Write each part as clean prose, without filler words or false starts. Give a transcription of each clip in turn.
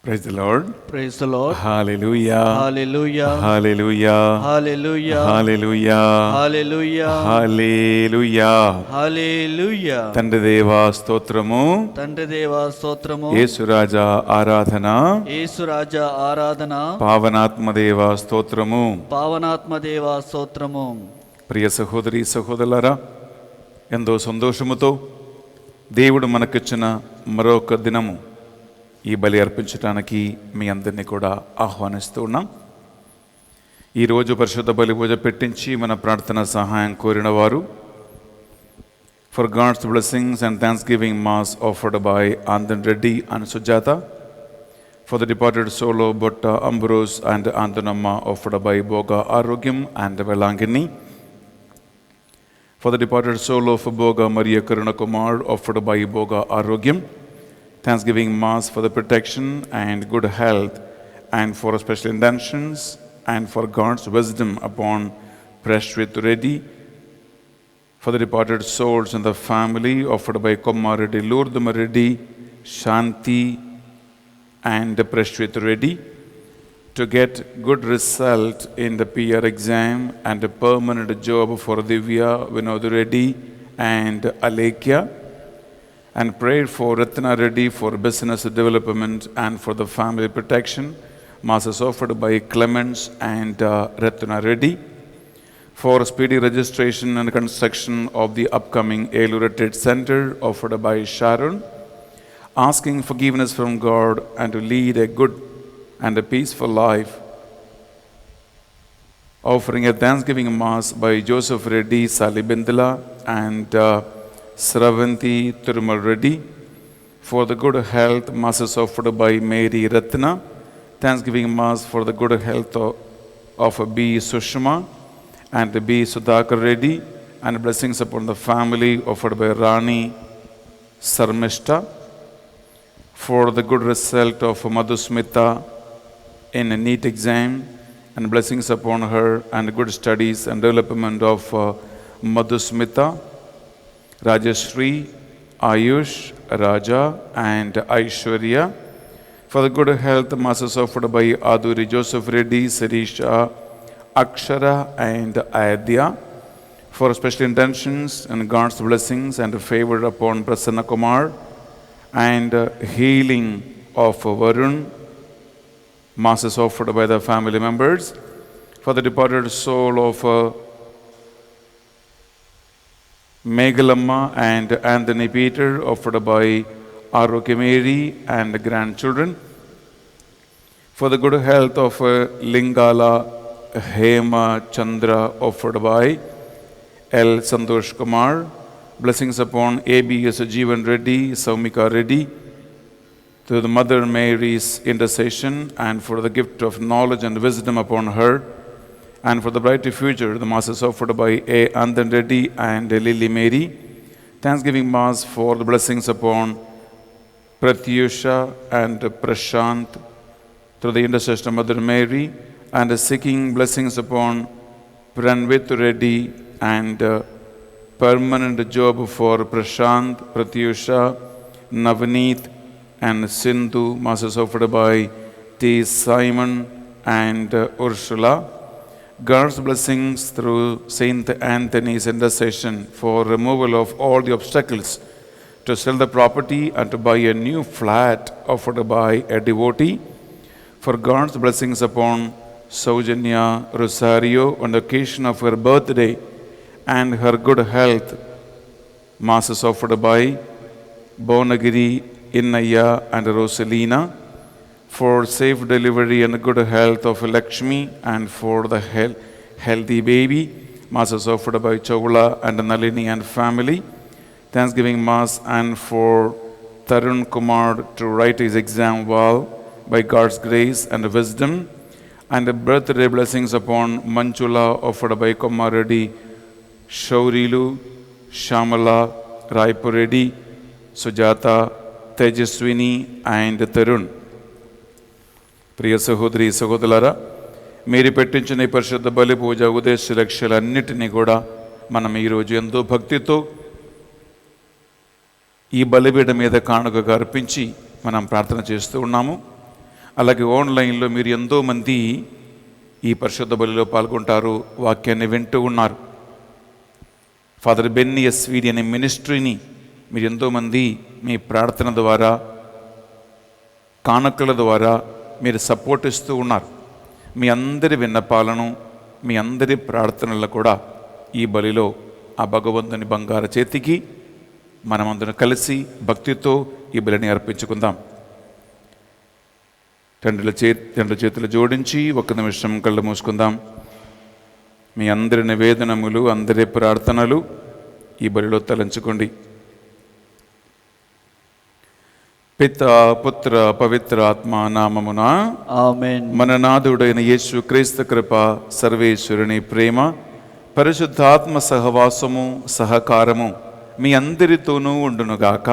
Praise the Lord. Praise the Lord. Hallelujah. Hallelujah. Hallelujah. Hallelujah. Hallelujah. Hallelujah. Hallelujah. Hallelujah. తండ్రి దేవా స్తోత్రము, తండ్రి దేవా స్తోత్రము, యేసురాజా ఆరాధన, యేసురాజా ఆరాధన, పావనాత్మ దేవా స్తోత్రము. పావనాత్మ దేవా స్తోత్రము. ప్రియ సహోదరి సహోదరులారా, ఎంతో సంతోషముతో దేవుడు మనకిచ్చిన మరొక దినము ఈ బలి అర్పించడానికి మీ అందరినీ కూడా ఆహ్వానిస్తూ ఉన్నాం. ఈరోజు పరిశుద్ధ బలి పూజ పెట్టించి మన ప్రార్థన సహాయం కోరిన వారు, for God's blessings and thanksgiving mass offered by Andan Reddy and Sujatha, for the departed soul of Botta Ambrose and Andanamma offered by Boga Arogyam and Velangini, for the departed soul of Boga Maria Karuna Kumar offered by Boga Arogyam, Thanksgiving Mass for the protection and good health and for special intentions and for God's wisdom upon Prashwit Reddy, for the departed souls in the family offered by Kumar Reddy, Lourdam Reddy, Shanti and Prashwit Reddy, to get good result in the PR exam and a permanent job for Divya, Vinod Reddy and Alekia, and prayed for Ratna Reddy for business development and for the family protection. Masses offered by Clements and Ratna Reddy, for speedy registration and construction of the upcoming Elur Retreat Center offered by Sharon, asking forgiveness from God and to lead a good and a peaceful life, offering a Thanksgiving Mass by Joseph Reddy Salibindala and Sravanti Thirumal Reddy, for the good health. Masses offered by Mary Ratna, Thanksgiving Mass for the good health of B. Sushma and B. Sudhakar Reddy, and blessings upon the family offered by Rani Sarmishta, for the good result of Madhusmita in a NEET exam, and blessings upon her and good studies and development of Madhusmita, Rajashri, Ayush, Raja and Aishwarya, for the good health. Masses offered by Aduri Joseph Reddy, Sirisha, Akshara and Ayadhya, for special intentions and God's blessings and favor upon Prasanna Kumar and healing of Varun. Masses offered by the family members, for the departed soul of Megalamma and Anthony Peter offered by Aroke Mary and the grandchildren, for the good health of Lingala Hema Chandra offered by L. Santosh Kumar, blessings upon ABS Jeevan Reddy, Saumika Reddy, to the Mother Mary's intercession and for the gift of knowledge and wisdom upon her, and for the bright future. The Masses offered by A. Andan Reddy and Lily Mary, Thanksgiving Mass for the blessings upon Pratyusha and Prashant through the intercession of Mother Mary, and seeking blessings upon Pranvit Reddy and permanent job for Prashant, Pratyusha, Navneet and Sindhu. Masses offered by T. Simon and Ursula. God's blessings through Saint Anthony's intercession for removal of all the obstacles to sell the property and to buy a new flat offered by a devotee. For God's blessings upon Saujanya Rosario on the occasion of her birthday and her good health. Masses offered by Bonagiri, Innaya and Rosalina, for safe delivery and good health of Lakshmi and for the healthy baby. Masses offered by Choula and Nalini and family. Thanksgiving Mass and for Tarun Kumar to write his exam well by God's grace and wisdom, and the birthday blessings upon Manchula offered by Kumar Reddy, Shaurilu, Shamala, Raipur Reddy, Sujata, Tejaswini and Tarun. ప్రియ సహోదరి సహోదరులారా, మీరు పెట్టించిన ఈ పరిశుద్ధ బలి పూజ ఉద్దేశ లక్ష్యాలన్నిటినీ కూడా మనం ఈరోజు ఎంతో భక్తితో ఈ బలిపీఠం మీద కానుకగా అర్పించి మనం ప్రార్థన చేస్తూ ఉన్నాము. అలాగే ఆన్లైన్లో మీరు ఎంతోమంది ఈ పరిశుద్ధ బలిలో పాల్గొంటారు, వాక్యాన్ని వింటూ ఉన్నారు. ఫాదర్ బెన్నీ ఎస్వీడి అనే మినిస్ట్రీని మీరు ఎంతోమంది మీ ప్రార్థన ద్వారా, కానుకల ద్వారా మీరు సపోర్ట్ ఇస్తూ ఉన్నారు. మీ అందరి విన్నపాలను, మీ అందరి ప్రార్థనలు కూడా ఈ బలిలో ఆ భగవంతుని బంగారు చేతికి మనమందరం కలిసి భక్తితో ఈ బలిని అర్పించుకుందాం. రెండు చేతులు జోడించి ఒక్క నిమిషం కళ్ళు మూసుకుందాం. మీ అందరి నివేదనములు, అందరి ప్రార్థనలు ఈ బలిలో తలంచుకోండి. పిత, పుత్ర, పవిత్ర ఆత్మ నామమున ఆమేన్. మన నాథుడైన యేసు క్రీస్తు కృప, సర్వేశ్వరుని ప్రేమ, పరిశుద్ధాత్మ సహవాసము, సహకారము మీ అందరితోనూ ఉండునుగాక.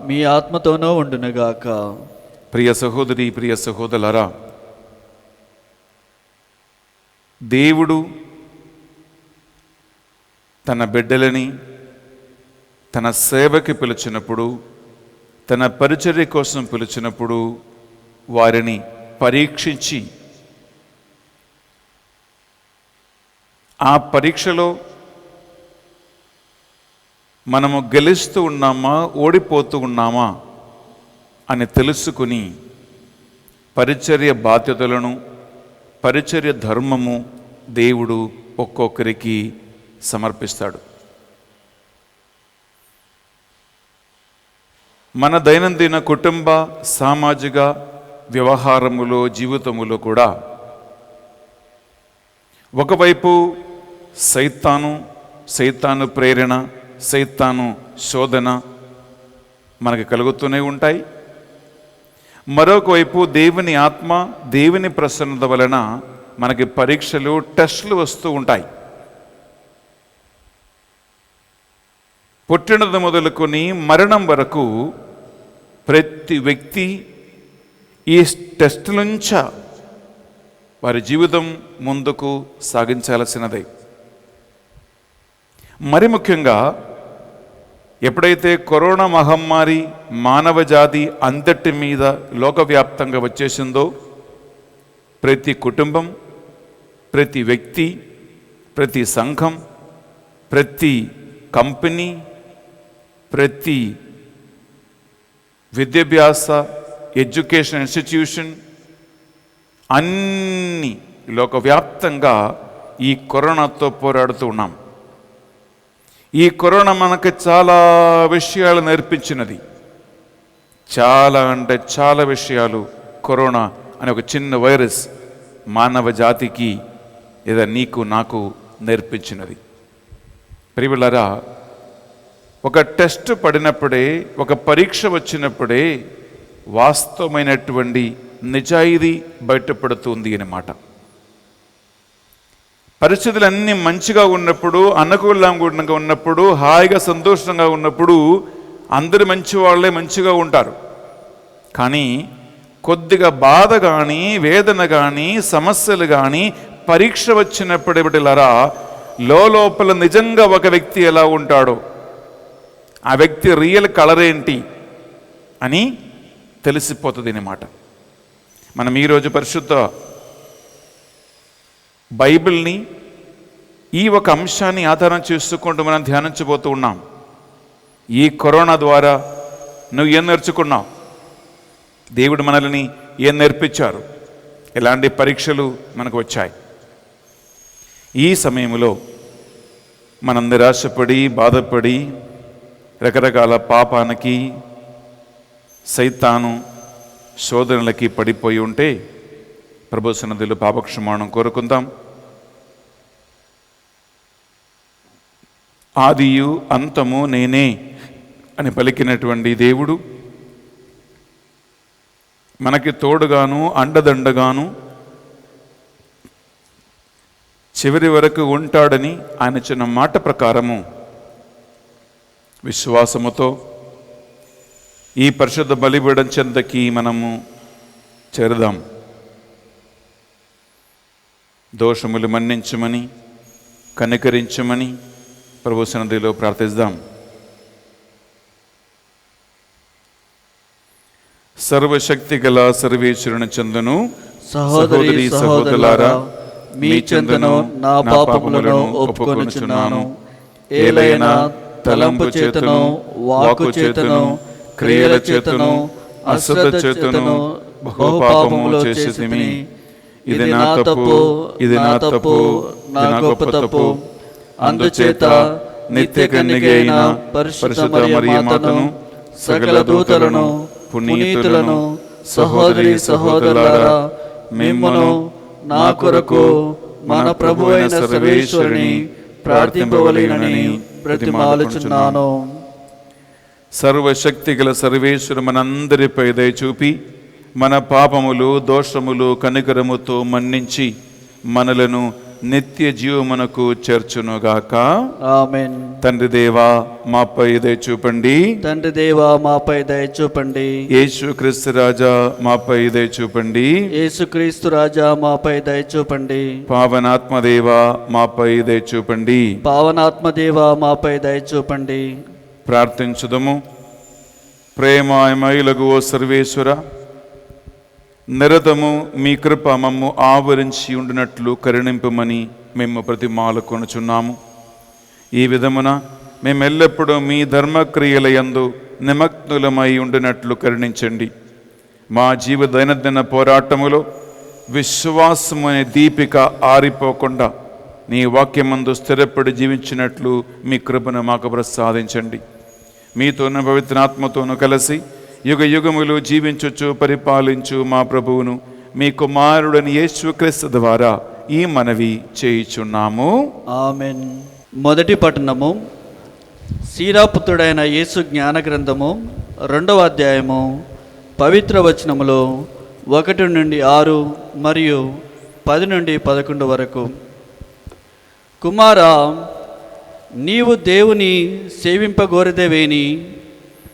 మీ ఆత్మతోనూ ఉండునుగాక. ప్రియ సహోదరి, ప్రియ సహోదరులారా, దేవుడు తన బిడ్డలని తన సేవకి పిలిచినప్పుడు, తన పరిచర్య కోసం పిలిచినప్పుడు వారిని పరీక్షించి ఆ పరీక్షలో మనము గెలుస్తూ ఉన్నామా, ఓడిపోతూ ఉన్నామా అని తెలుసుకుని పరిచర్య బాధ్యతలను, పరిచర్య ధర్మము దేవుడు ఒక్కొక్కరికి సమర్పిస్తాడు. మన దైనందిన కుటుంబ, సామాజిక వ్యవహారములో, జీవితములో కూడా ఒకవైపు సైతాను ప్రేరణ, సైతాను శోధన మనకు కలుగుతూనే ఉంటాయి. మరొక వైపు దేవుని ఆత్మ, దేవుని ప్రసన్నత వలన మనకి పరీక్షలు, టెస్టులు వస్తూ ఉంటాయి. పుట్టినది మొదలుకొని మరణం వరకు ప్రతి వ్యక్తి ఈ టెస్ట్ నుంచి వారి జీవితం ముందుకు సాగించాల్సినదే. మరి ముఖ్యంగా ఎప్పుడైతే కరోనా మహమ్మారి మానవ జాతి అంతటి మీద లోకవ్యాప్తంగా వచ్చేసిందో, ప్రతి కుటుంబం, ప్రతి వ్యక్తి, ప్రతి సంఘం, ప్రతి కంపెనీ, ప్రతి విద్యాభ్యాస ఎడ్యుకేషన్ ఇన్స్టిట్యూషన్ అన్ని లోకవ్యాప్తంగా ఈ కరోనాతో పోరాడుతూ ఉన్నాం. ఈ కరోనా మనకు చాలా విషయాలు నేర్పించినది. చాలా అంటే చాలా విషయాలు కరోనా అనే ఒక చిన్న వైరస్ మానవ జాతికి లేదా నీకు నాకు నేర్పించినది. ప్రియులారా, ఒక టెస్ట్ పడినప్పుడే, ఒక పరీక్ష వచ్చినప్పుడే వాస్తవమైనటువంటి నిజాయితీ బయటపడుతుంది అన్నమాట. పరిస్థితులన్నీ మంచిగా ఉన్నప్పుడు, అనుకూలంగా ఉన్నప్పుడు, హాయిగా సంతోషంగా ఉన్నప్పుడు అందరు మంచి వాళ్ళే మంచిగా ఉంటారు. కానీ కొద్దిగా బాధ కానీ, వేదన కానీ, సమస్యలు కానీ, పరీక్ష వచ్చినప్పుడు బిడ్డలారా, లోపల నిజంగా ఒక వ్యక్తి ఎలా ఉంటాడో, ఆ వ్యక్తి రియల్ కలర్ ఏంటి అని తెలిసిపోతుంది అన్నమాట. మనం ఈరోజు పరిశుద్ధ బైబిల్ని ఈ ఒక అంశాన్ని ఆధారం చేసుకుంటూ మనం ధ్యానించబోతూ ఉన్నాం. ఈ కరోనా ద్వారా నువ్వు ఏం నేర్చుకున్నావు? దేవుడు మనల్ని ఏం నేర్పించారు? ఎలాంటి పరీక్షలు మనకు వచ్చాయి? ఈ సమయంలో మనం నిరాశపడి, బాధపడి, రకరకాల పాపానికి, సైతాను శోధనలకి పడిపోయి ఉంటే ప్రభు సన్నిధిలో పాపక్షమాణం కోరుకుందాం. ఆదియు అంతము నేనే అని పలికినటువంటి దేవుడు మనకి తోడుగాను, అండదండగాను చివరి వరకు ఉంటాడని ఆయన చిన్న మాట ప్రకారము విశ్వాసముతో ఈ పరిశుద్ధ బలిపీఠం చెంతకి మనము చేరదాం. దోషములు మన్నించమని, కనికరించమని ప్రభు సన్నిధిలో ప్రార్థిద్దాం. సర్వశక్తి గల సర్వేశ్వరుని చందును సహోదరి సహోదరులారా, మీ చెంతను నా పాపములను ఒప్పుకొనుచున్నాను. ఏలైనా తలంపు చేతను, వాక్కు చేతను, క్రియల చేతను, అశ్రద్ధ చేతను బహుపాపములు చేసితిమి. ఇది నా తప్పు, ఇది నా తప్పు, నా గొప్ప తప్పు. అందుచేత నిత్య కన్యక అయిన పరిశుద్ధ మరియమాతను, సకల దూతలను, పునీతులను, సహోదరి సహోదరులారా, మిమ్మును నా కొరకు మన ప్రభు అయిన సర్వేశ్వరుని ప్రార్థింపవలెనని బ్రతిమాలుచున్నాను. సర్వశక్తి గల సర్వేశ్వరు మనందరిపై దయ చూపి మన పాపములు దోషములు కనికరముతో మన్నించి మనలను నిత్య జీవమునకు చేర్చునుగాక. ఆమేన్. తండ్రి దేవా మాపై దయ చూపండి. తండ్రి దేవా మాపై దయ చూపండి. యేసుక్రీస్తు రాజా మాపై దయ చూపండి. యేసుక్రీస్తు రాజా మాపై దయ చూపండి. పావనాత్మదేవా మాపై దయ చూపండి. పావనాత్మదేవా మాపై దయ చూపండి. ప్రార్థించుదము. ప్రేమామయులగు ఓ సర్వేశ్వర, నిరతము మీ కృప మమ్ము ఆవరించి ఉండినట్లు కరుణింపమని మేము ప్రతిమాలు కొనుచున్నాము. ఈ విధమున మేమెల్లప్పుడూ మీ ధర్మక్రియల యందు నిమగ్నులమై ఉండినట్లు కరుణించండి. మా దైనందిన పోరాటములో విశ్వాసము అనే దీపిక ఆరిపోకుండా నీ వాక్యమందు స్థిరపడి జీవించినట్లు మీ కృపను మాకు ప్రసాదించండి. మీతోను పవిత్రాత్మతోను కలిసి యుగ యుగములు జీవించుచు పరిపాలించు మా ప్రభువును మీ కుమారుడని యేసుక్రీస్తు ద్వారా ఈ మనవి చేయుచున్నాము. ఆమేన్. మొదటి పట్టణము సీరాపుత్రుడైన యేసు జ్ఞాన గ్రంథము 2వ అధ్యాయము పవిత్ర వచనములో 1 నుండి 6 మరియు 10 నుండి 11 వరకు. కుమారా, నీవు దేవుని సేవింపగోరిదేవేని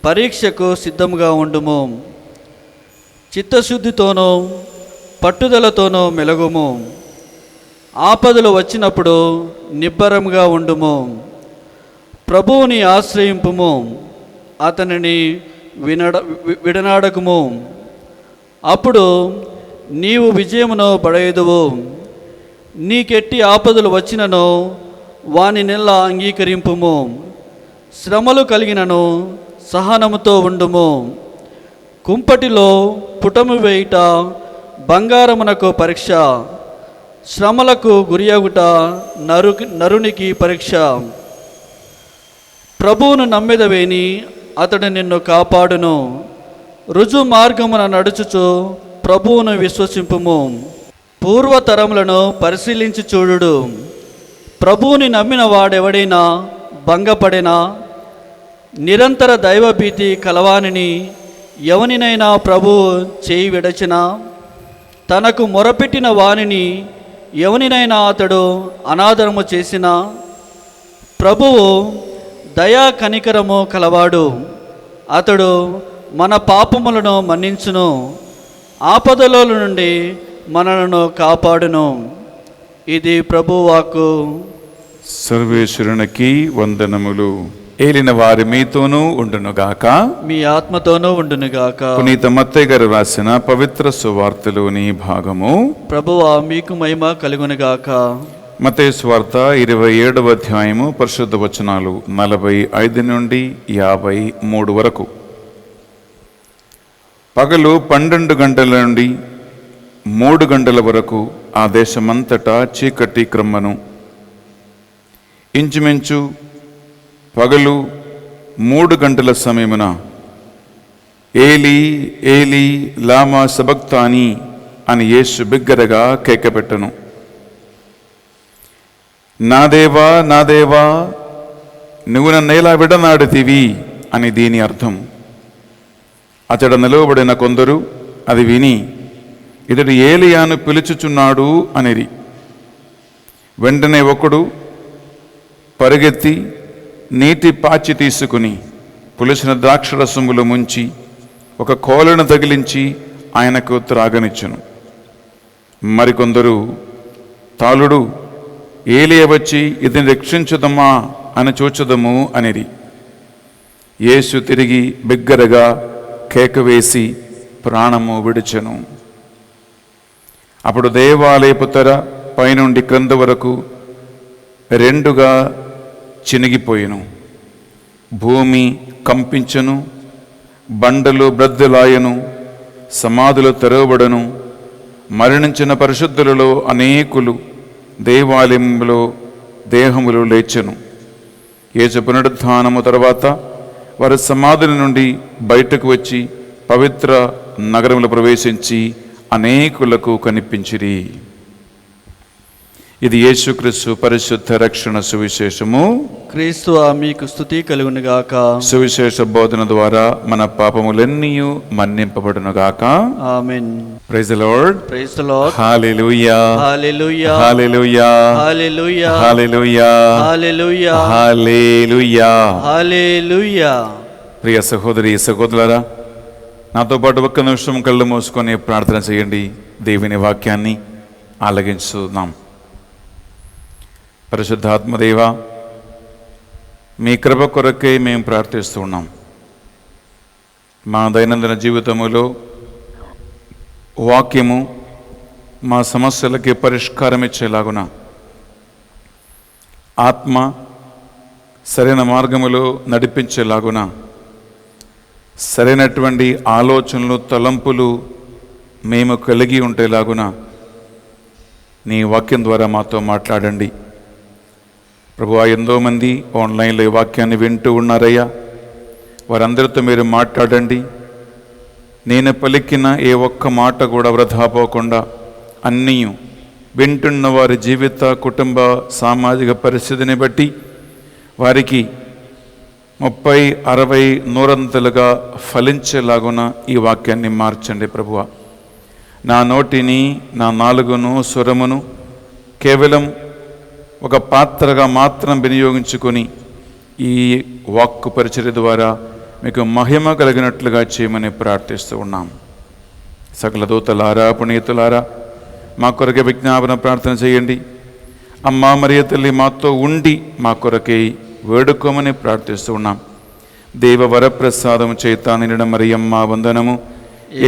పరీక్షకు సిద్ధముగా ఉండుము. చిత్తశుద్ధితోనూ పట్టుదలతోనూ మెలగుము. ఆపదలు వచ్చినప్పుడు నిబ్బరముగా ఉండుము. ప్రభువుని ఆశ్రయింపుము, అతనిని విడనాడకుము. అప్పుడు నీవు విజయమును పడేదువు. నీకెట్టి ఆపదలు వచ్చినను వాని నెల అంగీకరింపుము. శ్రమలు కలిగినను సహనముతో ఉండుము. కుంపటిలో పుటము వేయుట బంగారమునకు పరీక్ష, శ్రమలకు గురియగుట నరునికి పరీక్ష. ప్రభువును నమ్మెదవేని అతడు నిన్ను కాపాడును. రుజు మార్గమున నడుచుచు ప్రభువును విశ్వసింపుము. పూర్వతరములను పరిశీలించి చూడుడు. ప్రభువుని నమ్మిన వాడెవడైనా భంగపడినా, నిరంతర దైవభీతి కలవానిని ఎవనినైనా ప్రభువు చేయి విడచినా, తనకు మొరపెట్టిన వానిని ఎవనినైనా అతడు అనాదరము చేసిన, ప్రభువు దయా కనికరము కలవాడు. అతడు మన పాపములను మన్నించును, ఆపదల నుండి మనలను కాపాడును. ఇది ప్రభువాక్కు. సర్వేశ్వరునికి వందనములు. ఏలిన వారి మీతోనూ ఉండునుగాక, మీ ఆత్మతోనూ ఉండునుగాక. పునీత మత్తయి గారు రాసిన పవిత్ర సువార్తలోని భాగము. ప్రభువా మీకు మహిమ కలుగునుగాక. మత్తయి సువార్త 27వ అధ్యాయము పరిశుద్ధ వచనాలు 45 నుండి 53 వరకు. పగలు 12 గంటల నుండి 3 గంటల వరకు ఆ దేశమంతటా చీకటి క్రమ్మను. ఇంచుమించు పగలు 3 గంటల సమయమున ఏలీ ఏలీ లామా సబక్తాని అని యేసు బిగ్గరగా కేకపెట్టెను. నా దేవా నా దేవా, నువ్వు నన్నేలా విడనాడితివి అని దీని అర్థం. అతడు నిలవబడిన కొందరు అది విని, ఇతడు ఏలియాను పిలుచుచున్నాడు అనిరి. వెంటనే ఒకడు పరిగెత్తి నీటి పాచి తీసుకుని పులిసిన ద్రాక్షరసములు ముంచి ఒక కోలను తగిలించి ఆయనకు త్రాగనిచ్చును. మరికొందరు తాళుడు, ఏలియా వచ్చి ఇతని రక్షించుదమ్మా అని చూచుదము అనిరి. యేసు తిరిగి బిగ్గరగా కేక వేసి ప్రాణము విడిచెను. అప్పుడు దేవాలయపు తెర పైనుండి క్రింద వరకు రెండుగా చినిగిపోయెను. భూమి కంపించెను, బండలు బ్రద్దలాయను, సమాధులు తెరవబడను. మరణించిన పరిశుద్ధులలో అనేకులు దేవాలయంలో దేహములు లేచెను. యేసు పునరుద్ధానము తర్వాత వారి సమాధుల నుండి బయటకు వచ్చి పవిత్ర నగరంలో ప్రవేశించి అనేకులకు కనిపించిరి. ఇది యేసుక్రీస్తు పరిశుద్ధ రక్షణ సువిశేషము. క్రీస్తు మీకు స్తుతి కలుగునుగాక. సువిశేష బోధన ద్వారా మన పాపములన్నీ మన్నింపబడునుగాక. ఆమేన్. Praise the lord. Praise the lord. Hallelujah. Hallelujah. Hallelujah. Hallelujah. Hallelujah. Hallelujah. Hallelujah. Hallelujah. ప్రియ సహోదరి సహోదరులారా, నాతో పాటు ఒక్క నిమిషం కళ్ళు మూసుకొని ప్రార్థన చేయండి. దేవుని వాక్యాన్ని ఆలకించుదాం. పరిశుద్ధాత్మదేవ, మీ కృప కొరకే మేము ప్రార్థిస్తూ ఉన్నాం. మా దైనందిన జీవితములో వాక్యము మా సమస్యలకి పరిష్కారం ఇచ్చేలాగున, ఆత్మ సరైన మార్గములో నడిపించేలాగున, సరైనటువంటి ఆలోచనలు తలంపులు మేము కలిగి ఉండేలాగున నీ వాక్యం ద్వారా మాతో మాట్లాడండి. ప్రభువా, ఎంతోమంది ఆన్లైన్లో ఈ వాక్యాన్ని వింటూ ఉన్నారయ్యా. వారందరితో మీరు మాట్లాడండి. నేను పలికిన ఏ ఒక్క మాట కూడా వృధా పోకుండా అన్నీ వింటున్న వారి జీవిత, కుటుంబ, సామాజిక పరిస్థితిని బట్టి వారికి 30, 60, 100 ఫలించేలాగున ఈ వాక్యాన్ని మార్చండి ప్రభువా. నా నోటిని, నా నాలుగును, స్వరమును కేవలం ఒక పాత్రగా మాత్రం వినియోగించుకొని ఈ వాక్కు పరిచర్య ద్వారా మీకు మహిమ కలిగినట్లుగా చేయమని ప్రార్థిస్తూ ఉన్నాం. సకల దూతలారా, పునీతులారా, మా కొరకే విజ్ఞాపన ప్రార్థన చేయండి. అమ్మా మరియ తల్లి మాతో ఉండి మా కొరకే వేడుకోమని ప్రార్థిస్తూ ఉన్నాం. దేవ వరప్రసాదం చేత నిండిన మరియమ్మ వందనము.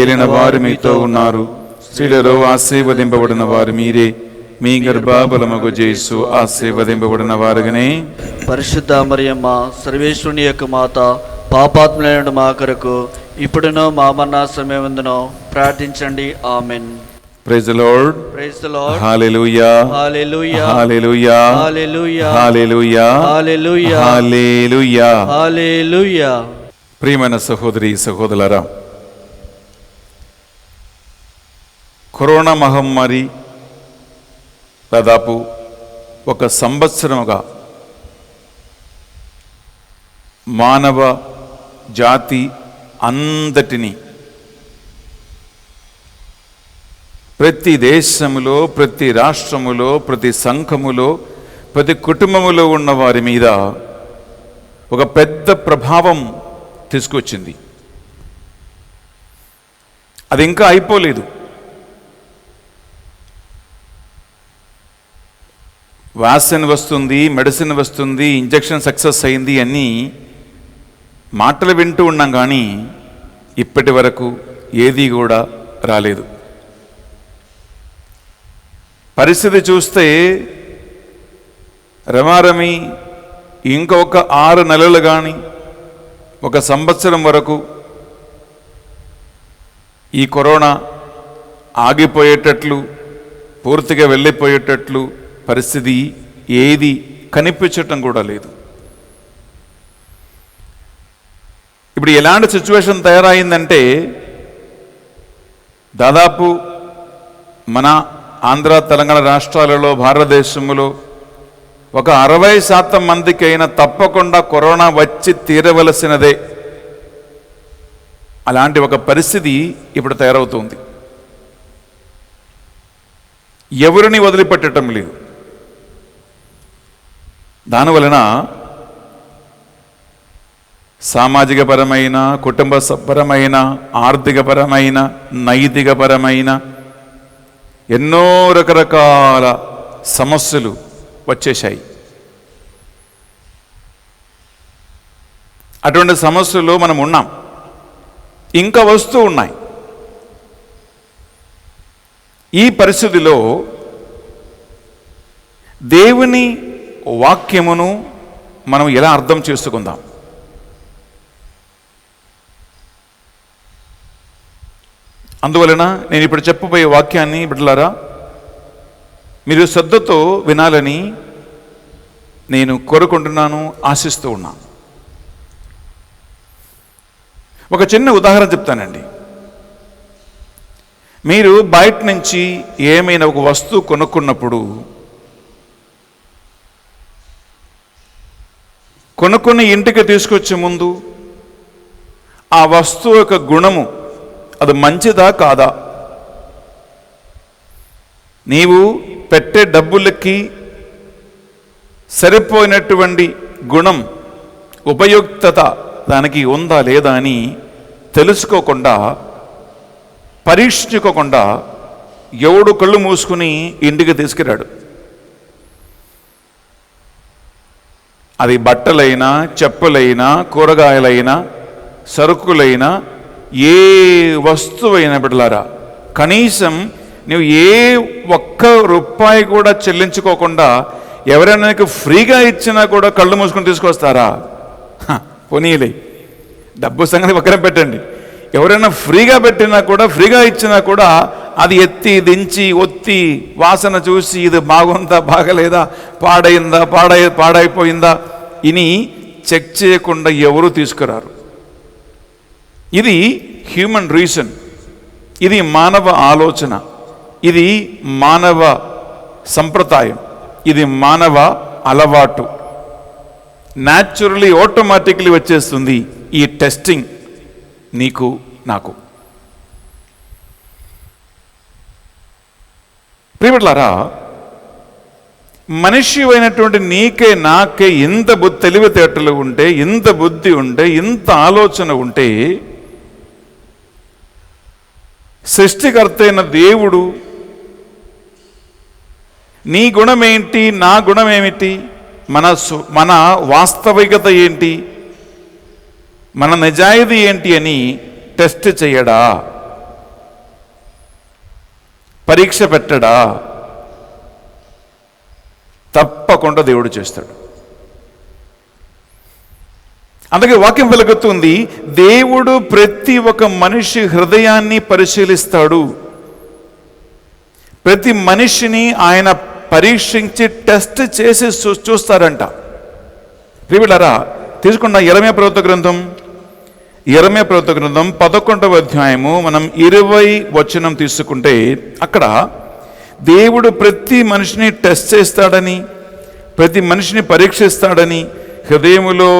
ఏలిన వారు మీతో ఉన్నారు, స్త్రీలలో ఆశీర్వదింపబడిన వారు మీరే. మీ గర్భఫలమగు యేసు ఆశీర్వదింపబడిన వారుగానే. పరిశుద్ధ మరియమ్మ, సర్వేశ్వరుని యొక్క మాత, పాపాత్ములైన మా కొరకు ఇప్పుడునో మా మరణ సమయమందునో ప్రార్థించండి. ఆమేన్. Praise the lord. Praise the lord. Hallelujah. Hallelujah. Hallelujah. Hallelujah. Hallelujah. Hallelujah. Hallelujah. Hallelujah. ప్రియమైన సహోదరి సహోదరులారా, కరోనా మహమ్మారి దాదాపు 1 సంవత్సరముగా మానవ జాతి అంతటిని, ప్రతి దేశములో, ప్రతి రాష్ట్రములో, ప్రతి సంఘములో, ప్రతి కుటుంబములో ఉన్న వారి మీద ఒక పెద్ద ప్రభావం తీసుకొచ్చింది. అది ఇంకా అయిపోలేదు. వ్యాక్సిన్ వస్తుంది, మెడిసిన్ వస్తుంది, ఇంజెక్షన్ సక్సెస్ అయింది అని మాటలు వింటూ ఉన్నాం, కానీ ఇప్పటి వరకు ఏది కూడా రాలేదు. పరిస్థితి చూస్తే రమారమి ఇంకొక 6 నెలలు కానీ 1 సంవత్సరం వరకు ఈ కరోనా ఆగిపోయేటట్లు, పూర్తిగా వెళ్ళిపోయేటట్లు పరిస్థితి ఏది కనిపించటం కూడా లేదు. ఇప్పుడు ఎలాంటి సిచ్యువేషన్ తయారైందంటే, దాదాపు మన ఆంధ్ర, తెలంగాణ రాష్ట్రాలలో, భారతదేశంలో ఒక 60% మందికైనా తప్పకుండా కరోనా వచ్చి తీరవలసినదే. అలాంటి ఒక పరిస్థితి ఇప్పుడు తయారవుతుంది. ఎవరిని వదిలిపెట్టడం లేదు. దానివలన సామాజికపరమైన, కుటుంబపరమైన, ఆర్థికపరమైన, నైతికపరమైన ఎన్నో రకరకాల సమస్యలు వచ్చేశాయి. అటువంటి సమస్యల్లో మనం ఉన్నాం, ఇంకా వస్తూ ఉన్నాయి. ఈ పరిస్థితిలో దేవుని వాక్యమును మనం ఎలా అర్థం చేసుకుందాం? అందువలన నేను ఇప్పుడు చెప్పబోయే వాక్యాన్ని బిడ్డలారా మీరు శ్రద్ధతో వినాలని నేను కోరుకుంటున్నాను, ఆశిస్తూ ఉన్నాను. ఒక చిన్న ఉదాహరణ చెప్తానండి. మీరు బయట నుంచి ఏమైనా ఒక వస్తువు కొనుక్కున్నప్పుడు కొనుక్కుని ఇంటికి తీసుకొచ్చే ముందు ఆ వస్తువు యొక్క గుణము అది మంచిదా కాదా, నీవు పెట్టే డబ్బులకి సరిపోయినటువంటి గుణం, ఉపయుక్తత దానికి ఉందా లేదా అని తెలుసుకోకుండా, పరీక్షించుకోకుండా ఎవడు కళ్ళు మూసుకుని ఇంటికి తీసుకురాడు. అది బట్టలైనా, చెప్పులైనా, కూరగాయలైనా, సరుకులైనా, ఏ వస్తువైనా బిడ్డలారా, కనీసం నువ్వు ఏ ఒక్క రూపాయి కూడా చెల్లించుకోకుండా ఎవరైనా నీకు ఫ్రీగా ఇచ్చినా కూడా కళ్ళు మూసుకుని తీసుకొస్తారా? పోనీలే, డబ్బు సంగతి పక్కన పెట్టండి. ఎవరైనా ఫ్రీగా పెట్టినా కూడా, ఫ్రీగా ఇచ్చినా కూడా అది ఎత్తి దించి ఒత్తి వాసన చూసి ఇది బాగుందా బాగలేదా, పాడైపోయిందా ఇని చెక్ చేయకుండా ఎవరు తీసుకురారు. ఇది హ్యూమన్ రీజన్, ఇది మానవ ఆలోచన, ఇది మానవ సంప్రదాయం, ఇది మానవ అలవాటు. న్యాచురలీ ఆటోమేటిక్లీ వచ్చేస్తుంది ఈ టెస్టింగ్ నీకు నాకు. ప్రియమిత్రులారా, మనిషి అయినటువంటి నీకే నాకే ఇంత తెలివితేటలు ఉంటే, ఇంత బుద్ధి ఉంటే, ఇంత ఆలోచన ఉంటే, సృష్టికర్త అయిన దేవుడు నీ గుణమేంటి, నా గుణమేమిటి, మన వాస్తవికత ఏంటి, మన నిజాయితీ ఏంటి అని టెస్ట్ చేయడా, పరీక్ష పెట్టడా? తప్పకుండా దేవుడు చేస్తాడు. అందుకే వాక్యం వెలుగుతుంది, దేవుడు ప్రతి ఒక్క మనిషి హృదయాన్ని పరిశీలిస్తాడు. ప్రతి మనిషిని ఆయన పరీక్షించి టెస్ట్ చేసి చూస్తారంట. ప్రియమిత్రులారా, తీసుకున్న యెరెమీయా ప్రవక్త గ్రంథం 11వ అధ్యాయము మనం 20 వచనం తీసుకుంటే, అక్కడ దేవుడు ప్రతి మనిషిని టెస్ట్ చేస్తాడని, ప్రతి మనిషిని పరీక్షిస్తాడని, హృదయములో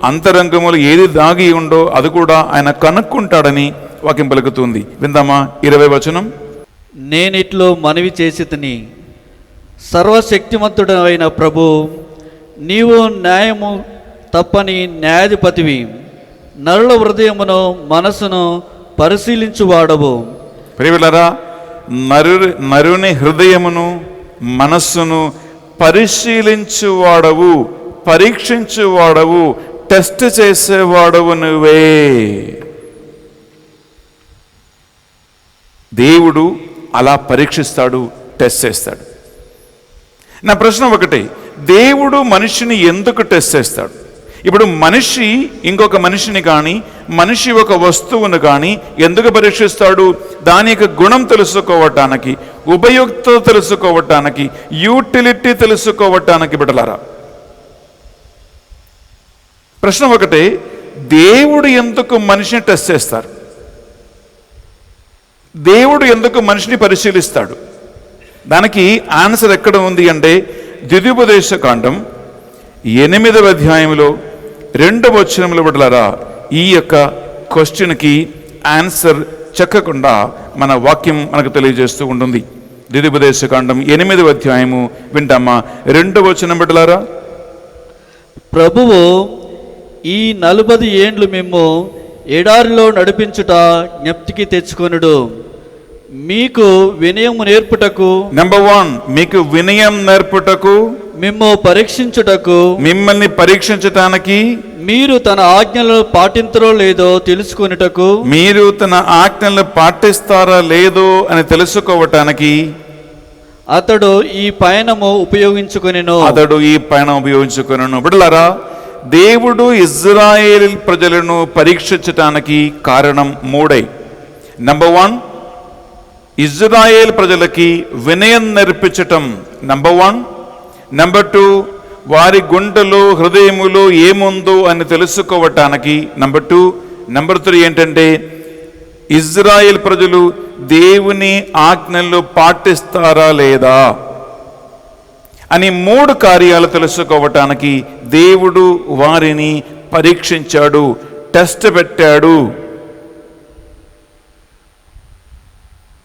అంతరంగములు ఏది దాగి ఉందో అది కూడా ఆయన కనుక్కుంటాడని వాక్యం పలుకుతుంది. విందామా 20వ వచనం? నేనిట్లో మనవి చేసి తిని, సర్వశక్తిమంతుడైన ప్రభు, నీవు న్యాయము తప్పని న్యాయాధిపతివి, నరుల హృదయమును మనసును పరిశీలించువాడవు. ప్రియమిత్రులారా, నరుని హృదయమును మనస్సును పరిశీలించువాడవు, పరీక్షించువాడవు, టెస్ట్ చేసేవాడవు నువ్వే. దేవుడు అలా పరీక్షిస్తాడు, టెస్ట్ చేస్తాడు. నా ప్రశ్న ఒకటే, దేవుడు మనిషిని ఎందుకు టెస్ట్ చేస్తాడు? ఇప్పుడు మనిషి ఇంకొక మనిషిని కానీ, మనిషి ఒక వస్తువును కానీ ఎందుకు పరీక్షిస్తాడు? దాని యొక్క గుణం తెలుసుకోవటానికి, ఉపయుక్తత తెలుసుకోవటానికి, యూటిలిటీ తెలుసుకోవటానికి. బిడ్డలారా, ప్రశ్న ఒకటే, దేవుడు ఎందుకు మనిషిని టెస్ట్ చేస్తారు? దేవుడు ఎందుకు మనిషిని పరిశీలిస్తాడు? దానికి ఆన్సర్ ఎక్కడ ఉంది అంటే, ద్వితీయోపదేశకాండం 8వ అధ్యాయంలో 2వ వచనంలో బిడ్డలారా, ఈ యొక్క క్వశ్చన్కి ఆన్సర్ చెక్కకుండా మన వాక్యం మనకు తెలియజేస్తూ ఉంటుంది. ద్వితీయోపదేశకాండం 8వ అధ్యాయము వింటామా? 2వ వచనం బిడ్డలారా, ప్రభువు ఈ 40 ఏండ్లు మేము ఎడారిలో నడిపించుట జ్ఞప్తికి తెచ్చుకొనుడు, మీకు వినయము నేర్పుటకు. నెంబర్ 1, మీకు వినయం నేర్పుటకు, మిమ్ము పరీక్షించుటకు, మిమ్మల్ని పరీక్షించటానికి, మీరు తన ఆజ్ఞలను పాటించరో లేదో తెలుసుకొనుటకు, మీరు తన ఆజ్ఞలను పాటిస్తారా లేదో అని తెలుసుకోవటానికి అతడు ఈ పయనము ఉపయోగించుకొనెను. బిడ్డలారా, దేవుడు ఇజ్రాయేల్ ప్రజలను పరీక్షించటానికి కారణం మూడే. నంబర్ 1, ఇజ్రాయేల్ ప్రజలకి వినయం నేర్పించటం. నంబర్ 1. నంబర్ 2, వారి గుండెలో హృదయములో ఏముందో అని తెలుసుకోవటానికి. నంబర్ 2. నంబర్ 3 ఏంటంటే ఇజ్రాయేల్ ప్రజలు దేవుని ఆజ్ఞలు పాటిస్తారా లేదా అని 3 కార్యాలు తెలుసుకోవటానికి దేవుడు వారిని పరీక్షించాడు, టెస్ట్ పెట్టాడు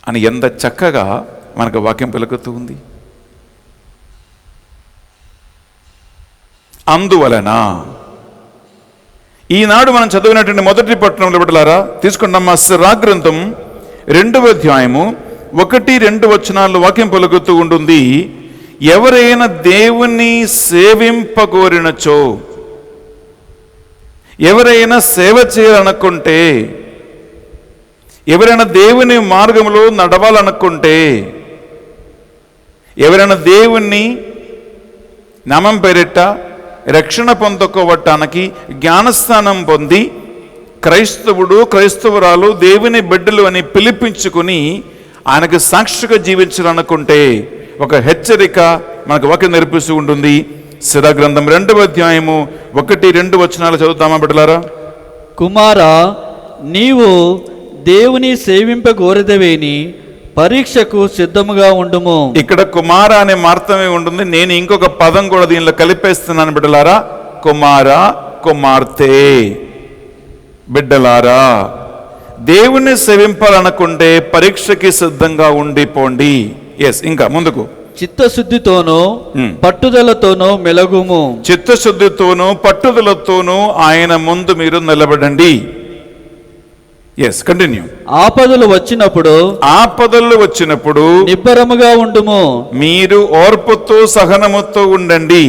అని ఎంత చక్కగా మనకు వాక్యం పలుకుతూ ఉంది. అందువలన ఈనాడు మనం చదివినటువంటి మొదటి పట్టణంలో బిడ్డలారా తీసుకున్నాం. సిరా గ్రంథం 2వ అధ్యాయము 1-2 వచనాల్లో వాక్యం పలుకుతూ ఉంటుంది. ఎవరైనా దేవుని సేవింపగోరినచో, ఎవరైనా సేవ చేయాలనుకుంటే, ఎవరైనా దేవుని మార్గంలో నడవాలనుకుంటే, ఎవరైనా దేవుణ్ణి నామం పేరిట రక్షణ పొందుకోవటానికి జ్ఞానస్నానం పొంది క్రైస్తవుడు క్రైస్తవురాలు దేవుని బిడ్డలు అని పిలిపించుకుని ఆయనకు సాక్షిగా జీవించాలనుకుంటే ఒక హెచ్చరిక మనకు వాక్యం నేర్పిస్తూ ఉంటుంది. సిరా గ్రంథం 2వ అధ్యాయము 1-2 వచనాలు చదువుతామా బిడ్డలారా? కుమారా, నీవు దేవుని సేవింపగోరదవేని పరీక్షకు సిద్ధముగా ఉండుము. ఇక్కడ కుమార అనే మార్తమే ఉంటుంది. నేను ఇంకొక పదం కూడా దీనిలో కలిపేస్తున్నాను బిడ్డలారా. కుమార, కుమార్తె, బిడ్డలారా, దేవుణ్ణి సేవింపాలనుకుంటే పరీక్షకి సిద్ధంగా ఉండిపోండి. ఎస్, ఇంకా ముందుకు. చిత్తశుద్ధితోనూ పట్టుదలతోనూ మెలగుము. చిత్తశుద్ధితోనూ పట్టుదలతోనూ ఆయన ముందు మీరు నిలబడండి. Yes, continue. ఆపదలు వచ్చినప్పుడు నిబ్బరముగా ఉండుము. మీరు ఓర్పుతో సహనముతో ఉండండి.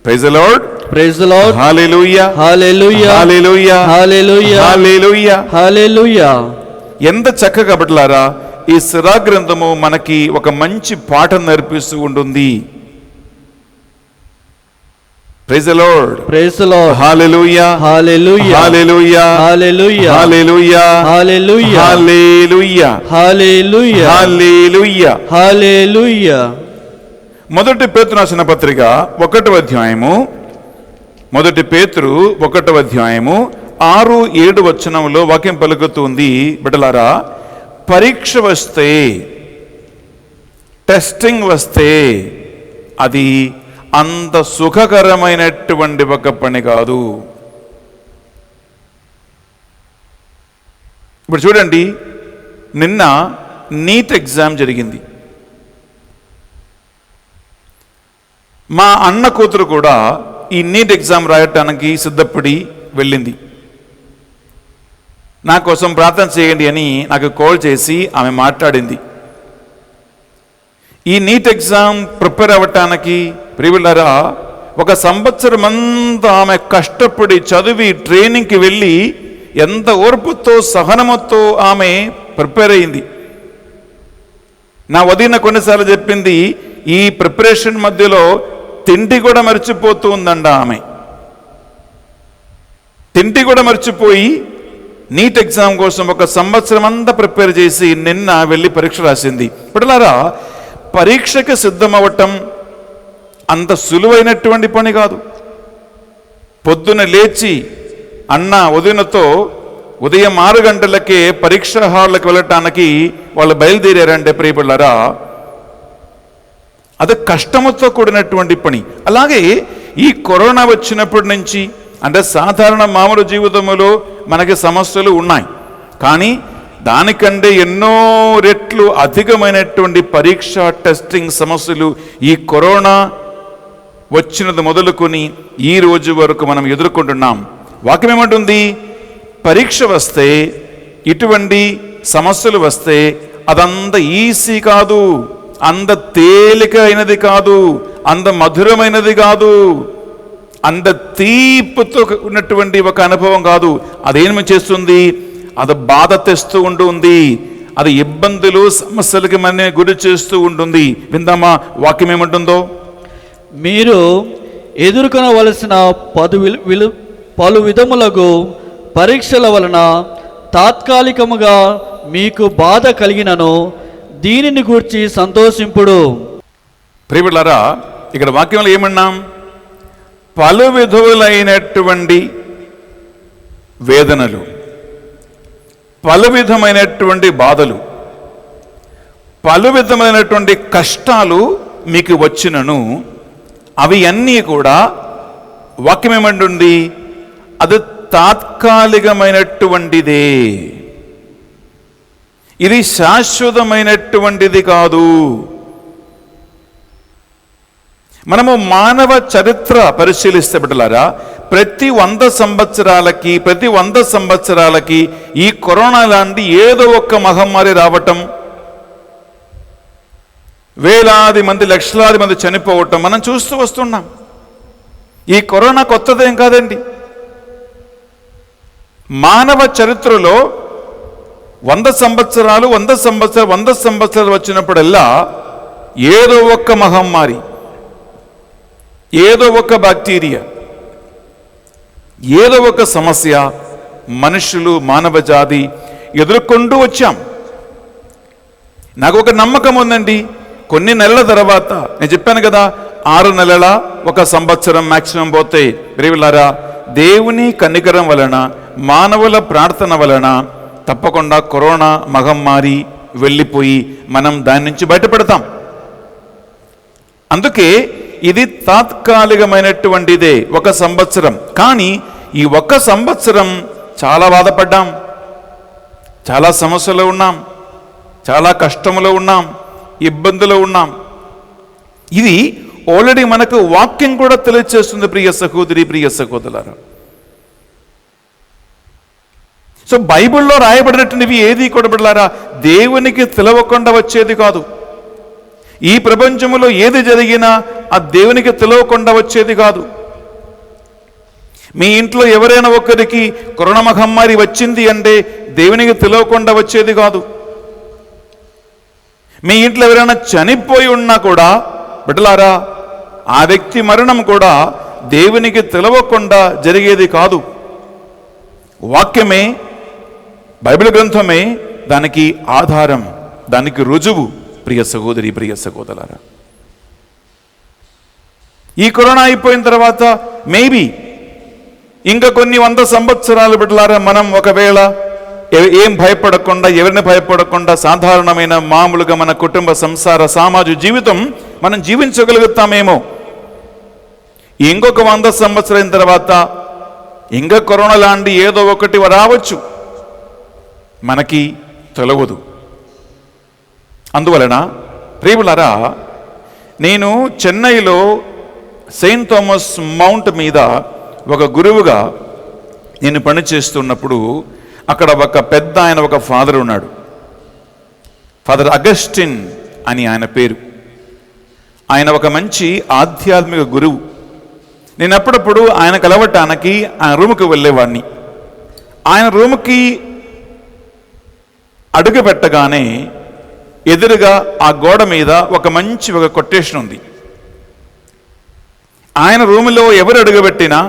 Praise the lord. Praise the lord. Hallelujah, hallelujah, hallelujah, hallelujah, hallelujah, hallelujah. ఎంత చక్కగా బిడ్డలారా ఈ సిరా గ్రంథము మనకి ఒక మంచి పాఠం నేర్పిస్తూ ఉంటుంది. Praise the lord. Praise the lord. Hallelujah, hallelujah, hallelujah, hallelujah, hallelujah, hallelujah, hallelujah, hallelujah, hallelujah, hallelujah. మొదటి పేతురు రాసిన పత్రిక 1వ అధ్యాయము, మొదటి పేతురు 1వ అధ్యాయము 6-7 వచనంలో వాక్యం పలుకుతుంది. బిడ్డలారా, పరీక్ష వస్తే, టెస్టింగ్ వస్తే అది అంత సుఖకరమైనటువంటి ఒక పని కాదు. ఇప్పుడు చూడండి, నిన్న నీట్ ఎగ్జామ్ జరిగింది. మా అన్న కూతురు కూడా ఈ నీట్ ఎగ్జామ్ రాయటానికి సిద్ధపడి వెళ్ళింది. నా కోసం ప్రార్థన చేయండి అని నాకు కాల్ చేసి ఆమె మాట్లాడింది. ఈ నీట్ ఎగ్జామ్ ప్రిపేర్ అవ్వటానికి ప్రియులారా 1 సంవత్సరం అంతా ఆమె కష్టపడి చదివి ట్రైనింగ్కి వెళ్ళి ఎంత ఓర్పుతో సహనముతో ఆమె ప్రిపేర్ అయింది. నా వదిన కొన్నిసార్లు చెప్పింది, ఈ ప్రిపరేషన్ మధ్యలో తిండి కూడా మర్చిపోతూ ఉందంట. ఆమె తిండి కూడా మర్చిపోయి నీట్ ఎగ్జామ్ కోసం 1 సంవత్సరం అంతా ప్రిపేర్ చేసి నిన్న వెళ్ళి పరీక్ష రాసింది. పిల్లలారా, పరీక్షకు సిద్ధమవ్వటం అంత సులువైనటువంటి పని కాదు. పొద్దున లేచి అన్న వదినతో ఉదయం 6 గంటలకే పరీక్ష హాల్కి వెళ్ళటానికి వాళ్ళు బయలుదేరారంటే ప్రియపిల్లరా, అది కష్టముతో కూడినటువంటి పని. అలాగే ఈ కరోనా వచ్చినప్పటి నుంచి అంటే సాధారణ మామూలు జీవితంలో మనకి సమస్యలు ఉన్నాయి, కానీ దానికంటే ఎన్నో రెట్లు అధికమైనటువంటి పరీక్ష టెస్టింగ్ సమస్యలు ఈ కరోనా వచ్చినది మొదలుకొని ఈ రోజు వరకు మనం ఎదుర్కొంటున్నాం. వాక్యం ఏమంటుంది? పరీక్ష వస్తే, ఇటువంటి సమస్యలు వస్తే అదంత ఈజీ కాదు, అంత తేలిక అయినది కాదు, అంత మధురమైనది కాదు. అంత తీపుతో ఉన్నటువంటి ఒక అనుభవం కాదు. అదేమి చేస్తుంది? అది బాధ తెస్తూ ఉంటుంది, అది ఇబ్బందులు సమస్యలకి మన గురి చేస్తూ ఉంటుంది. విందామా వాక్యం ఏమంటుందో? మీరు ఎదుర్కొనవలసిన పలు విధములకు పరీక్షల వలన తాత్కాలికముగా మీకు బాధ కలిగినను దీనిని గూర్చి సంతోషింపుడు. ప్రియబిడ్డలారా, ఇక్కడ వాక్యంలో ఏమన్నాం? పలు విధములైనటువంటి వేదనలు, పలు విధమైనటువంటి బాధలు, పలు విధమైనటువంటి కష్టాలు మీకు వచ్చినను అవి అన్నీ కూడా వాక్యం ఏమంటుంది? అది తాత్కాలికమైనటువంటిదే, ఇది శాశ్వతమైనటువంటిది కాదు. మనము మానవ చరిత్ర పరిశీలిస్తే బిడ్డలారా, ప్రతి 100 సంవత్సరాలకి ఈ కరోనా లాంటి ఏదో ఒక మహమ్మారి రావటం, వేలాది మంది లక్షలాది మంది చనిపోవటం మనం చూస్తూ వస్తున్నాం. ఈ కరోనా కొత్తదేం కాదండి. మానవ చరిత్రలో 100 సంవత్సరాలు వచ్చినప్పుడల్లా ఏదో ఒక మహమ్మారి, ఏదో ఒక బ్యాక్టీరియా, ఏదో ఒక సమస్య మనుషులు, మానవ జాతి ఎదుర్కొంటూ వచ్చాం. నాకు ఒక నమ్మకం ఉందండి, కొన్ని నెలల తర్వాత, నేను చెప్పాను కదా 6 నెలల 1 సంవత్సరం మ్యాక్సిమం పోతే, ప్రియలారా, దేవుని కనికరం వలన, మానవుల ప్రార్థన వలన తప్పకుండా కరోనా మహమ్మారి వెళ్ళిపోయి మనం దాని నుంచి బయటపడతాం. అందుకే ఇది తాత్కాలికమైనటువంటిదే, 1 సంవత్సరం. కానీ ఈ 1 సంవత్సరం చాలా బాధపడ్డాం, చాలా సమస్యలో ఉన్నాం, చాలా కష్టంలో ఉన్నాం, ఇబ్బందులో ఉన్నాం. ఇది ఆల్రెడీ మనకు వాక్యం కూడా తెలియజేస్తుంది ప్రియ సహోదరి, ప్రియ సహోదరులారా. సో బైబిల్లో రాయబడినటువంటివి ఏది కూడా బిడ్డలారా దేవునికి తెలవకుండా వచ్చేది కాదు. ఈ ప్రపంచంలో ఏది జరిగినా ఆ దేవునికి తెలవకుండా వచ్చేది కాదు. మీ ఇంట్లో ఎవరైనా ఒకరికి కరోనా మహమ్మారి వచ్చింది అంటే దేవునికి తెలవకుండా వచ్చేది కాదు. మీ ఇంట్లో ఎవరైనా చనిపోయి ఉన్నా కూడా బిడ్డలారా ఆ వ్యక్తి మరణం కూడా దేవునికి తెలవకుండా జరిగేది కాదు. వాక్యమే, బైబిల్ గ్రంథమే దానికి ఆధారం, దానికి రుజువు. ప్రియ సహోదరి, ప్రియ సహోదరులారా, ఈ కరోనా అయిపోయిన తర్వాత మేబీ ఇంకా కొన్ని 100 సంవత్సరాలు బిడ్డలారా మనం ఒకవేళ ఏం భయపడకుండా, ఎవరిని భయపడకుండా సాధారణమైన మామూలుగా మన కుటుంబ, సంసార, సామాజిక జీవితం మనం జీవించగలుగుతామేమో. ఇంకొక 100 సంవత్సరాల తర్వాత ఇంకా కరోనా లాంటి ఏదో ఒకటి రావచ్చు, మనకి తెలవదు. అందువలన ప్రియములారా, నేను చెన్నైలో సెయింట్ థామస్ మౌంట్ మీద ఒక గురువుగా నేను పనిచేస్తున్నప్పుడు అక్కడ ఒక పెద్ద ఆయన, ఒక ఫాదర్ ఉన్నాడు. ఫాదర్ అగస్టిన్ అని ఆయన పేరు. ఆయన ఒక మంచి ఆధ్యాత్మిక గురువు. నేను అప్పుడప్పుడు ఆయన కలవటానికి ఆయన రూముకి వెళ్ళేవాడిని. ఆయన రూముకి అడుగు పెట్టగానే ఎదురుగా ఆ గోడ మీద ఒక కొటేషన్ ఉంది. ఆయన రూములో ఎవరు అడుగుపెట్టినా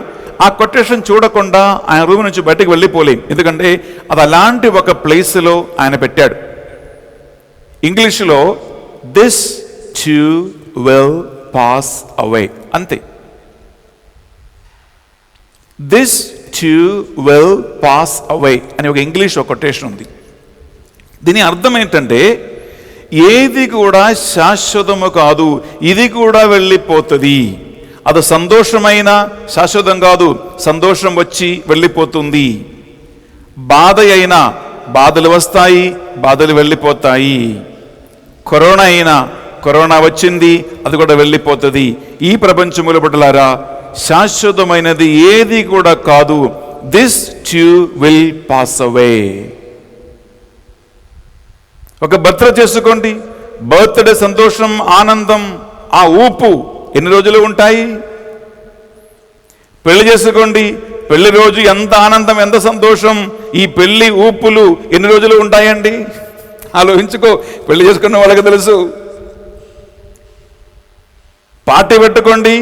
ఆ కొటేషన్ చూడకుండా ఆయన రూమ్ నుంచి బయటకు వెళ్ళిపోలేం. ఎందుకంటే అది అలాంటి ఒక ప్లేస్లో ఆయన పెట్టాడు. ఇంగ్లీష్లో this too will pass away, అంతే. This too will pass away అని ఒక ఇంగ్లీష్ ఒక కొటేషన్ ఉంది. దీని అర్థం ఏంటంటే ఏది కూడా శాశ్వతము కాదు, ఇది కూడా వెళ్ళిపోతుంది. అది సంతోషమైన శాశ్వతం కాదు, సంతోషం వచ్చి వెళ్ళిపోతుంది. బాధ అయినా బాధలు వస్తాయి, బాధలు వెళ్ళిపోతాయి. కరోనా అయినా కరోనా వచ్చింది, అది కూడా వెళ్ళిపోతుంది. ఈ ప్రపంచములో బిడ్డలారా శాశ్వతమైనది ఏది కూడా కాదు. దిస్ టూ విల్ పాస్ అవే. ఒక బర్త్డే చేసుకోండి, బర్త్డే సంతోషం, ఆనందం, ఆ ఊపు ఎన్ని రోజులు ఉంటాయి? పెళ్లి చేసుకోండి, పెళ్లి రోజు ఎంత ఆనందం, ఎంత సంతోషం. ఈ పెళ్లి ఊపులు ఎన్ని రోజులు ఉంటాయండి? ఆలోచించుకో, పెళ్లి చేసుకున్న వాళ్ళకి తెలుసు. పార్టీ పెట్టుకోండి.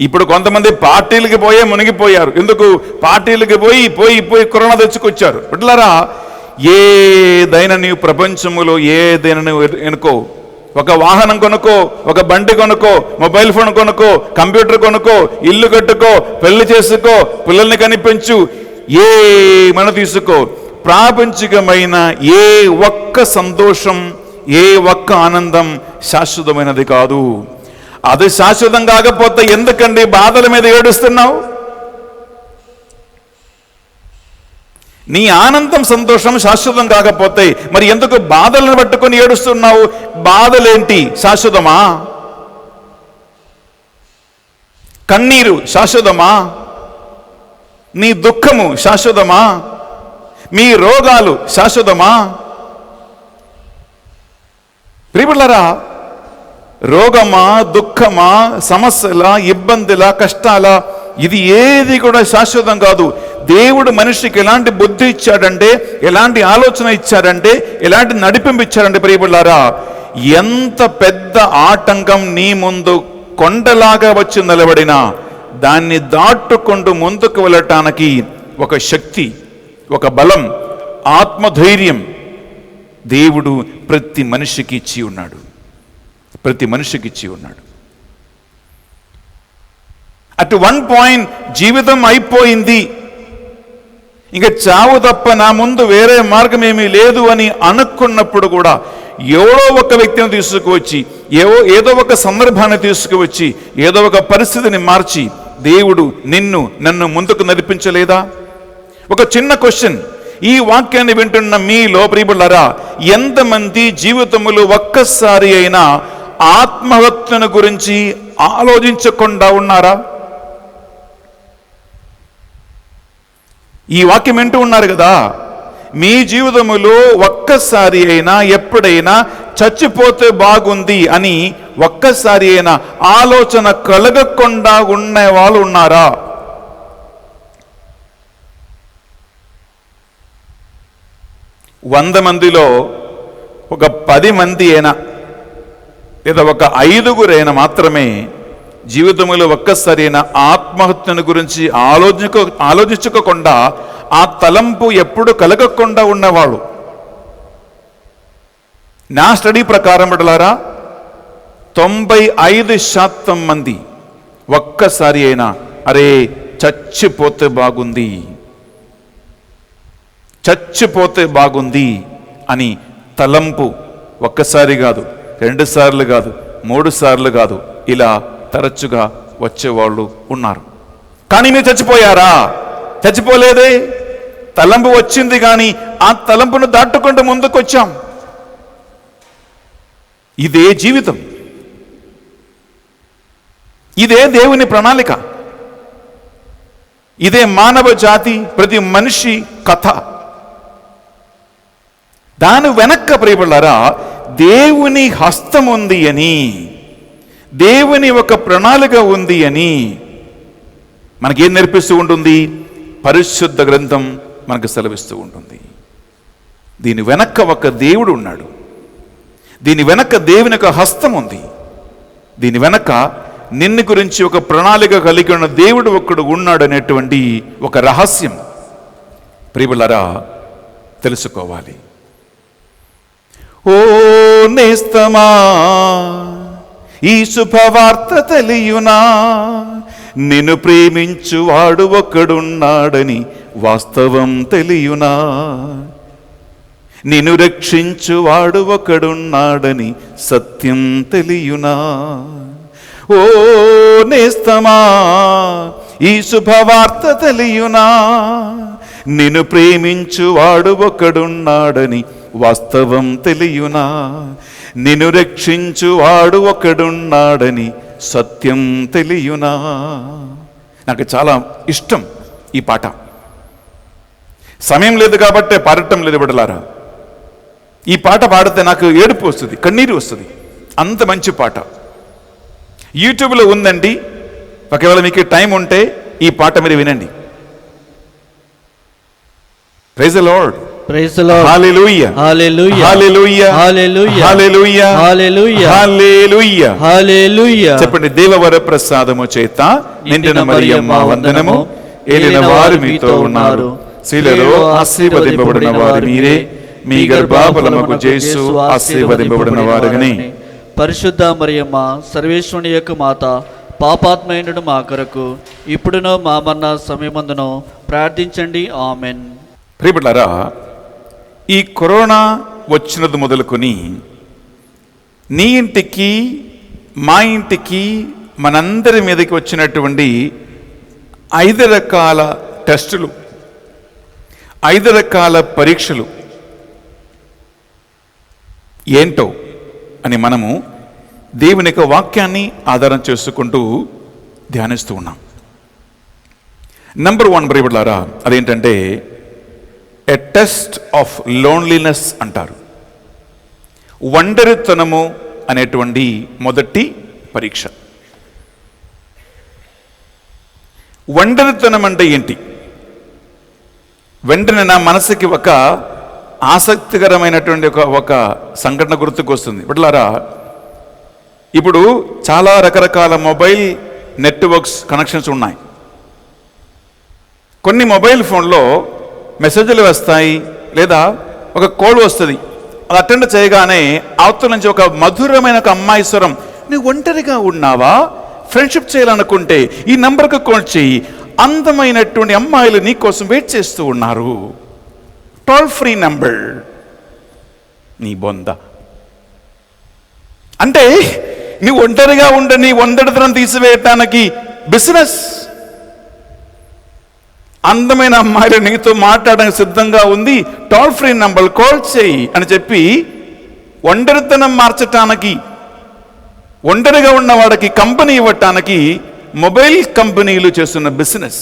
ఇప్పుడు కొంతమంది పార్టీలకి పోయే మునిగిపోయారు. ఎందుకు? పార్టీలకి పోయి పోయి పోయి కరోనా తెచ్చుకొచ్చారు. బిడ్డలారా, ఏదైనా నీవు ప్రపంచంలో ఏదైనా నువ్వు ఎనుకో, ఒక వాహనం కొనుక్కో, ఒక బండి కొనుక్కో, మొబైల్ ఫోన్ కొనుక్కో, కంప్యూటర్ కొనుక్కో, ఇల్లు కట్టుకో, పెళ్లి చేసుకో, పిల్లల్ని కనిపించు, ఏమైనా తీసుకో, ప్రాపంచికమైన ఏ ఒక్క సంతోషం, ఏ ఒక్క ఆనందం శాశ్వతమైనది కాదు. అది శాశ్వతం కాకపోతే ఎందుకండి బాధల మీద ఏడుస్తున్నావు? నీ ఆనందం, సంతోషం శాశ్వతం కాకపోతే మరి ఎందుకు బాధలను పట్టుకొని ఏడుస్తున్నావు? బాధలేంటి శాశ్వతమా? కన్నీరు శాశ్వతమా? నీ దుఃఖము శాశ్వతమా? మీ రోగాలు శాశ్వతమా? ప్రియబిడ్డలారా, రోగమా, దుఃఖమా, సమస్యల, ఇబ్బందుల, కష్టాల, ఇది ఏది కూడా శాశ్వతం కాదు. దేవుడు మనిషికి ఎలాంటి బుద్ధి ఇచ్చాడంటే, ఎలాంటి ఆలోచన ఇచ్చాడంటే, ఎలాంటి నడిపింపు ఇచ్చాడంటే, ప్రియబిడ్డలారా, ఎంత పెద్ద ఆటంకం నీ ముందు కొండలాగా వచ్చి నిలబడినా దాన్ని దాటుకుంటూ ముందుకు వెళ్ళటానికి ఒక శక్తి, ఒక బలం, ఆత్మధైర్యం దేవుడు ప్రతి మనిషికి ఇచ్చి ఉన్నాడు. ప్రతి మనిషికి ఇచ్చి ఉన్నాడు. అట్ వన్ పాయింట్ జీవితం అయిపోయింది, ఇంకా చావు తప్ప నా ముందు వేరే మార్గం ఏమీ లేదు అని అనుకున్నప్పుడు కూడా ఎవరో ఒక వ్యక్తిని తీసుకువచ్చి, ఏదో ఒక సందర్భాన్ని తీసుకువచ్చి, ఏదో ఒక పరిస్థితిని మార్చి దేవుడు నన్ను ముందుకు నడిపించలేదా? ఒక చిన్న క్వశ్చన్, ఈ వాక్యాన్ని వింటున్న మీలో ప్రియబిడ్డలారా, ఎంతమంది జీవితములు ఒక్కసారి అయినా ఆత్మహత్యను గురించి ఆలోచించకుండా ఉన్నారా? ఈ వాక్యం వింటూ ఉన్నారు కదా, మీ జీవితములో ఒక్కసారి అయినా ఎప్పుడైనా చచ్చిపోతే బాగుంది అని ఒక్కసారి అయినా ఆలోచన కలగకుండా ఉన్న వాళ్ళు ఉన్నారా? వంద మందిలో ఒక 10 మంది అయినా లేదా ఒక 5గురైనా మాత్రమే జీవితంలో ఒక్కసారైనా ఆత్మహత్యను గురించి ఆలోచించుకోకుండా, ఆ తలంపు ఎప్పుడు కలగకుండా ఉన్నవాడు. నా స్టడీ ప్రకారం బిడ్డలారా, 95% మంది ఒక్కసారి అయినా అరే చచ్చిపోతే బాగుంది, చచ్చిపోతే బాగుంది అని తలంపు ఒక్కసారి కాదు, 2 సార్లు కాదు, 3 సార్లు కాదు, ఇలా తరచుగా వచ్చేవాళ్ళు ఉన్నారు. కానీ మీరు చచ్చిపోయారా? చచ్చిపోలేదే. తలంపు వచ్చింది, కానీ ఆ తలంపును దాటుకుంటూ ముందుకు వచ్చాం. ఇదే జీవితం, ఇదే దేవుని ప్రణాళిక, ఇదే మానవ జాతి, ప్రతి మనిషి కథ. దాని వెనక్క ప్రియబిడ్డలారా దేవుని హస్తం ఉంది అని, దేవుని ఒక ప్రణాళిక ఉంది అని మనకేం నేర్పిస్తూ ఉంటుంది? పరిశుద్ధ గ్రంథం మనకు సెలవిస్తూ ఉంటుంది. దీని వెనక్క ఒక దేవుడు ఉన్నాడు, దీని వెనక దేవుని యొక్క హస్తం ఉంది, దీని వెనక నిన్ను గురించి ఒక ప్రణాళిక కలిగి ఉన్న దేవుడు ఒక్కడు ఉన్నాడు అనేటువంటి ఒక రహస్యం ప్రియబిడ్డలారా తెలుసుకోవాలి. ఓ నేస్తమా, ఈ శుభవార్త తెలియునా, నిన్ను ప్రేమించువాడు ఒకడున్నాడని వాస్తవం తెలియునా, నిన్ను రక్షించువాడు ఒకడున్నాడని సత్యం తెలియునా. ఓ నేస్తమా, ఈ శుభవార్త తెలియునా, నిన్ను ప్రేమించువాడు ఒకడున్నాడని వాస్తవం తెలియునా, నిన్ను రక్షించువాడు ఒకడున్నాడని సత్యం తెలియునా. నాకు చాలా ఇష్టం ఈ పాట. సమయం లేదు కాబట్టి పాడటం లేదు బిడ్డలారా. ఈ పాట పాడితే నాకు ఏడుపు వస్తుంది, కన్నీరు వస్తుంది, అంత మంచి పాట. యూట్యూబ్లో ఉందండి, ఒకవేళ మీకు టైం ఉంటే ఈ పాట మీరు వినండి. Praise the lord. Praise the lord. Hallelujah hallelujah hallelujah hallelujah hallelujah hallelujah hallelujah. Hallelujah. చెప్పండి. దేవవర ప్రసాదము చేత నిండిన మరియమ్మ వందనము, ఏలిన వారు మీతో ఉన్నారు, స్త్రీలలో ఆశీర్వదింపబడిన వారు మీరే, మీ గర్భఫలముకు యేసు ఆశీర్వదింపబడిన వారుగని. పరిశుద్ధ మరియమ్మ సర్వేశ్వరుని యొక్క మాత, పాపాత్మయుడు మా కొరకు ఇప్పుడునో మా మరణ సమయమందునో ప్రార్థించండి. ఆమెన్. ప్రియబిడ్డలారా, ఈ కరోనా వచ్చినది మొదలుకొని నీ ఇంటికి మా ఇంటికి మనందరి మీదకి వచ్చినటువంటి 5 రకాల టెస్టులు, 5 రకాల పరీక్షలు ఏంటో అని మనము దేవుని యొక్క వాక్యాన్ని ఆధారం చేసుకుంటూ ధ్యానిస్తూ ఉన్నాం. నంబర్ 1 ప్రియబిడ్డలారా, అదేంటంటే ఎ టెస్ట్ ఆఫ్ లోన్లీనెస్ అంటారు. ఒంటరితనము అనేటువంటి మొదటి పరీక్ష. ఒంటరితనం అంటే ఏంటి? వెంటనే నా మనసుకి ఒక ఆసక్తికరమైనటువంటి ఒక సంఘటన గుర్తుకు వస్తుంది. బిడ్డలారా, ఇప్పుడు చాలా రకరకాల మొబైల్ నెట్వర్క్స్ కనెక్షన్స్ ఉన్నాయి. కొన్ని మొబైల్ ఫోన్లో మెసేజ్లు వస్తాయి, లేదా ఒక కాల్ వస్తుంది. అది అటెండ్ చేయగానే అవతల నుంచి ఒక మధురమైన ఒక అమ్మాయి స్వరం, నువ్వు ఒంటరిగా ఉన్నావా, ఫ్రెండ్షిప్ చేయాలనుకుంటే ఈ నంబర్కి కాల్ చేయి, అందమైనటువంటి అమ్మాయిలు నీ కోసం వెయిట్ చేస్తూ ఉన్నారు, టోల్ ఫ్రీ నంబర్. నీ బొంద అంటే నువ్వు ఒంటరిగా ఉండ నీ ఒంటరితనం తీసివేయటానికి బిజినెస్. అందమైన అమ్మాయిలు నీతో మాట్లాడడానికి సిద్ధంగా ఉంది, టోల్ ఫ్రీ నంబర్ కాల్ చేయి అని చెప్పి ఒంటరితనం మార్చటానికి, ఒంటరిగా ఉన్న వాడికి కంపెనీ ఇవ్వటానికి మొబైల్ కంపెనీలు చేస్తున్న బిజినెస్.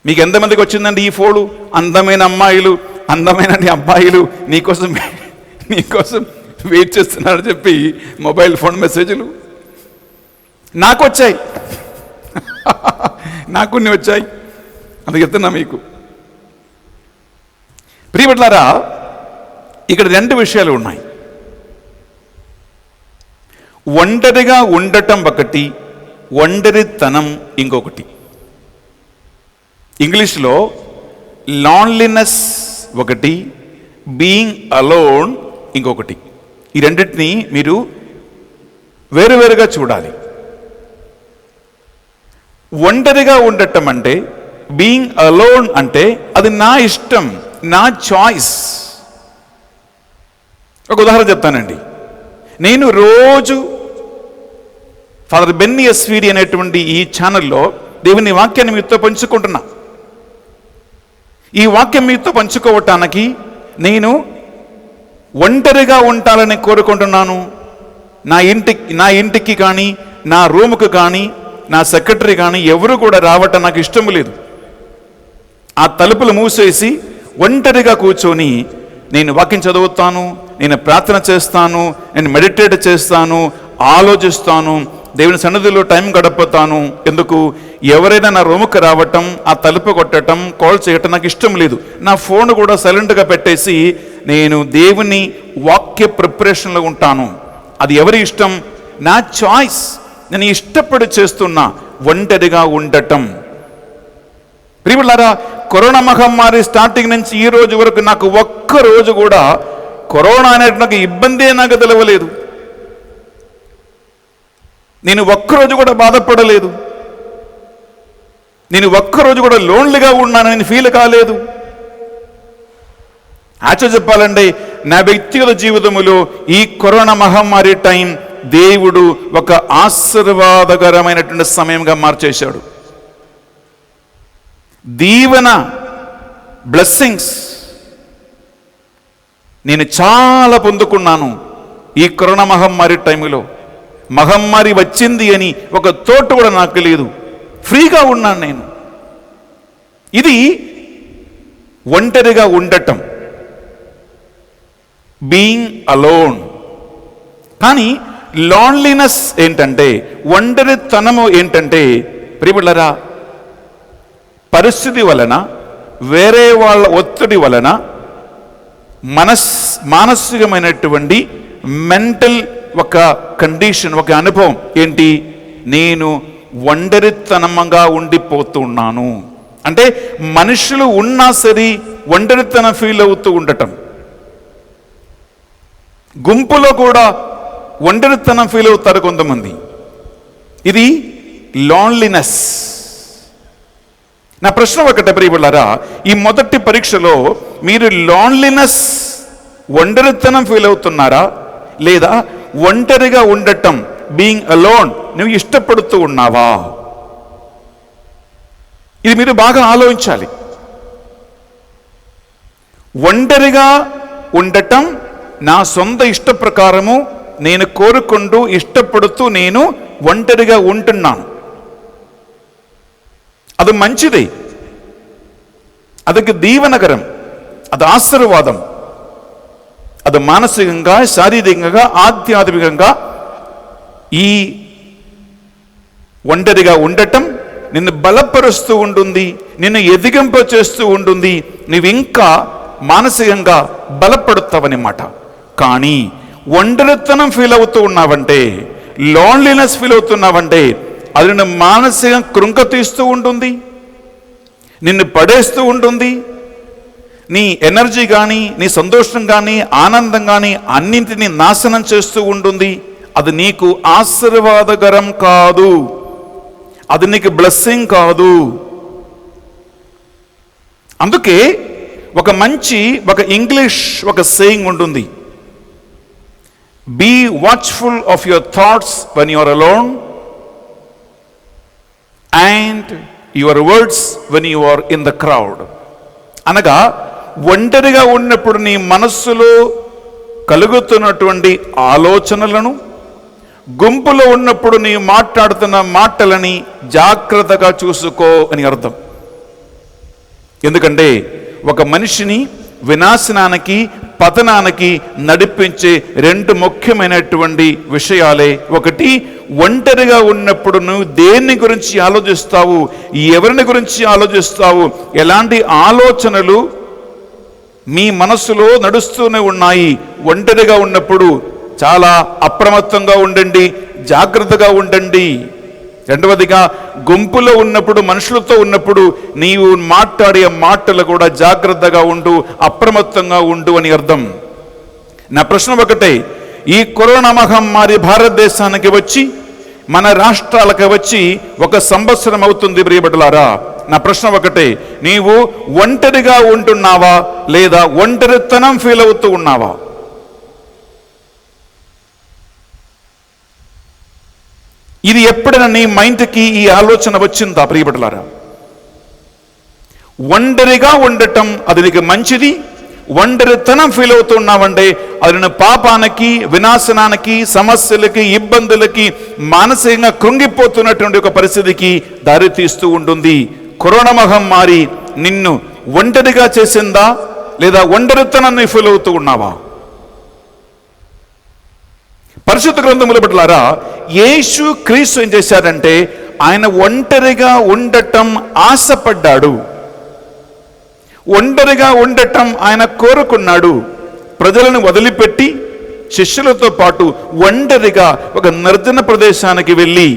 మీకు ఎంతమందికి వచ్చిందండి ఈ ఫోన్? అందమైన అమ్మాయిలు, అందమైన అబ్బాయిలు నీకోసం వెయిట్ చేస్తున్నారని చెప్పి మొబైల్ ఫోన్ మెసేజ్లు నాకు వచ్చాయి, నాకు కొన్ని వచ్చాయి, అందుకు చెప్తున్నా మీకు. ప్రియబిడ్డలారా, ఇక్కడ 2 విషయాలు ఉన్నాయి. ఒంటరిగా ఉండటం ఒకటి, ఒంటరితనం ఇంకొకటి. ఇంగ్లీష్లో లాన్లీనెస్ ఒకటి, బీయింగ్ అలోన్ ఇంకొకటి. ఈ రెండింటిని మీరు వేరువేరుగా చూడాలి. ఒంటరిగా ఉండటం అంటే, బీయింగ్ అలోన్ అంటే అది నా ఇష్టం, నా చాయిస్. ఒక ఉదాహరణ చెప్తానండి. నేను రోజు ఫాదర్ బెన్నీ ఎస్వీడి అనేటువంటి ఈ ఛానల్లో దేవుని వాక్యాన్ని మీతో పంచుకుంటున్నా. ఈ వాక్యం మీతో పంచుకోవటానికి నేను ఒంటరిగా ఉండాలని కోరుకుంటున్నాను. నా ఇంటికి కానీ, నా రూముకు కానీ, నా సెక్రటరీ కానీ ఎవరు కూడా రావటం నాకు ఇష్టం లేదు. ఆ తలుపులు మూసేసి ఒంటరిగా కూర్చొని నేను వాక్యం చదువుతాను, నేను ప్రార్థన చేస్తాను, నేను మెడిటేట్ చేస్తాను, ఆలోచిస్తాను, దేవుని సన్నిధిలో టైం గడుపుతాను. ఎందుకు? ఎవరైనా నా రూముకి రావటం, ఆ తలుపు కొట్టడం, కాల్ చేయటం నాకు ఇష్టం లేదు. నా ఫోన్ కూడా సైలెంట్గా పెట్టేసి నేను దేవుని వాక్య ప్రిపరేషన్లో ఉంటాను. అది ఎవరి ఇష్టం? నా చాయిస్. నేను ఇష్టపడి చేస్తున్నా ఒంటరిగా ఉండటం. ప్రియబిడ్డలారా, కరోనా మహమ్మారి స్టార్టింగ్ నుంచి ఈ రోజు వరకు నాకు ఒక్క రోజు కూడా కరోనా అనేటువంటి ఇబ్బందే నాకు తెలవలేదు. నేను ఒక్కరోజు కూడా బాధపడలేదు. నేను ఒక్కరోజు కూడా లోన్లీగా ఉన్నానని ఫీల్ కాలేదు. యాక్చువల్ చెప్పాలంటే నా వ్యక్తిగత జీవితంలో ఈ కరోనా మహమ్మారి టైం దేవుడు ఒక ఆశీర్వాదకరమైనటువంటి సమయంగా మార్చేశాడు. దీవెన, బ్లెస్సింగ్స్ నేను చాలా పొందుకున్నాను ఈ కరోనా మహమ్మారి టైంలో. మహమ్మారి వచ్చింది అని ఒక తోటు కూడా నాకు లేదు, ఫ్రీగా ఉన్నాను నేను. ఇది ఒంటరిగా ఉండటం, బీయింగ్ అలోన్. కానీ లాన్లీనెస్ ఏంటంటే, ఒంటరితనము ఏంటంటే, ప్రియబిడ్డలారా, పరిస్థితి వలన, వేరే వాళ్ళ ఒత్తిడి వలన మానసికమైనటువంటి మెంటల్ ఒక కండిషన్, ఒక అనుభవం ఏంటి, నేను ఒంటరితనంగా ఉండిపోతున్నాను. అంటే మనుషులు ఉన్నా సరే ఒంటరితనం ఫీల్ అవుతూ ఉండటం, గుంపులో కూడా ఒంటరితనం ఫీల్ అవుతారు కొంతమంది. ఇది లాన్లీనెస్. నా ప్రశ్న ఒకటే ప్రియబిడ్డలారా, ఈ మొదటి పరీక్షలో మీరు లాన్లీనెస్, ఒంటరితనం ఫీల్ అవుతున్నారా, లేదా ఒంటరిగా ఉండటం, బీయింగ్ అలోన్, నువ్వు ఇష్టపడుతూ ఉన్నావా? ఇది మీరు బాగా ఆలోచించాలి. ఒంటరిగా ఉండటం నా సొంత ఇష్ట ప్రకారము నేను కోరుకుంటూ ఇష్టపడుతూ నేను ఒంటరిగా ఉంటున్నాను. అది మంచిది, అదొక దీవెనకరం, అది ఆశీర్వాదం. అది మానసికంగా, శారీరకంగా, ఆధ్యాత్మికంగా ఈ ఒంటరిగా ఉండటం నిన్ను బలపరుస్తూ ఉంటుంది, నిన్ను ఎదిగింప చేస్తూ ఉంటుంది, నువ్వు ఇంకా మానసికంగా బలపడుతావన్నమాట. కానీ ఒంటరితనం ఫీల్ అవుతూ ఉన్నావంటే, లోన్లీనెస్ ఫీల్ అవుతున్నావంటే, అది నిన్ను మానసికంగా కృంగతీస్తూ ఉంటుంది, నిన్ను పడేస్తూ ఉంటుంది. నీ ఎనర్జీ కానీ, నీ సంతోషం కానీ, ఆనందం కానీ అన్నింటినీ నాశనం చేస్తూ ఉంటుంది. అది నీకు ఆశీర్వాదకరం కాదు, అది నీకు బ్లెస్సింగ్ కాదు. అందుకే ఒక ఇంగ్లీష్ ఒక సేయింగ్ ఉంటుంది, be watchful of your thoughts when you are alone and your words when you are in the crowd. అనగా ఒంటరిగా ఉన్నప్పుడు నీ మనస్సులో కలుగుతున్నటువంటి ఆలోచనలను, గుంపులో ఉన్నప్పుడు నీ మాట్లాడుతున్న మాటలని జాగ్రత్తగా చూసుకో అని అర్థం. ఎందుకంటే ఒక మనిషిని వినాశనానికి, పతనానికి నడిపించే రెండు ముఖ్యమైనటువంటి విషయాలే. ఒకటి, ఒంటరిగా ఉన్నప్పుడు నువ్వు దేన్ని గురించి ఆలోచిస్తావు, ఎవరిని గురించి ఆలోచిస్తావు, ఎలాంటి ఆలోచనలు మీ మనసులో నడుస్తూనే ఉన్నాయి. ఒంటరిగా ఉన్నప్పుడు చాలా అప్రమత్తంగా ఉండండి, జాగ్రత్తగా ఉండండి. రెండవదిగా, గుంపులో ఉన్నప్పుడు, మనుషులతో ఉన్నప్పుడు నీవు మాట్లాడే మాటలు కూడా జాగ్రత్తగా ఉండు, అప్రమత్తంగా ఉండు అని అర్థం. నా ప్రశ్న ఒకటే, ఈ కరోనా మహమ్మారి భారతదేశానికి వచ్చి, మన రాష్ట్రాలకు వచ్చి 1 సంవత్సరం అవుతుంది ప్రియబిడ్డలారా. నా ప్రశ్న ఒకటే, నీవు ఒంటరిగా ఉంటున్నావా, లేదా ఒంటరితనం ఫీల్ అవుతూ ఉన్నావా? ఇది ఎప్పుడైనా నీ మైండ్కి ఈ ఆలోచన వచ్చిందా ప్రియబిడ్డలారా? ఒంటరిగా ఉండటం అది నీకు మంచిది, ఒంటరితనం ఫీల్ అవుతున్నావంటే అది నేను పాపానికి, వినాశనానికి, సమస్యలకి, ఇబ్బందులకి, మానసికంగా కృంగిపోతున్నటువంటి ఒక పరిస్థితికి దారితీస్తూ ఉంటుంది. కరోనా మహమ్మారి నిన్ను ఒంటరిగా చేసిందా, లేదా ఒంటరితనాన్ని ఫీల్ అవుతూ ఉన్నావా? పరిశుద్ధ గ్రంథముల బిడ్డలారా, యేసు క్రీస్తు ఏం చేశాడంటే, ఆయన ఒంటరిగా ఉండటం ఆశపడ్డాడు, ఒంటరిగా ఉండటం ఆయన కోరుకున్నాడు. ప్రజలను వదిలిపెట్టి శిష్యులతో పాటు ఒంటరిగా ఒక నిర్జన ప్రదేశానికి వెళ్ళి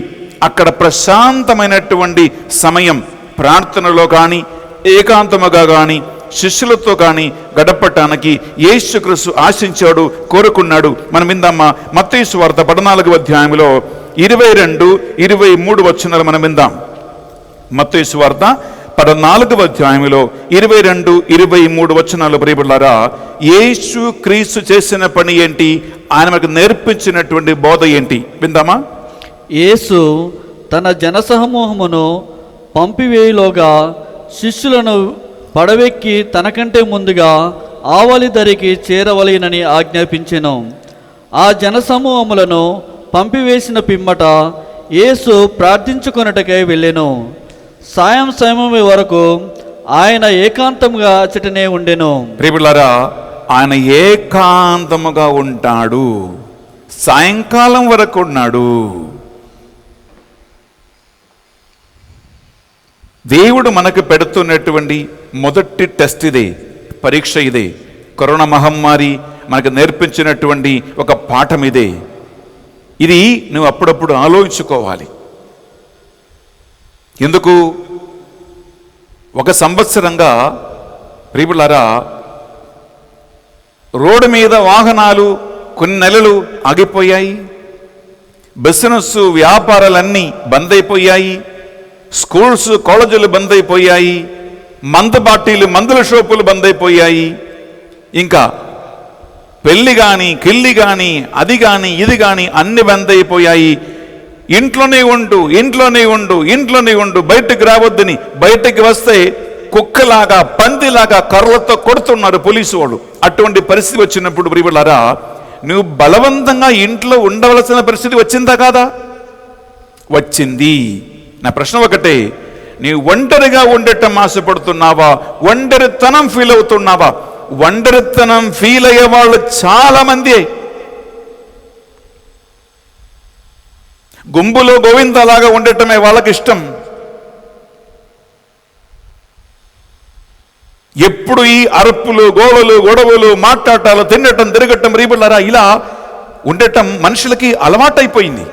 అక్కడ ప్రశాంతమైనటువంటి సమయం ప్రార్థనలో కానీ, ఏకాంతముగా కానీ, శిష్యులతో కానీ గడపటానికి యేసుక్రీస్తు ఆశించాడు, కోరుకున్నాడు. మనం విందామా మత్తయి సువార్త 14వ అధ్యాయంలో 22, 23 వచనాలు మనం విందాం. మత్తయి సువార్త 14వ అధ్యాయంలో 22, 23 వచనాలు ప్రియబిడ్డలారా, యేసు క్రీస్తు చేసిన పని ఏంటి, ఆయన మనకు నేర్పించినటువంటి బోధ ఏంటి విందామా. యేసు తన జనసమూహమును పంపివేయులోగా శిష్యులను పడవెక్కి తనకంటే ముందుగా ఆవలి దరికి చేరవలెనని ఆజ్ఞాపించెను. ఆ జనసమూహములను పంపివేసిన పిమ్మట యేసు ప్రార్థించుకొనుటకై వెళ్ళెను. సాయం సమయం వరకు ఆయన ఏకాంతముగా ఉండెను. ప్రియబిడ్డలారా, ఆయన ఏకాంతముగా ఉంటాడు. సాయంకాలం వరకు ఉన్నాడు. దేవుడు మనకు పెడుతున్నటువంటి మొదటి టెస్ట్ ఇదే, పరీక్ష ఇదే. కరోనా మహమ్మారి మనకు నేర్పించినటువంటి ఒక పాఠం ఇదే. ఇది నువ్వు అప్పుడప్పుడు ఆలోచించుకోవాలి. ఎందుకు? ఒక సంవత్సరంగా ప్రియులారా రోడ్డు మీద వాహనాలు కొన్ని నెలలు ఆగిపోయాయి. బిజినెస్ వ్యాపారాలన్నీ బంద్ అయిపోయాయి. స్కూల్స్ కాలేజీలు బంద్ అయిపోయాయి. మందు బాటీలు మందుల షాపులు బంద్ అయిపోయాయి. ఇంకా పెళ్ళి కానీ కిల్లి కానీ అది కానీ ఇది కానీ అన్ని బంద్ అయిపోయాయి. ఇంట్లోనే ఉండు బయటకు రావద్దని, బయటకు వస్తే కుక్కలాగా పందిలాగా కర్రలతో కొడుతున్నారు పోలీసు వాళ్ళు. అటువంటి పరిస్థితి వచ్చినప్పుడు ప్రియులారా నువ్వు బలవంతంగా ఇంట్లో ఉండవలసిన పరిస్థితి వచ్చిందా కాదా? వచ్చింది. నా ప్రశ్న ఒకటే, నీవు ఒంటరిగా ఉండటం ఆశపడుతున్నావా? ఒంటరితనం ఫీల్ అవుతున్నావా? ఒంటరితనం ఫీల్ అయ్యే వాళ్ళు చాలా మంది. గుంపులో గోవిందలాగా ఉండటమే వాళ్ళకి ఇష్టం. ఎప్పుడు ఈ అరుపులు గోళలు గొడవలు మాట్లాటాలు తినటం తిరగటం రీబులారా ఇలా ఉండటం మనుషులకి అలవాటైపోయింది.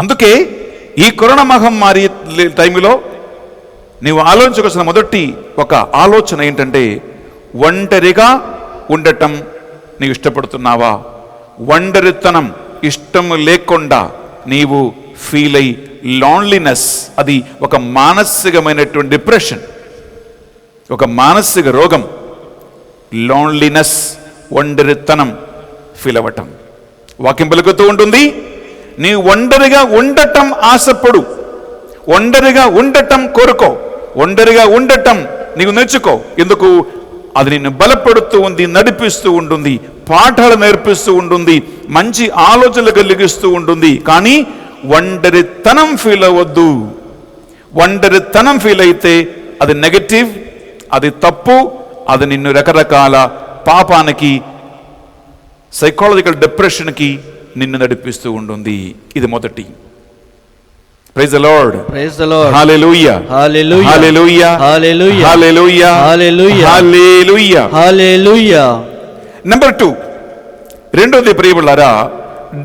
అందుకే ఈ కరోనా మహమ్మారి టైంలో నీవు ఆలోచించవలసిన మొదటి ఒక ఆలోచన ఏంటంటే, ఒంటరిగా ఉండటం నీవు ఇష్టపడుతున్నావా? ఒంటరితనం ఇష్టం లేకుండా నీవు ఫీల్ అయ్యి లాన్లీనెస్, అది ఒక మానసికమైనటువంటి డిప్రెషన్, ఒక మానసిక రోగం. లాన్లీనెస్, ఒంటరితనం ఫీల్ అవ్వటం వాక్యం పలుకుతూ ఉంటుంది. నీ ఒంటరిగా ఉండటం ఆశపడు, ఒంటరిగా ఉండటం కోరుకో, ఒంటరిగా ఉండటం నీవు నేర్చుకో. ఎందుకు? అది నిన్ను బలపడుతూ ఉంది, నడిపిస్తూ ఉంటుంది, పాఠాలు నేర్పిస్తూ ఉంటుంది, మంచి ఆలోచనలు కలిగిస్తూ ఉంటుంది. కానీ ఒంటరితనం ఫీల్ అవ్వద్దు. ఒంటరితనం ఫీల్ అయితే అది నెగటివ్, అది తప్పు, అది నిన్ను రకరకాల పాపానికి, సైకాలజికల్ డిప్రెషన్కి నిన్ను నడిపిస్తూ ఉంటుంది. ఇది మొదటి. Praise the lord, praise the lord, hallelujah, hallelujah, hallelujah, hallelujah, hallelujah, hallelujah, hallelujah, hallelujah. Number 2, రెండోది ప్రియములారా,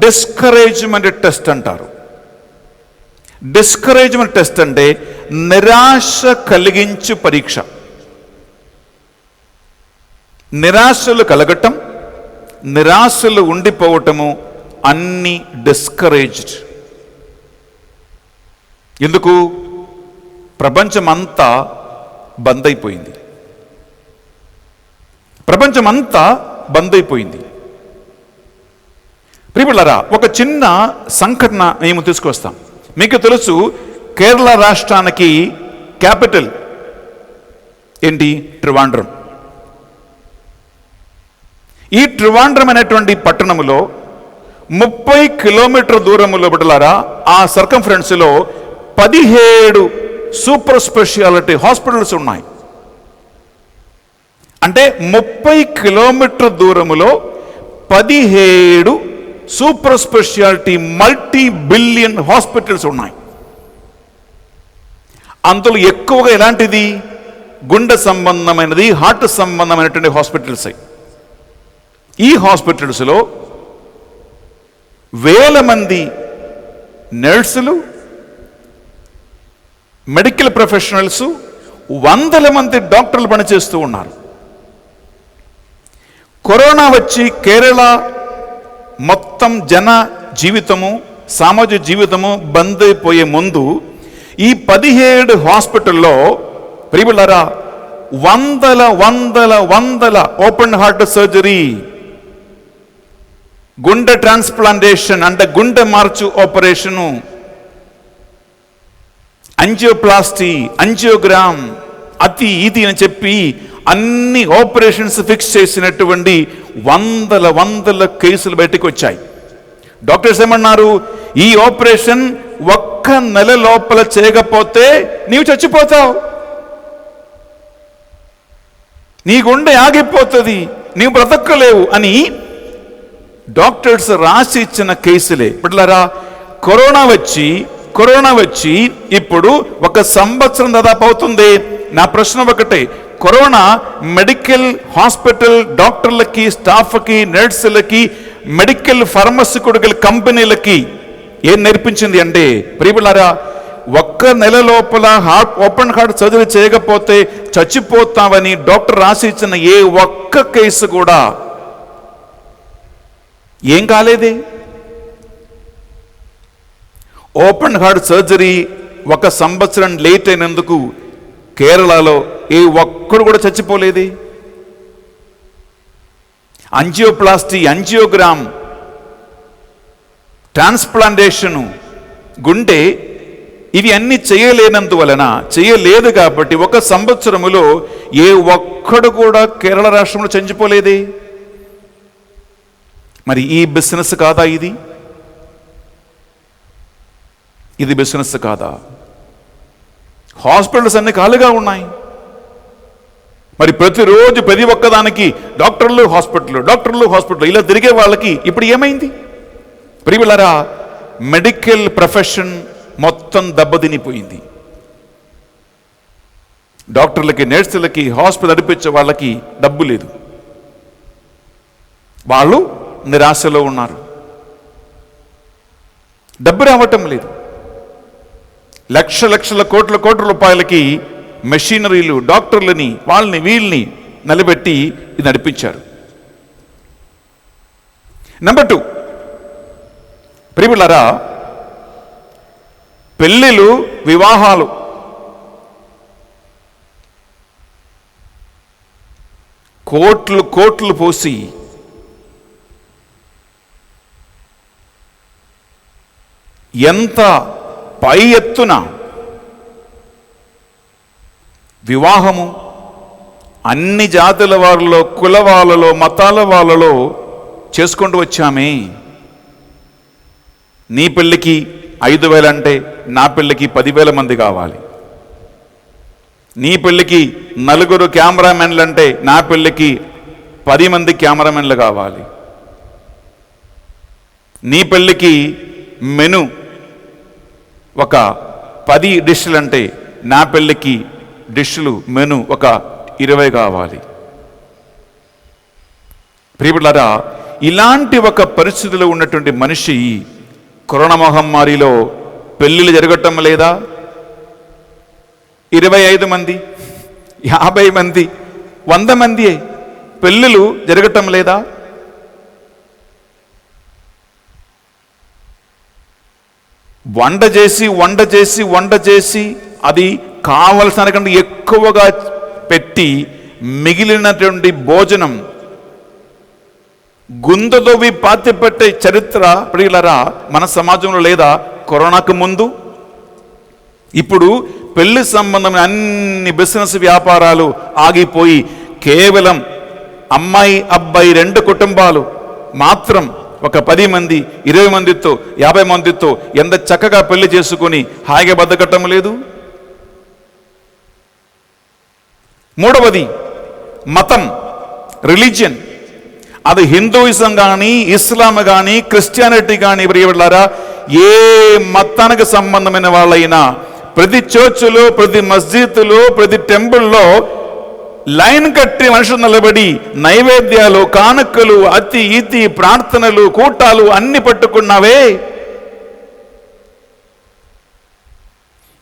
డిస్కరేజ్మెంట్ టెస్ట్ అంటారు. డిస్కరేజ్మెంట్ టెస్ట్ అంటే నిరాశ కలిగించు పరీక్ష. నిరాశలు కలగటం, నిరాశలు ఉండిపోవటము అన్ని డిస్కరేజ్డ్. ఎందుకు? ప్రపంచమంతా బంద్ అయిపోయింది. ప్రపంచమంతా బంద్ అయిపోయింది. ప్రియములారా ఒక చిన్న సంఘటన మేము తీసుకొస్తాం. మీకు తెలుసు, కేరళ రాష్ట్రానికి క్యాపిటల్ ఏంటి? ట్రివాండ్రం. ఈ ట్రివాండ్రం అనేటువంటి పట్టణంలో 30 కిలోమీటర్ దూరంలో బిడ్డలారా ఆ సర్కంఫరెన్స్లో 17 సూపర్ స్పెషాలిటీ హాస్పిటల్స్ ఉన్నాయి. అంటే 30 కిలోమీటర్ దూరములో 17 super speciality multi billion hospitals ఉన్నాయి. అందులో ఎక్కువగా ఎలాంటిది? గుండె సంబంధమైనది, హార్ట్ సంబంధమైనటువంటి హాస్పిటల్స్. ఈ హాస్పిటల్స్లో వేల మంది నర్సులు, మెడికల్ ప్రొఫెషనల్స్, వందల మంది డాక్టర్లు పనిచేస్తూ ఉన్నారు. కరోనా వచ్చి కేరళ మొత్తం జన జీవితము, సామాజిక జీవితము బంద్ అయిపోయే ముందు ఈ 17 హాస్పిటల్లో ప్రియులారా వందల వందల వందల ఓపెన్ హార్ట్ సర్జరీ, గుండె ట్రాన్స్ప్లాంటేషన్ అంటే గుండె మార్చు ఆపరేషను, అంజియోప్లాస్టీ, అంజియోగ్రామ్, అతి ఇది అని చెప్పి అన్ని ఆపరేషన్స్ ఫిక్స్ చేసినటువంటి వందల వందల కేసులు బయటకు వచ్చాయి. డాక్టర్స్ ఏమన్నారు? ఈ ఆపరేషన్ ఒక్క నెల లోపల చేయకపోతే నీవు చచ్చిపోతావు, నీ గుండె ఆగిపోతుంది, నీవు బ్రతకలేవు అని డాక్టర్స్ రాసి ఇచ్చిన కేసులే. బిడ్డలారా, కరోనా వచ్చి ఇప్పుడు 1 సంవత్సరం దాదాపు అవుతుంది. నా ప్రశ్న ఒకటే, కరోనా మెడికల్ హాస్పిటల్ డాక్టర్లకి, స్టాఫ్కి, నర్సులకి, మెడికల్ ఫార్మస్యూటికల్ కంపెనీలకి ఏం నేర్పించింది అంటే, ప్రియబిడ్డలారా, 1 నెల లోపల ఓపెన్ హార్ట్ సర్జరీ చేయకపోతే చచ్చిపోతామని డాక్టర్ రాసి ఇచ్చిన ఏ ఒక్క కేసు కూడా ఏం కాలేదే. ఓపెన్ హార్ట్ సర్జరీ 1 సంవత్సరం లేట్ అయినందుకు కేరళలో ఏ ఒక్కడు కూడా చచ్చిపోలేదే. అంజియోప్లాస్టీ, అంజియోగ్రామ్, ట్రాన్స్ప్లాంటేషను, గుండె, ఇవి అన్ని చేయలేదు కాబట్టి 1 సంవత్సరములో ఏ ఒక్కడు కూడా కేరళ రాష్ట్రంలో చనిపోలేదే. మరి ఈ బిజినెస్ కాదా? ఇది బిజినెస్ కాదా? హాస్పిటల్స్ అన్ని ఖాళీగా ఉన్నాయి. మరి ప్రతిరోజు ప్రతి ఒక్కదానికి డాక్టర్లు హాస్పిటల్ ఇలా తిరిగే వాళ్ళకి ఇప్పుడు ఏమైంది? ప్రియబిడ్డలారా, మెడికల్ ప్రొఫెషన్ మొత్తం దెబ్బతినిపోయింది. డాక్టర్లకి, నర్సులకి, హాస్పిటల్ నడిపించే వాళ్ళకి డబ్బు లేదు. వాళ్ళు నిరాశలో ఉన్నారు. డబ్బు రావటం లేదు. లక్షల కోట్ల రూపాయలకి మెషినరీలు, డాక్టర్లని, వీళ్ళని నిలబెట్టి ఇది నడిపించారు. నెంబర్ 2, ప్రియబిడ్డలారా, పెళ్ళిళ్ళు, వివాహాలు కోట్లు పోసి ఎంత పై ఎత్తున వివాహము అన్ని జాతుల వారిలో, కుల వాళ్ళలో, మతాల వాళ్ళలో చేసుకుంటూ వచ్చామే. నీ పెళ్ళికి 5,000 అంటే నా పెళ్ళికి 10,000 మంది కావాలి. నీ పెళ్ళికి 4 కెమెరామెన్లు అంటే నా పెళ్ళికి 10 మంది కెమెరామెన్లు కావాలి. నీ పెళ్ళికి మెను ఒక 10 డిష్లు అంటే నా పెళ్ళికి డిష్లు, మెను ఒక 20 కావాలి. ప్రియబిడ్డలారా, ఇలాంటి ఒక పరిస్థితిలో ఉన్నటువంటి మనిషి కరోనా మహమ్మారిలో పెళ్ళిళ్ళు జరగటం లేదా? 25 మంది, 50 మంది, 100 మంది పెళ్ళిళ్ళు జరగటం లేదా? వంట చేసి అది కావలసిన కంటే ఎక్కువగా పెట్టి మిగిలినటువంటి భోజనం గుందదోవి పాతిపెట్టే చరిత్ర ప్రియులరా మన సమాజంలో లేదా? కరోనాకు ముందు. ఇప్పుడు పెళ్లి సంబంధమైన అన్ని బిజినెస్ వ్యాపారాలు ఆగిపోయి కేవలం అమ్మాయి అబ్బాయి 2 కుటుంబాలు మాత్రం ఒక 10 మంది, 20 మందితో, 50 మందితో ఎంత చక్కగా పెళ్లి చేసుకొని హాయిగా బతకటం లేదు. 3వది మతం, రిలీజియన్. అది హిందూయిజం కానీ, ఇస్లాం కానీ, క్రిస్టియానిటీ కానీ, ప్రియబిడ్డలారా, ఏ మతానికి సంబంధమైన వాళ్ళైనా ప్రతి చర్చిలో, ప్రతి మస్జిద్లో, ప్రతి టెంపుల్లో లైన్ కట్టి మనుషులు నిలబడి నైవేద్యాలు, కానుకలు, అతి ఇతి ప్రార్థనలు, కూటాలు అన్ని పట్టుకున్నావే.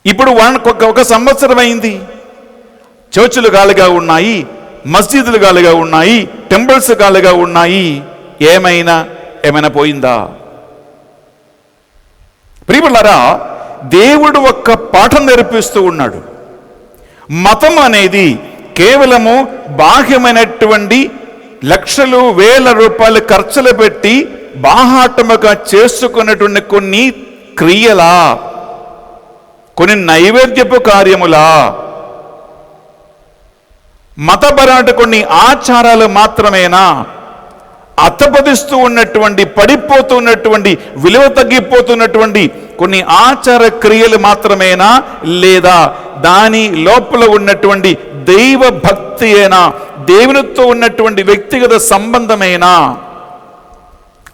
ఇప్పుడు 1 సంవత్సరం అయింది. చర్చిలు ఖాళీగా ఉన్నాయి, మస్జిద్లు ఖాళీగా ఉన్నాయి, టెంపుల్స్ ఖాళీగా ఉన్నాయి. ఏమైనా పోయిందా? ప్రియబిడ్డలారా, దేవుడు ఒక్క పాఠం నేర్పిస్తూ ఉన్నాడు. మతం అనేది కేవలము బాహ్యమైనటువంటి లక్షలు వేల రూపాయలు ఖర్చులు పెట్టి బాహాటముగా చేసుకున్నటువంటి కొన్ని క్రియలా, కొన్ని నైవేద్యపు కార్యములా, మతపరమైన కొన్ని ఆచారాలు మాత్రమేనా? అత్తపదిస్తూ ఉన్నటువంటి, పడిపోతున్నటువంటి, విలువ తగ్గిపోతున్నటువంటి కొన్ని ఆచార క్రియలు మాత్రమేనా? లేదా దాని లోపల ఉన్నటువంటి దైవ భక్తి అయినా, దేవునితో ఉన్నటువంటి వ్యక్తిగత సంబంధమేనా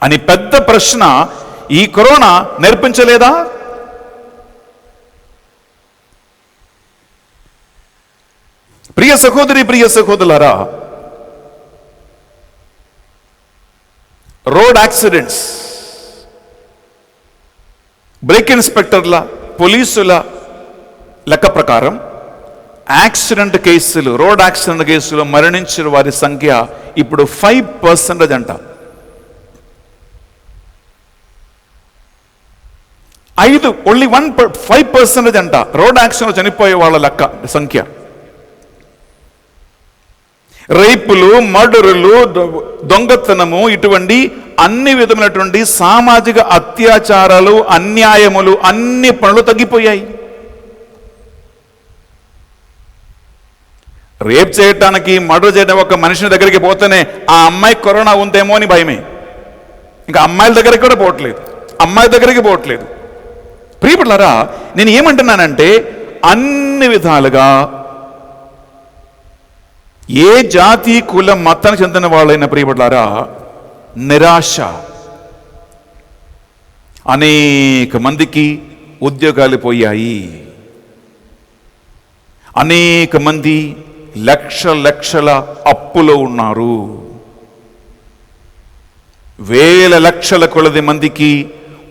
అని పెద్ద ప్రశ్న ఈ కరోనా నేర్పించలేదా? ప్రియ సహోదరి, ప్రియ సహోదరులారా, రోడ్ యాక్సిడెంట్స్, బ్రేక్ ఇన్స్పెక్టర్ల, పోలీసుల లెక్క ప్రకారం యాక్సిడెంట్ కేసులు, రోడ్ యాక్సిడెంట్ కేసులు మరణించిన వారి సంఖ్య ఇప్పుడు 5% అంట. 5% అంట రోడ్ యాక్సిడెంట్ చనిపోయే వాళ్ళ లెక్క సంఖ్య. రేపులు, మర్డరులు, దొంగతనము, ఇటువంటి అన్ని విధమైనటువంటి సామాజిక అత్యాచారాలు, అన్యాయములు, అన్ని పనులు తగ్గిపోయాయి. రేప్ చేయటానికి, మర్డర్ చేయడం ఒక మనిషిని దగ్గరికి పోతేనే ఆ అమ్మాయి కరోనా ఉందేమో అని భయమే. ఇంకా అమ్మాయిల దగ్గరికి కూడా పోవట్లేదు, అమ్మాయి దగ్గరికి పోవట్లేదు. ప్రియపట్లారా, నేను ఏమంటున్నానంటే అన్ని విధాలుగా ఏ జాతి, కుల, మతానికి చెందిన వాళ్ళైన ప్రియపట్లారా నిరాశ. అనేక మందికి ఉద్యోగాలు పోయాయి. అనేక మంది లక్షల అప్పులో ఉన్నారు. వేల లక్షల కొలది మందికి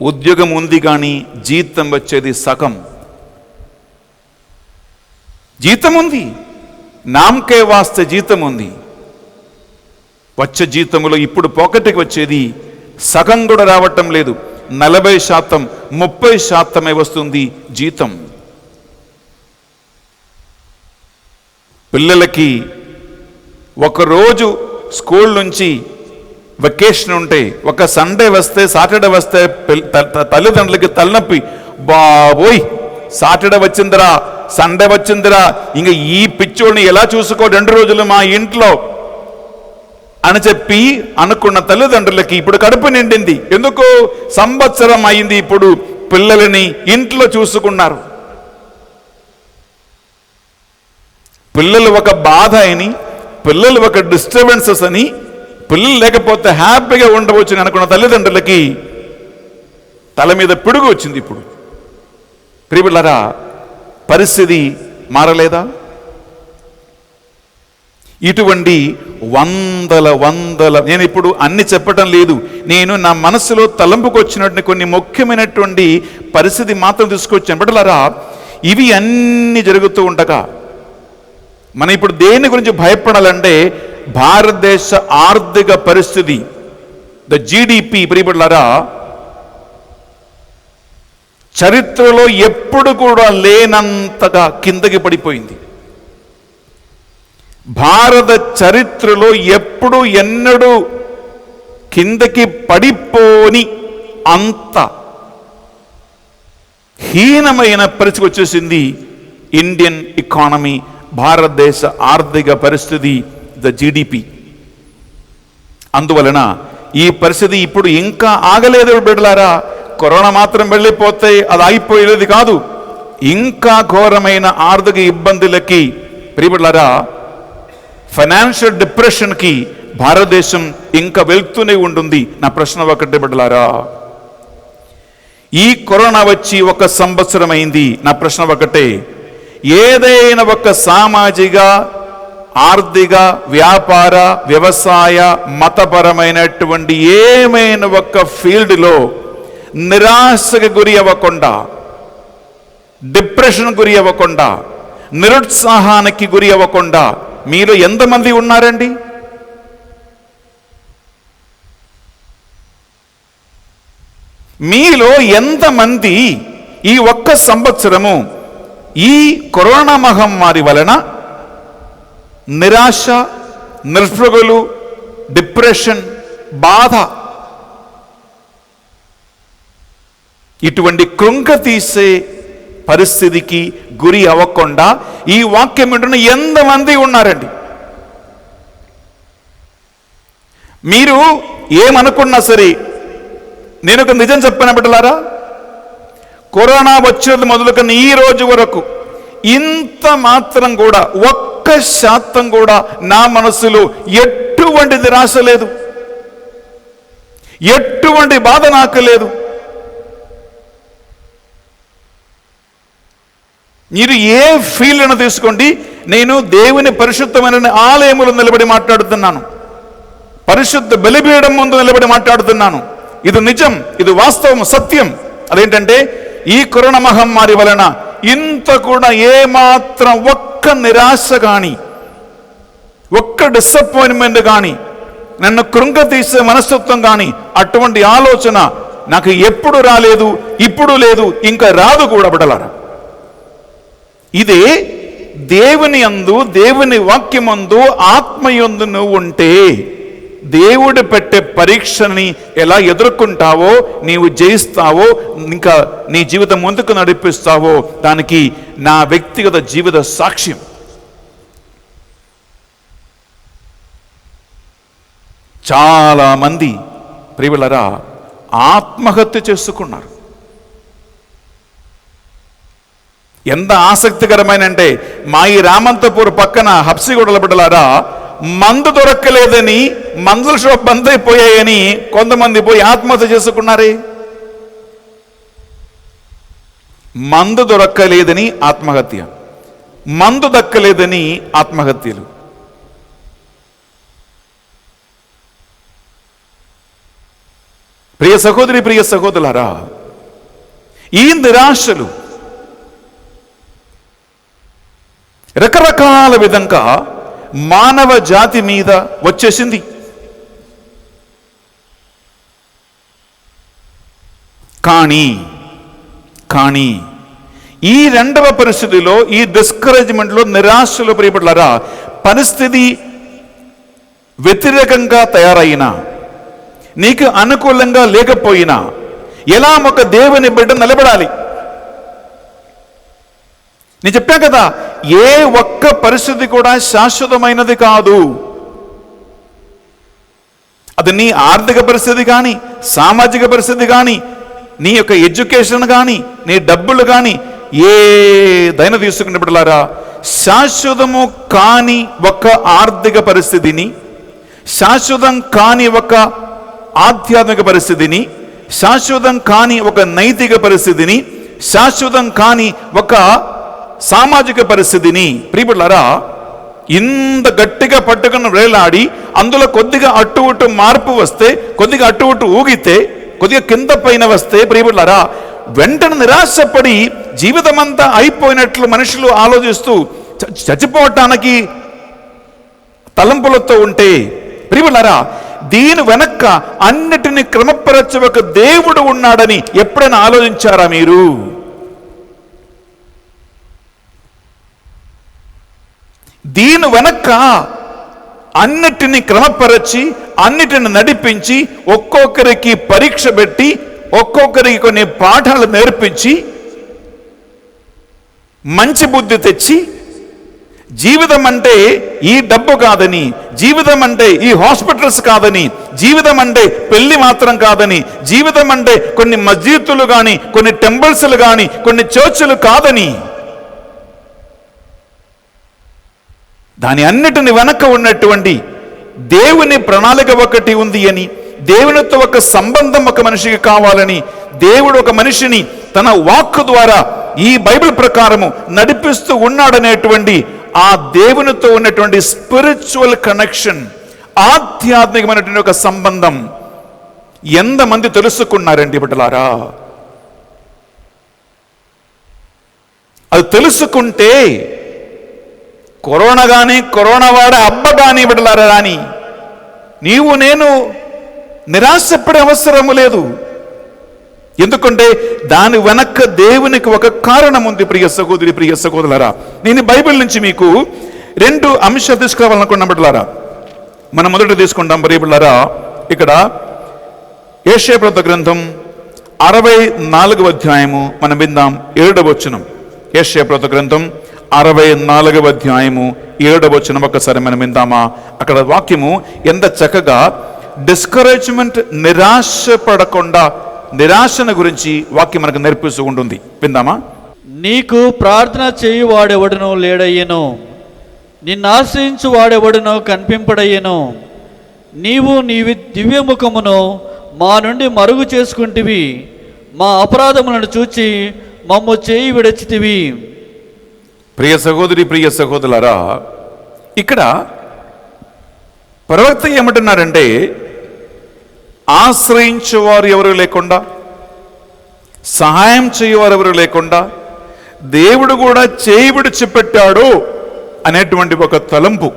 ఉద్యోగం ఉంది కానీ జీతం వచ్చేది సగం. జీతం ఉంది, నామకే వాస్తే జీతం ఉంది. వచ్చే జీతములో ఇప్పుడు పాకెట్కి వచ్చేది సగం కూడా రావటం లేదు. 40%, 30% వస్తుంది జీతం. పిల్లలకి ఒకరోజు స్కూల్ నుంచి వెకేషన్ ఉంటే, ఒక సండే వస్తే, సాటర్డే వస్తే తల్లిదండ్రులకి తలనొప్పి. బాబోయ్, సాటర్డే వచ్చిందిరా, సండే వచ్చిందిరా, ఇంక ఈ పిచ్చోడిని ఎలా చూసుకో 2 రోజులు మా ఇంట్లో అని చెప్పి అనుకున్న తల్లిదండ్రులకి ఇప్పుడు కడుపు నిండింది. ఎందుకు? సంవత్సరం అయింది ఇప్పుడు పిల్లలని ఇంట్లో చూసుకున్నారు. పిల్లలు ఒక బాధ అని, పిల్లలు ఒక డిస్టర్బెన్సెస్ అని, పిల్లలు లేకపోతే హ్యాపీగా ఉండవచ్చు అనుకున్న తల్లిదండ్రులకి తల మీద పిడుగు వచ్చింది. ఇప్పుడు ప్రియపిల్లరా, పరిస్థితి మారలేదా? ఇటువంటి వందల నేను ఇప్పుడు అన్ని చెప్పటం లేదు, నేను నా మనసులో తలంపుకొచ్చినటువంటి కొన్ని ముఖ్యమైనటువంటి పరిస్థితి మాత్రం తీసుకొచ్చాను. బిడ్డలారా, ఇవి అన్ని జరుగుతూ ఉండగా మనం ఇప్పుడు దేని గురించి భయపడాలంటే భారతదేశ ఆర్థిక పరిస్థితి, ద జీడిపి ప్రియబిడ్డలారా, చరిత్రలో ఎప్పుడు కూడా లేనంతగా కిందకి పడిపోయింది. భారత చరిత్రలో ఎప్పుడు ఎన్నడూ కిందకి పడిపోని అంత హీనమైన పరిస్థితి వచ్చేసింది ఇండియన్ ఎకానమీ, భారతదేశ ఆర్థిక పరిస్థితి, ద జీడిపి. అందువలన ఈ పరిస్థితి ఇప్పుడు ఇంకా ఆగలేదు బిడ్డలారా. కరోనా మాత్రం వెళ్ళిపోతే అది ఆగిపోయేది కాదు. ఇంకా ఘోరమైన ఆర్థిక ఇబ్బందులకి ప్రియబిడ్డలారా, ఫైనాన్షియల్ డిప్రెషన్కి భారతదేశం ఇంకా వెళ్తూనే ఉంటుంది. నా ప్రశ్న ఒకటే బిడ్డలారా, ఈ కరోనా వచ్చి 1 సంవత్సరం అయింది. నా ప్రశ్న ఒకటే, ఏదైనా ఒక సామాజిక, ఆర్థిక, వ్యాపార, వ్యవసాయ, మతపరమైనటువంటి ఏమైనా ఒక ఫీల్డ్లో నిరాశకు గురి అవ్వకుండా, డిప్రెషన్ గురి అవ్వకుండా, నిరుత్సాహానికి గురి అవ్వకుండా మీలో ఎంతమంది ఉన్నారండి? మీలో ఎంతమంది ఈ 1 సంవత్సరము ఈ కరోనా మహమ్మారి వలన నిరాశ, నిస్పృహలు, డిప్రెషన్, బాధ, ఇటువంటి కృంగతీసే పరిస్థితికి గురి అవ్వకుండా ఈ వాక్యం వింటున్న ఎంతమంది ఉన్నారండి? మీరు ఏమనుకున్నా సరే, నేను ఒక నిజం చెప్పిన బిడ్డలారా, కరోనా వచ్చేది మొదలుకొని ఈ రోజు వరకు ఇంత మాత్రం కూడా 1 1% కూడా నా మనసులో ఎటువంటి నిరాశ లేదు, ఎటువంటి బాధ నాకు లేదు. మీరు ఏ ఫీల్ అయినా తీసుకోండి, నేను దేవుని పరిశుద్ధమైన ఆలయములో నిలబడి మాట్లాడుతున్నాను, పరిశుద్ధ బలిపీఠం ముందు నిలబడి మాట్లాడుతున్నాను. ఇది నిజం, ఇది వాస్తవం, సత్యం. అదేంటంటే ఈ కరోనా మహమ్మారి వలన ఇంత కూడా ఏమాత్రం ఒక్క నిరాశ కానీ, ఒక్క డిసప్పాయింట్మెంట్ కానీ, నన్ను కృంగతీసే మనస్తత్వం కానీ, అటువంటి ఆలోచన నాకు ఎప్పుడు రాలేదు, ఇప్పుడు లేదు, ఇంకా రాదు కూడా బిడ్డలారా. ఇదే దేవుని యందు, దేవుని వాక్యమందు, ఆత్మయందు నువ్వు ఉంటే దేవుడు పెట్టే పరీక్షని ఎలా ఎదుర్కొంటావో, నీవు జయిస్తావో, ఇంకా నీ జీవితం ముందుకు నడిపిస్తావో, దానికి నా వ్యక్తిగత జీవిత సాక్ష్యం. చాలా మంది ప్రియులరా ఆత్మహత్య చేసుకున్నారు. ఎంత ఆసక్తికరమైన అంటే, మా ఈ రామంతపూర్ పక్కన హబ్సిగూడల బిడ్డలారా, మందు దొరక్కలేదని, మందుల షాప్ బంద్ అయిపోయాయని కొంతమంది పోయి ఆత్మహత్య చేసుకున్నారే. మందు దొరక్కలేదని ఆత్మహత్య, మందు దక్కలేదని ఆత్మహత్యలు. ప్రియ సహోదరి, ప్రియ సహోదరులారా, ఈ నిరాశలు రకరకాల విధంగా మానవ జాతి మీద వచ్చేసింది. కానీ ఈ రెండవ పరిస్థితిలో, ఈ డిస్కరేజ్మెంట్లో, నిరాశలో ప్రియపడలారా, పరిస్థితి వ్యతిరేకంగా తయారైనా, నీకు అనుకూలంగా లేకపోయినా, ఎలా ఒక దేవుని బిడ్డ నిలబడాలి? నేను చెప్పా కదా, ఏ ఒక్క పరిస్థితి కూడా శాశ్వతమైనది కాదు. అది నీ ఆర్థిక పరిస్థితి కానీ, సామాజిక పరిస్థితి కానీ, నీ యొక్క ఎడ్యుకేషన్ కానీ, నీ డబ్బులు కానీ, ఏదైనా తీసుకున్నప్పుడులారా, శాశ్వతము కాని ఒక ఆర్థిక పరిస్థితిని, శాశ్వతం కాని ఒక ఆధ్యాత్మిక పరిస్థితిని, శాశ్వతం కాని ఒక నైతిక పరిస్థితిని, శాశ్వతం కాని ఒక సామాజిక పరిస్థితిని ప్రియబిడ్డలారా ఇంత గట్టిగా పట్టుకుని వేలాడి, అందులో కొద్దిగా అటు ఇటు మార్పు వస్తే, కొద్దిగా అటు ఇటు ఊగితే, కొద్దిగా కింద పైన వస్తే ప్రియబిడ్డలారా వెంటనే నిరాశపడి జీవితం అంతా అయిపోయినట్లు మనుషులు ఆలోచిస్తూ చచ్చిపోవటానికి తలంపులతో ఉంటే ప్రియబిడ్డలారా, దీని వెనక్క అన్నిటిని క్రమపరచే ఒక దేవుడు ఉన్నాడని ఎప్పుడైనా ఆలోచించారా మీరు? దీని వెనక అన్నిటిని క్రమపరచి, అన్నిటిని నడిపించి, ఒక్కొక్కరికి పరీక్ష పెట్టి, ఒక్కొక్కరికి కొన్ని పాఠాలు నేర్పించి, మంచి బుద్ధి తెచ్చి, జీవితం అంటే ఈ డబ్బు కాదని, జీవితం అంటే ఈ హాస్పిటల్స్ కాదని, జీవితం అంటే పెళ్లి మాత్రం కాదని, జీవితం అంటే కొన్ని మస్జిద్దులు కానీ, కొన్ని టెంపుల్స్లు కానీ, కొన్ని చర్చిలు కాదని, దాని అన్నిటిని వెనక ఉన్నటువంటి దేవుని ప్రణాళిక ఒకటి ఉంది అని, దేవునితో ఒక సంబంధం ఒక మనిషికి కావాలని, దేవుడు ఒక మనిషిని తన వాక్కు ద్వారా ఈ బైబిల్ ప్రకారము నడిపిస్తూ ఉన్నాడనేటువంటి ఆ దేవునితో ఉన్నటువంటి స్పిరిచువల్ కనెక్షన్, ఆధ్యాత్మికమైనటువంటి ఒక సంబంధం ఎంతమంది తెలుసుకున్నారండి బిడ్డలారా? అది తెలుసుకుంటే కరోనా కానీ, కరోనా వాడ అబ్బ కానీ బిడ్డలారా రాని, నీవు నేను నిరాశపడే అవసరము లేదు. ఎందుకంటే దాని వెనక దేవునికి ఒక కారణం ఉంది. ప్రియ సహోదరి, ప్రియ సహోదరులారా, నేను బైబిల్ నుంచి మీకు 2 అంశాలు తీసుకురావాలనుకున్నా బిడ్డలారా. మనం మొదట తీసుకుంటాం బిడ్డలారా, ఇక్కడ యెషయా ప్రవక్త గ్రంథం 64వ అధ్యాయము మనం విందాం 7వ వచనం. యెషయా ప్రవక్త గ్రంథం 64వ అధ్యాయము 7వ వచనం ఒక్కసారి మనం విందామా? అక్కడ వాక్యము ఎంత చక్కగా డిస్కరేజ్మెంట్, నిరాశ పడకుండా నిరాశన గురించి వాక్యం మనకు నేర్పిస్తూ ఉంటుంది. విందామా? నీకు ప్రార్థన చేయువాడెవడను లేడయ్యను, నిన్ను ఆశ్రయించు వాడెవడునో కనిపింపడయ్యను. నీవు నీవి దివ్యముఖమును మా నుండి మరుగు చేసుకుంటివి. మా అపరాధములను చూచి మమ్ము చేయి విడచితివి. ప్రియ సహోదరి, ప్రియ సహోదరులారా, ఇక్కడ ప్రవక్త ఏమంటున్నారంటే, ఆశ్రయించేవారు ఎవరు లేకుండా, సహాయం చేయవారు ఎవరు లేకుండా దేవుడు కూడా చేయి విడిచిపెట్టాడు అనేటువంటి ఒక తలంపు,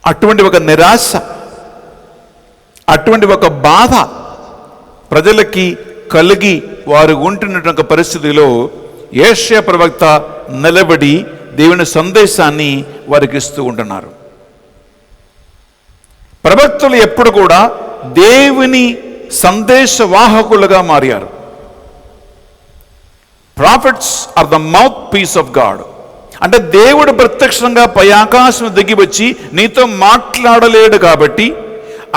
అటువంటి ఒక నిరాశ, అటువంటి ఒక బాధ ప్రజలకి కలిగి వారు ఉంటున్న పరిస్థితిలో యెషయా ప్రవక్త నిలబడి దేవుని సందేశాన్ని వారికి ఇస్తూ ఉంటున్నారు. ప్రవక్తలు ఎప్పుడు కూడా దేవుని సందేశవాహకులుగా మారారు. Prophets are the mouthpiece of God. అంటే దేవుడు ప్రత్యక్షంగా పై ఆకాశం దిగి వచ్చి నీతో మాట్లాడలేడు కాబట్టి,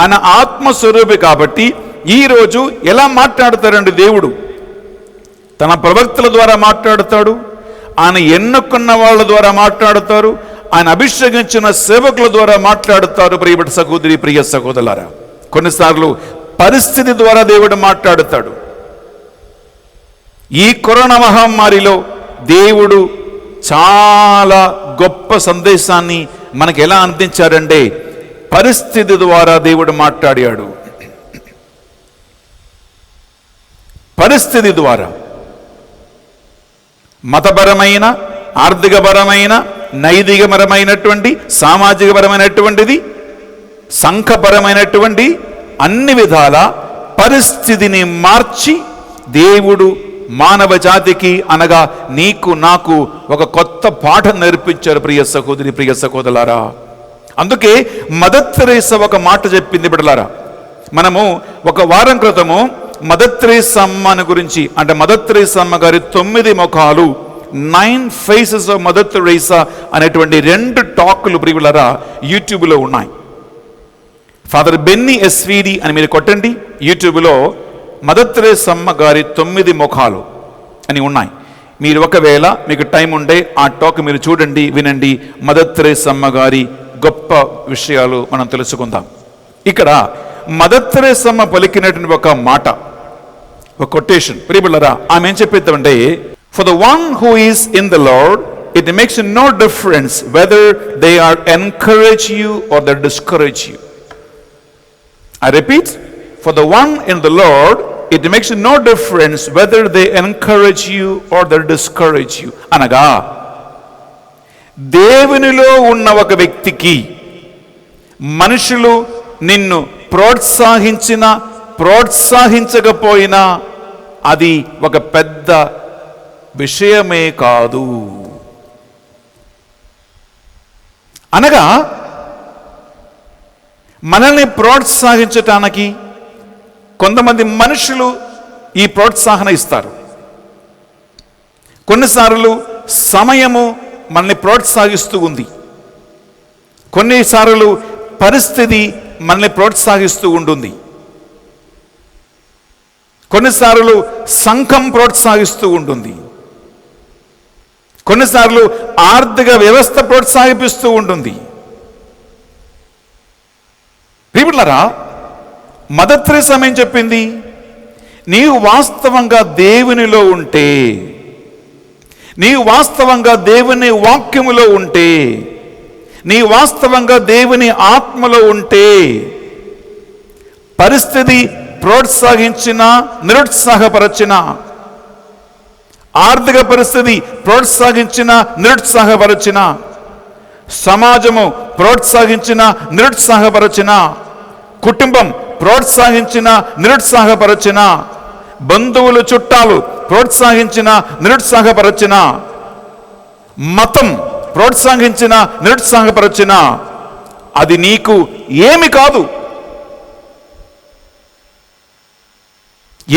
ఆయన ఆత్మస్వరూపి కాబట్టి, ఈరోజు ఎలా మాట్లాడతారండి? దేవుడు తన ప్రవక్తల ద్వారా మాట్లాడతాడు, ఆయన ఎన్నుకున్న వాళ్ళ ద్వారా మాట్లాడతారు, ఆయన అభిషేకించిన సేవకుల ద్వారా మాట్లాడతారు. ప్రియబడి సహోదరి, ప్రియ సహోదరులారా, కొన్నిసార్లు పరిస్థితి ద్వారా దేవుడు మాట్లాడతాడు. ఈ కరోనా మహమ్మారిలో దేవుడు చాలా గొప్ప సందేశాన్ని మనకు ఎలా అందించాడంటే, పరిస్థితి ద్వారా దేవుడు మాట్లాడాడు. పరిస్థితి ద్వారా మతపరమైన, ఆర్థికపరమైన, నైతికపరమైనటువంటి, సామాజికపరమైనటువంటిది, సంఘపరమైనటువంటి అన్ని విధాల పరిస్థితిని మార్చి దేవుడు మానవ జాతికి, అనగా నీకు నాకు ఒక కొత్త పాఠం నేర్పించారు. ప్రియ సహోదరి, ప్రియ సహోదరులారా, అందుకే మదర్ తెరేసా ఒక మాట చెప్పింది. బిడ్డలారా, మనము ఒక వారం క్రితము మదర్ తెరేసా అమ్మని గురించి, అంటే మదర్ తెరేసా అమ్మ గారి 9 ముఖాలు, 9 ఫేసెస్ ఆఫ్ మదర్ తెరేసా అనేటువంటి 2 టాకులు ప్రియులారా యూట్యూబ్లో ఉన్నాయి. ఫాదర్ బెన్నీ ఎస్విడి అని మీరు కొట్టండి యూట్యూబ్లో, మదర్ తెరేసా అమ్మ గారి 9 ముఖాలు అని ఉన్నాయి. మీరు ఒకవేళ మీకు టైం ఉంటే ఆ టాక్ మీరు చూడండి, వినండి. మదర్ తెరేసా అమ్మ గారి గొప్ప విషయాలు మనం తెలుసుకుందాం. ఇక్కడ మదర్ తెరేసా అమ్మ పలికినటువంటి ఒక మాట, ఒక కొటేషన్ ప్రియబిళ్ళరా, ఆమె ఏం చెప్పేద్దామంటే, for the one who is in the Lord it makes no difference whether they are encourage you or they discourage you. I repeat, for the one in the Lord, it makes no difference whether they encourage you or they discourage you. అనగా దేవునిలో ఉన్న ఒక వ్యక్తికి మనుషులు నిన్ను ప్రోత్సహించినా ప్రోత్సహించకపోయినా అది ఒక పెద్ద విషయమే కాదు. అనగా మనల్ని ప్రోత్సహించటానికి కొంతమంది మనుషులు ఈ ప్రోత్సాహన ఇస్తారు. కొన్నిసార్లు సమయము మనల్ని ప్రోత్సహిస్తూ ఉంది, కొన్నిసార్లు పరిస్థితి మనల్ని ప్రోత్సహిస్తూ ఉంటుంది, కొన్నిసార్లు సంఘం ప్రోత్సహిస్తూ ఉంటుంది, కొన్నిసార్లు ఆర్థిక వ్యవస్థ ప్రోత్సాహిపిస్తూ ఉంటుంది. ప్రియబిడ్డలారా, మదర్ తెరేసా ఏం చెప్పింది? నీవు వాస్తవంగా దేవునిలో ఉంటే, నీవు వాస్తవంగా దేవుని వాక్యములో ఉంటే, నీ వాస్తవంగా దేవుని ఆత్మలో ఉంటే, పరిస్థితి ప్రోత్సహించిన నిరుత్సాహపరచిన, ఆర్థిక పరిస్థితి ప్రోత్సహించిన నిరుత్సాహపరచిన, సమాజము ప్రోత్సహించిన నిరుత్సాహపరచిన, కుటుంబం ప్రోత్సహించిన నిరుత్సాహపరచిన, బంధువులు చుట్టాలు ప్రోత్సహించిన నిరుత్సాహపరచిన, మతం ప్రోత్సహించిన నిరుత్సాహపరచిన, అది నీకు ఏమి కాదు.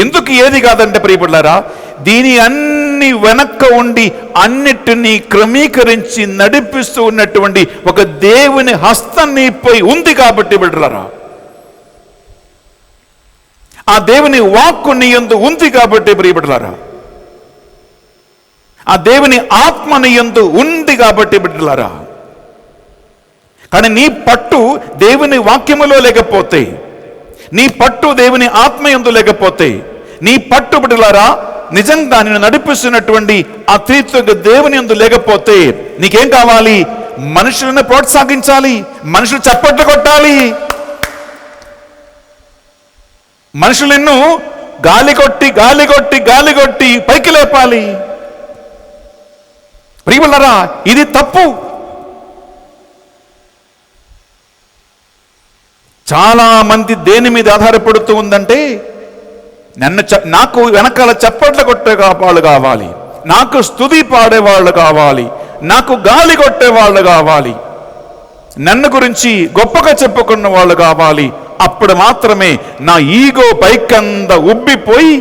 ఎందుకు ఏది కాదంటే ప్రియబిడ్డలారా, దీని అన్ని వెనక్క ఉండి అన్నిటినీ క్రమీకరించి నడిపిస్తూ ఉన్నటువంటి ఒక దేవుని హస్తం నీపై ఉంది కాబట్టి బిడ్డలారా, ఆ దేవుని వాక్కు నీ యందు ఉంది కాబట్టి ప్రియబిడ్డలారా, ఆ దేవుని ఆత్మ నీ యందు ఉంది కాబట్టి బిడ్డలారా, కానీ నీ పట్టు దేవుని వాక్యములో లేకపోతే, నీ పట్టు దేవుని ఆత్మయందు లేకపోతే, నీ పట్టు బిడ్డలారా నిజంగా నిన్ను నడిపిస్తున్నటువంటి అతీతుగా దేవుని యందు లేకపోతే నీకేం కావాలి? మనుషులను ప్రోత్సహించాలి, మనుషులు చప్పట్లు కొట్టాలి, మనుషులు నిన్ను గాలి కొట్టి గాలి కొట్టి గాలి కొట్టి పైకి లేపాలి. ప్రియములారా, ఇది తప్పు. చాలా మంది దేని మీద ఆధారపడుతూ ఉందంటే, నాకు వెనకాల చప్పట్లు కొట్టే వాళ్ళు కావాలి, నాకు స్తుతి పాడేవాళ్ళు కావాలి, నాకు గాలి కొట్టే వాళ్ళు కావాలి, నన్ను గురించి గొప్పగా చెప్పుకున్న వాళ్ళు కావాలి. అప్పుడు మాత్రమే నా ఈగో పైకంద ఉబ్బిపోయి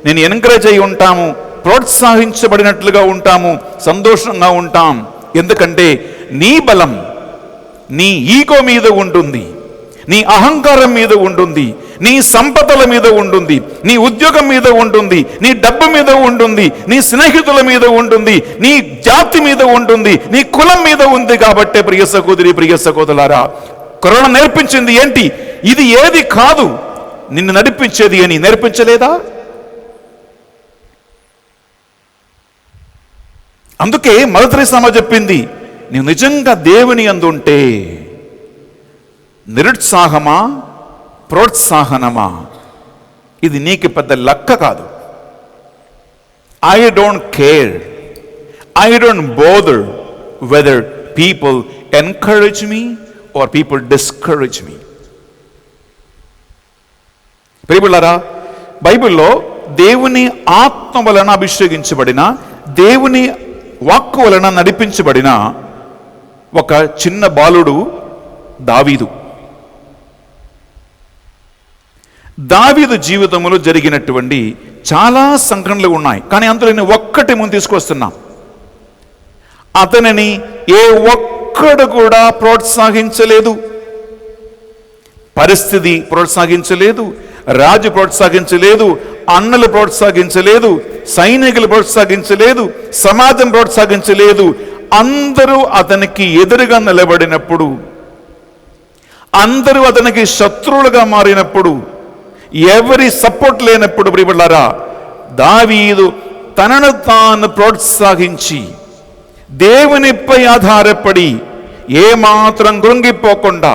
నేను ఎంకరేజ్ అయి ఉంటాము, ప్రోత్సహించబడినట్లుగా ఉంటాము, సంతోషంగా ఉంటాం. ఎందుకంటే నీ బలం నీ ఈగో మీద ఉంటుంది, నీ అహంకారం మీద ఉంటుంది, నీ సంపదల మీద ఉంటుంది, నీ ఉద్యోగం మీద ఉంటుంది, నీ డబ్బు మీద ఉంటుంది, నీ స్నేహితుల మీద ఉంటుంది, నీ జాతి మీద ఉంటుంది, నీ కులం మీద ఉంది. కాబట్టి ప్రియ సహోదరి ప్రియ సహోదరులారా, కరోనా నేర్పించింది ఏంటి? ఇది ఏది కాదు నిన్ను నడిపించేది అని నేర్పించలేదా? అందుకే మదర్ తెరెసా చెప్పింది, నీవు నిజంగా దేవుని యందు ఉంటే నిరుత్సాహమా ప్రోత్సాహనమా ఇది నీకు పెద్ద లెక్క కాదు. I don't care, I don't bother whether people encourage me or people discourage me. ప్రియములారా, బైబిల్లో దేవుని ఆత్మ వలన అభిషేకించబడిన, దేవుని వాక్కు వలన నడిపించబడిన ఒక చిన్న బాలుడు దావీదు. దావీదు జీవితంలో జరిగినటువంటి చాలా సంఘటనలు ఉన్నాయి, కానీ అందులో నేను ఒక్కటి ముందు తీసుకొస్తున్నాం. అతనిని ఏ ఒక్కడు కూడా ప్రోత్సహించలేదు, పరిస్థితి ప్రోత్సహించలేదు, రాజు ప్రోత్సహించలేదు, అన్నలు ప్రోత్సహించలేదు, సైనికులు ప్రోత్సహించలేదు, సమాజం ప్రోత్సహించలేదు. అందరూ అతనికి ఎదురుగా నిలబడినప్పుడు, అందరూ అతనికి శత్రువులుగా మారినప్పుడు, ఎవరి సపోర్ట్ లేనప్పుడు, ప్రియబిడ్డలారా, దావీదు తనను తాను ప్రోత్సహించి దేవునిపై ఆధారపడి ఏమాత్రం కృంగిపోకుండా,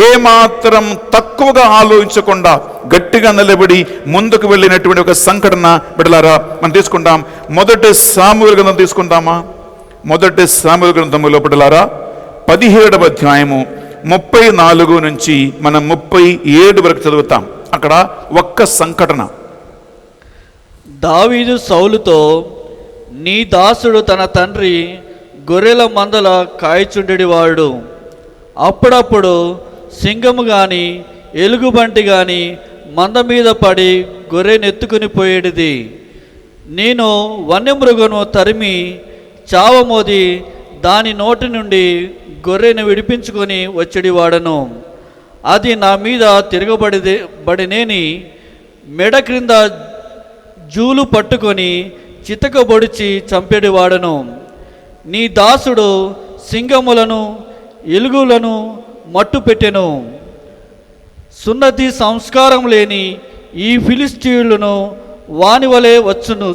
ఏమాత్రం తక్కువగా ఆలోచించకుండా గట్టిగా నిలబడి ముందుకు వెళ్ళినటువంటి ఒక సంఘటన బిడ్డలారా మనం తీసుకుంటాం. మొదటి సామువేలు గ్రంథం తీసుకుంటామా? మొదటి సామువేలు గ్రంథములో బిడ్డలారా 17వ అధ్యాయము 34 నుంచి మనం 37 వరకు చదువుతాం. అక్కడ ఒక్క సంఘటన. దావీదు సౌలుతో, నీ దాసుడు తన తండ్రి గొర్రెల మందల కాయచుండెడివాడు. అప్పుడప్పుడు సింగము గాని ఎలుగుబంటి గాని మంద మీద పడి గొర్రెనెత్తుకుని పోయేటిది. నేను వన్యమృగను తరిమి చావమోది దాని నోటి నుండి గొర్రెను విడిపించుకొని వచ్చేడివాడను. అది నా మీద తిరగబడినేని మెడ క్రింద జూలు పట్టుకొని చితకబొడిచి చంపేడివాడను. నీ దాసుడు సింగములను ఎలుగులను మట్టు పెట్టెను. సున్నతి సంస్కారం లేని ఈ ఫిలిస్టీయులను వాని వలె వచ్చును.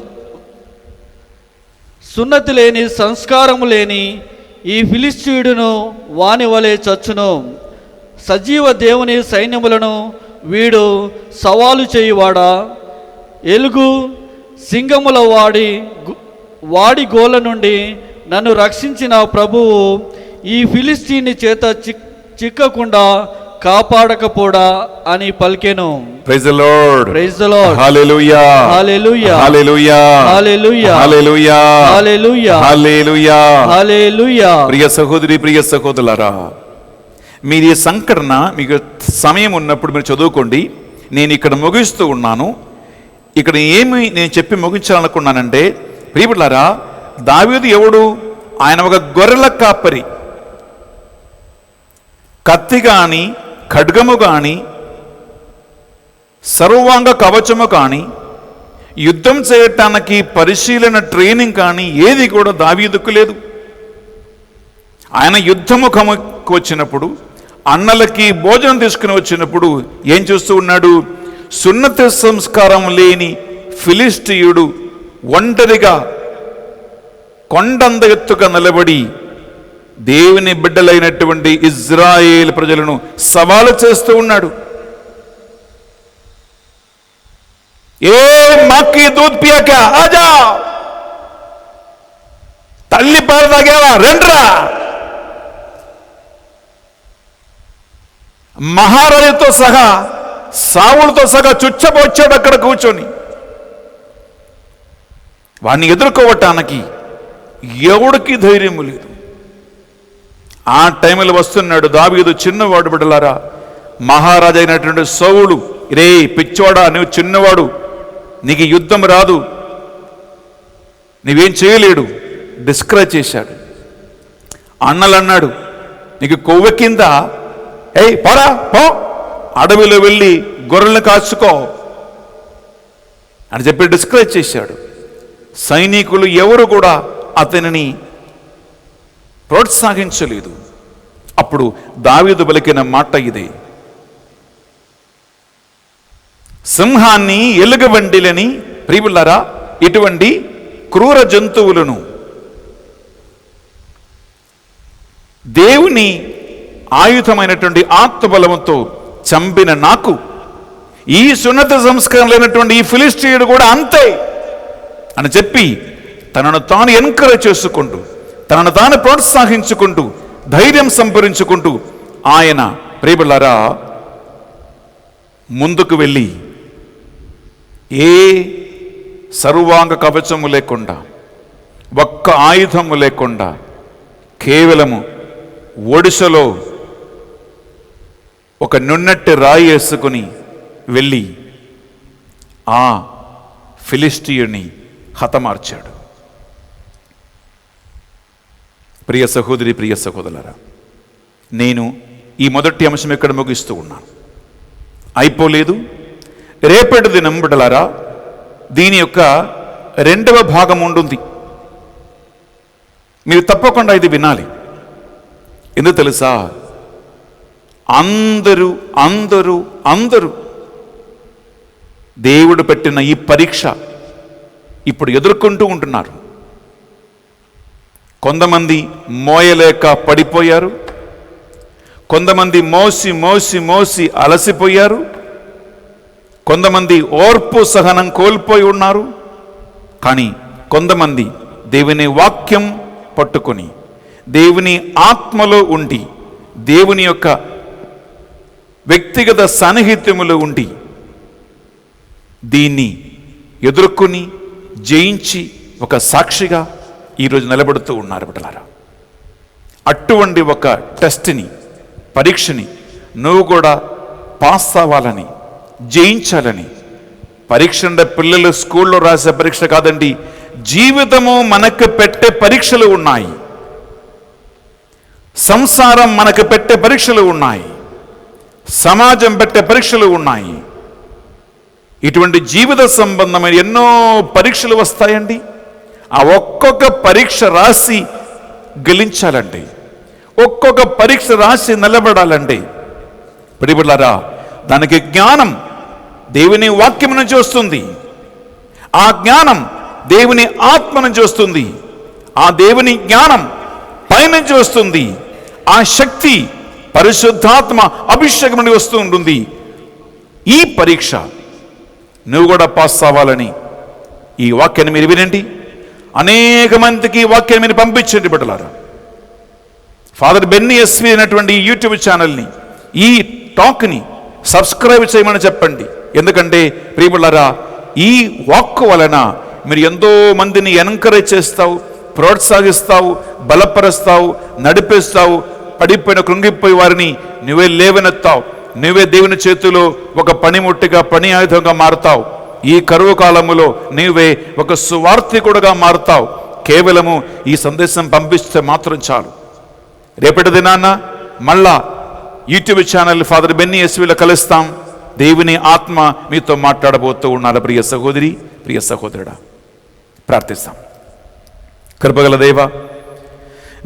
సున్నతి లేని సంస్కారము లేని ఈ ఫిలిస్టీయుడును వాని వలె చచ్చును. సజీవ దేవుని సైన్యములను వీడు సవాలు చేయువాడా? ఎలుగు సింగముల వాడి గోల నుండి నన్ను రక్షించిన ప్రభువు ఈ ఫిలిస్తీని చేత చిక్కకుండా కాపాడకపోడా అని పలికెను. Praise the lord, praise the lord, hallelujah, hallelujah, hallelujah, hallelujah, hallelujah, hallelujah, hallelujah, hallelujah. ప్రియ సహోదరి ప్రియ సహోదరులారా, మీరు ఈ సంకటన మీకు సమయం ఉన్నప్పుడు మీరు చదువుకోండి. నేను ఇక్కడ ముగిస్తూ ఉన్నాను. ఇక్కడ ఏమి నేను చెప్పి ముగించాలనుకున్నానంటే, ప్రియబిడ్డలారా, దావీదు ఎవడు? ఆయన ఒక గొర్రెల కాపరి. కత్తి కానీ ఖడ్గము కానీ సర్వాంగ కవచము కానీ యుద్ధం చేయటానికి పరిశీలన ట్రైనింగ్ కానీ ఏది కూడా దావీదుకు లేదు. ఆయన యుద్ధముఖముకు వచ్చినప్పుడు, అన్నలకి భోజనం తీసుకుని వచ్చినప్పుడు ఏం చూస్తూ ఉన్నాడు? సున్నతి సంస్కారం లేని ఫిలిష్తీయుడు ఒంటరిగా కొండంత ఎత్తుగా నిలబడి దేవుని బిడ్డలైనటువంటి ఇజ్రాయేల్ ప్రజలను సవాలు చేస్తూ ఉన్నాడు. ఏ మాకి దూద్ పియాకా ఆజా, తల్లి పాలు తాగేవా రండ్రా. మహారాజుతో సహా, సావులతో సహా చుచ్చబొచ్చాడు అక్కడ కూర్చొని. వాడిని ఎదుర్కోవటానికి ఎవడికి ధైర్యము లేదు. ఆ టైంలో వస్తున్నాడు దావీదు, చిన్నవాడు బిడ్డలారా. మహారాజు అయినటువంటి సౌలు, రే పిచ్చోడా, నువ్వు చిన్నవాడు, నీకు యుద్ధం రాదు, నువ్వేం చేయలేడు, డిస్కరేజ్ చేశాడు. అన్నలు అన్నాడు, నీకు కొవ్వెక్కిందా, ఏయ్ పోరా పో, అడవిలో వెళ్ళి గొర్రెలను కాచుకో అని చెప్పి డిస్కరేజ్ చేశాడు. సైనికులు ఎవరు కూడా అతనిని ప్రోత్సహించలేదు. అప్పుడు దావీదు పలికిన మాట ఇదే: సింహాన్ని, ఎలుగుబంటిలని, ప్రియులారా, ఇటువంటి క్రూర జంతువులను దేవుని ఆయుధమైనటువంటి ఆత్మబలముతో చంపిన నాకు ఈ సున్నత సంస్కారం లేనటువంటి ఈ ఫిలిష్తీయుడు కూడా అంతే అని చెప్పి తనను తాను ఎంకరేజ్ చేసుకుంటూ, తనను తాను ప్రోత్సహించుకుంటూ, ధైర్యం సంపరించుకుంటూ ఆయన ప్రియులారా ముందుకు వెళ్ళి ఏ సర్వాంగ కవచము లేకుండా, ఒక్క ఆయుధము లేకుండా, కేవలము ఒడిశలో ఒక నున్నట్టి రాయి వేసుకుని వెళ్ళి ఆ ఫిలిష్తీయుని హతమార్చాడు. ప్రియ సహోదరి, ప్రియ సహోదరులారా, నేను ఈ మొదటి అంశం ఇక్కడ ముగిస్తూ ఉన్నాను. అయిపోలేదు. రేపటి దినం బిడ్డలారా దీని యొక్క రెండవ భాగం ఉంటుంది. మీరు తప్పకుండా ఇది వినాలి. ఎందుకు తెలుసా? అందరూ అందరూ అందరూ దేవుడు పెట్టిన ఈ పరీక్ష ఇప్పుడు ఎదుర్కొంటూ ఉంటున్నారు. కొంతమంది మోయలేక పడిపోయారు, కొంతమంది మోసి మోసి మోసి అలసిపోయారు, కొంతమంది ఓర్పు సహనం కోల్పోయి ఉన్నారు. కానీ కొంతమంది దేవుని వాక్యం పట్టుకొని, దేవుని ఆత్మలో ఉండి, దేవుని యొక్క వ్యక్తిగత సాన్నిహిత్యములో ఉండి దీన్ని ఎదుర్కొని జయించి ఒక సాక్షిగా ఈరోజు నిలబడుతూ ఉన్నారు బిడ్డలారా. అటువంటి ఒక టెస్ట్ని, పరీక్షని నువ్వు కూడా పాస్ అవ్వాలని, జయించాలని. పరీక్ష అంటే పిల్లలు స్కూల్లో రాసే పరీక్ష కాదండి. జీవితము మనకు పెట్టే పరీక్షలు ఉన్నాయి, సంసారం మనకు పెట్టే పరీక్షలు ఉన్నాయి, సమాజం పెట్టే పరీక్షలు ఉన్నాయి. ఇటువంటి జీవిత సంబంధమైన ఎన్నో పరీక్షలు వస్తాయండి. ఆ ఒక్కొక్క పరీక్ష రాసి గెలించాలండి, ఒక్కొక్క పరీక్ష రాసి నిలబడాలండి. ప్రియబిడ్డలారా, దానికి జ్ఞానం దేవుని వాక్యం నుంచి వస్తుంది. ఆ జ్ఞానం దేవుని ఆత్మ నుంచి వస్తుంది. ఆ దేవుని జ్ఞానం పైనుంచి వస్తుంది. ఆ శక్తి పరిశుద్ధాత్మ అభిషేకం నుండి వస్తూ ఉంటుంది. ఈ పరీక్ష నువ్వు కూడా పాస్ అవ్వాలని ఈ వాక్యాన్ని మీరు వినండి. అనేక మందికి ఈ వాక్యాన్ని మీరు పంపించండి బిడ్డలారా. ఫాదర్ బెన్నీ ఎస్వి అనేటువంటి ఈ యూట్యూబ్ ఛానల్ని, ఈ టాక్ని సబ్స్క్రైబ్ చేయమని చెప్పండి. ఎందుకంటే ప్రియబిడ్డలారా, ఈ వాక్కు వలన మీరు ఎంతో మందిని ఎంకరేజ్ చేస్తావు, ప్రోత్సహిస్తావు, బలపరుస్తావు, నడిపిస్తావు. పడిపోయిన కృంగిపోయి వారిని నువ్వే లేవనెత్తావు. నువ్వే దేవుని చేతిలో ఒక పనిముట్టిగా, పని ఆయుధంగా మారుతావు. ఈ కరువు కాలములో నీవే ఒక సువార్థికుడుగా మారుతావు. కేవలము ఈ సందేశం పంపిస్తే మాత్రం చాలు. రేపటి దినాన మళ్ళా యూట్యూబ్ ఛానల్ ఫాదర్ బెన్నీ ఎస్వీలో కలుస్తాం. దేవుని ఆత్మ మీతో మాట్లాడబోతూ ఉన్నారు. ప్రియ సహోదరి, ప్రియ సహోదరుడా, ప్రార్థిస్తాం. కృపగల దేవ,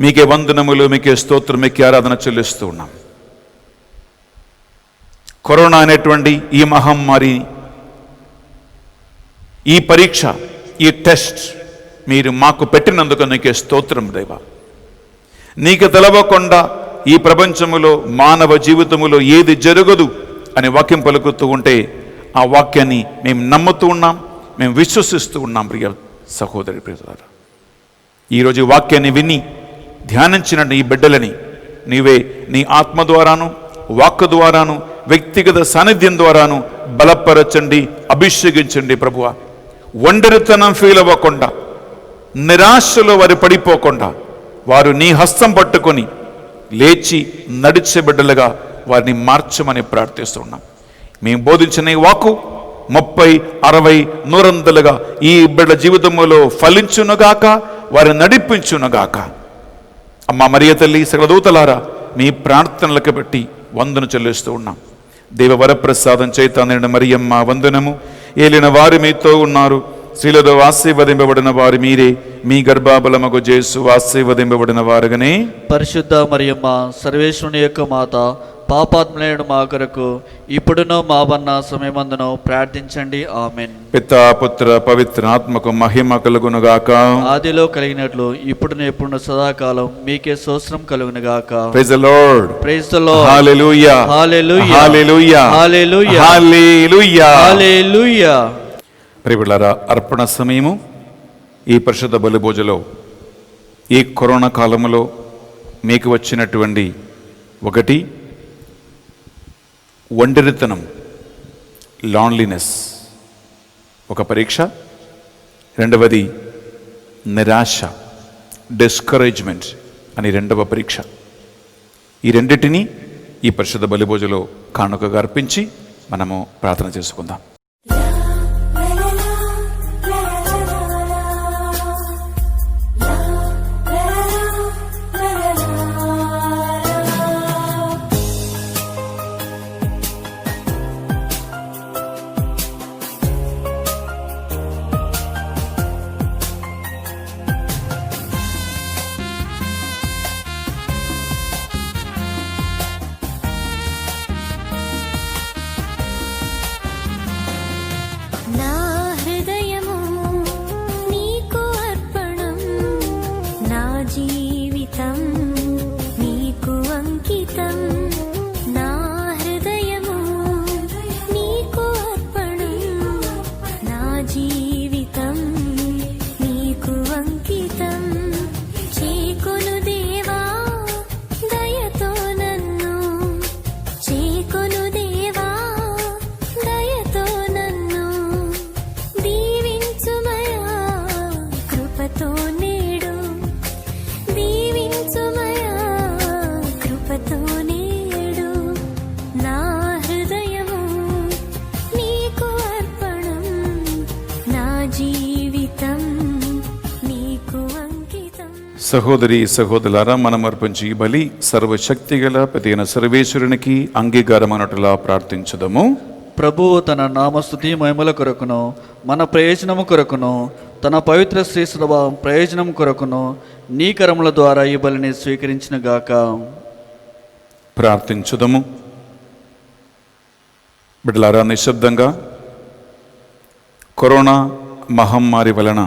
మీకే వందనములు, మీకే స్తోత్రం, మీకే ఆరాధన చెల్లిస్తూ ఉన్నాం. కరోనా అనేటువంటి ఈ మహమ్మారి, ఈ పరీక్ష, ఈ టెస్ట్ మీరు మాకు పెట్టినందుకు నీకే స్తోత్రం దేవా. నీకు తెలవకుండా ఈ ప్రపంచములో మానవ జీవితములో ఏది జరగదు అని వాక్యం పలుకుతూ ఉంటే ఆ వాక్యాన్ని మేము నమ్ముతూ ఉన్నాం, మేము విశ్వసిస్తూ ఉన్నాం. ప్రియ సహోదరి ప్రియులారా, ఈరోజు ఈ వాక్యాన్ని విని ధ్యానించిన ఈ బిడ్డలని నీవే నీ ఆత్మ ద్వారాను, వాక్కు ద్వారాను, వ్యక్తిగత సాన్నిధ్యం ద్వారాను బలపరచండి, అభిషేకించండి ప్రభువా. ఒంటరితనం ఫీల్ అవ్వకుండా, నిరాశలో వారు పడిపోకుండా, వారు నీ హస్తం పట్టుకొని లేచి నడిచే బిడ్డలుగా వారిని మార్చమని ప్రార్థిస్తున్నాం. మేము బోధించిన ఈ వాక్కు 30, 60, 100 ఈ బిడ్డ జీవితంలో ఫలించునుగాక, వారిని నడిపించునుగాక. అమ్మ మరియ తల్లి, సకల దూతలారా, మీ ప్రార్థనలకు బట్టి వందన చెల్లిస్తూ ఉన్నాం. దేవ వరప్రసాదం చైతన్యుడు మరియమ్మ వందనము. ఏలిన వారు మీతో ఉన్నారు, స్త్రీలలో ఆశీర్వదింపబడిన వారు మీరే, మీ గర్భఫలమగు యేసు ఆశీర్వదింపబడిన వారుగానే. పరిశుద్ధ మరియమ్మ, సర్వేశ్వరుని యొక్క మాత, పాపాత్ములైన మా కొరకు ఇప్పుడునో మా వన్న సమయమందును ప్రార్థించండి. ఆమెన్. పితా పుత్ర పవిత్ర ఆత్మకు మహిమ కలుగునుగాక. ఆదిలో కలిగినట్లు ఇప్పుడును ఎప్పుడు సదాకాలం మీకే స్తోత్రం కలుగునుగాక. Praise the lord. Praise the lord. Hallelujah. Hallelujah. Hallelujah. Hallelujah. Hallelujah. Hallelujah. ప్రియలారా, అర్పణ సమయము. ఈ పరిశుద్ధ బలిభోజలో ఈ కరోనా కాలంలో మీకు వచ్చినటువంటి ఒకటి ఒంటరితనం, లాన్లీనెస్, ఒక పరీక్ష. రెండవది నిరాశ, డిస్కరేజ్మెంట్ అని రెండవ పరీక్ష. ఈ రెండిటిని ఈ పరిశుద్ధ బలిభోజలో కానుకగా అర్పించి మనము ప్రార్థన చేసుకుందాం. సహోదరి సహోదరులారా, మనం అర్పించి ఈ బలి సర్వశక్తిగల ప్రతిన సర్వేశ్వరునికి అంగీకారమనట్లా ప్రార్థించదము. ప్రభువు తన నామస్తుతి మహిమల కొరకును, మన ప్రయోజనము కొరకును, తన పవిత్ర శ్రీ స్వభావం ప్రయోజనం కొరకును నీ కరముల ద్వారా ఈ బలిని స్వీకరించిన గాక. ప్రార్థించుదము. బిడ్డలారా, నిశ్శబ్దంగా కరోనా మహమ్మారి వలన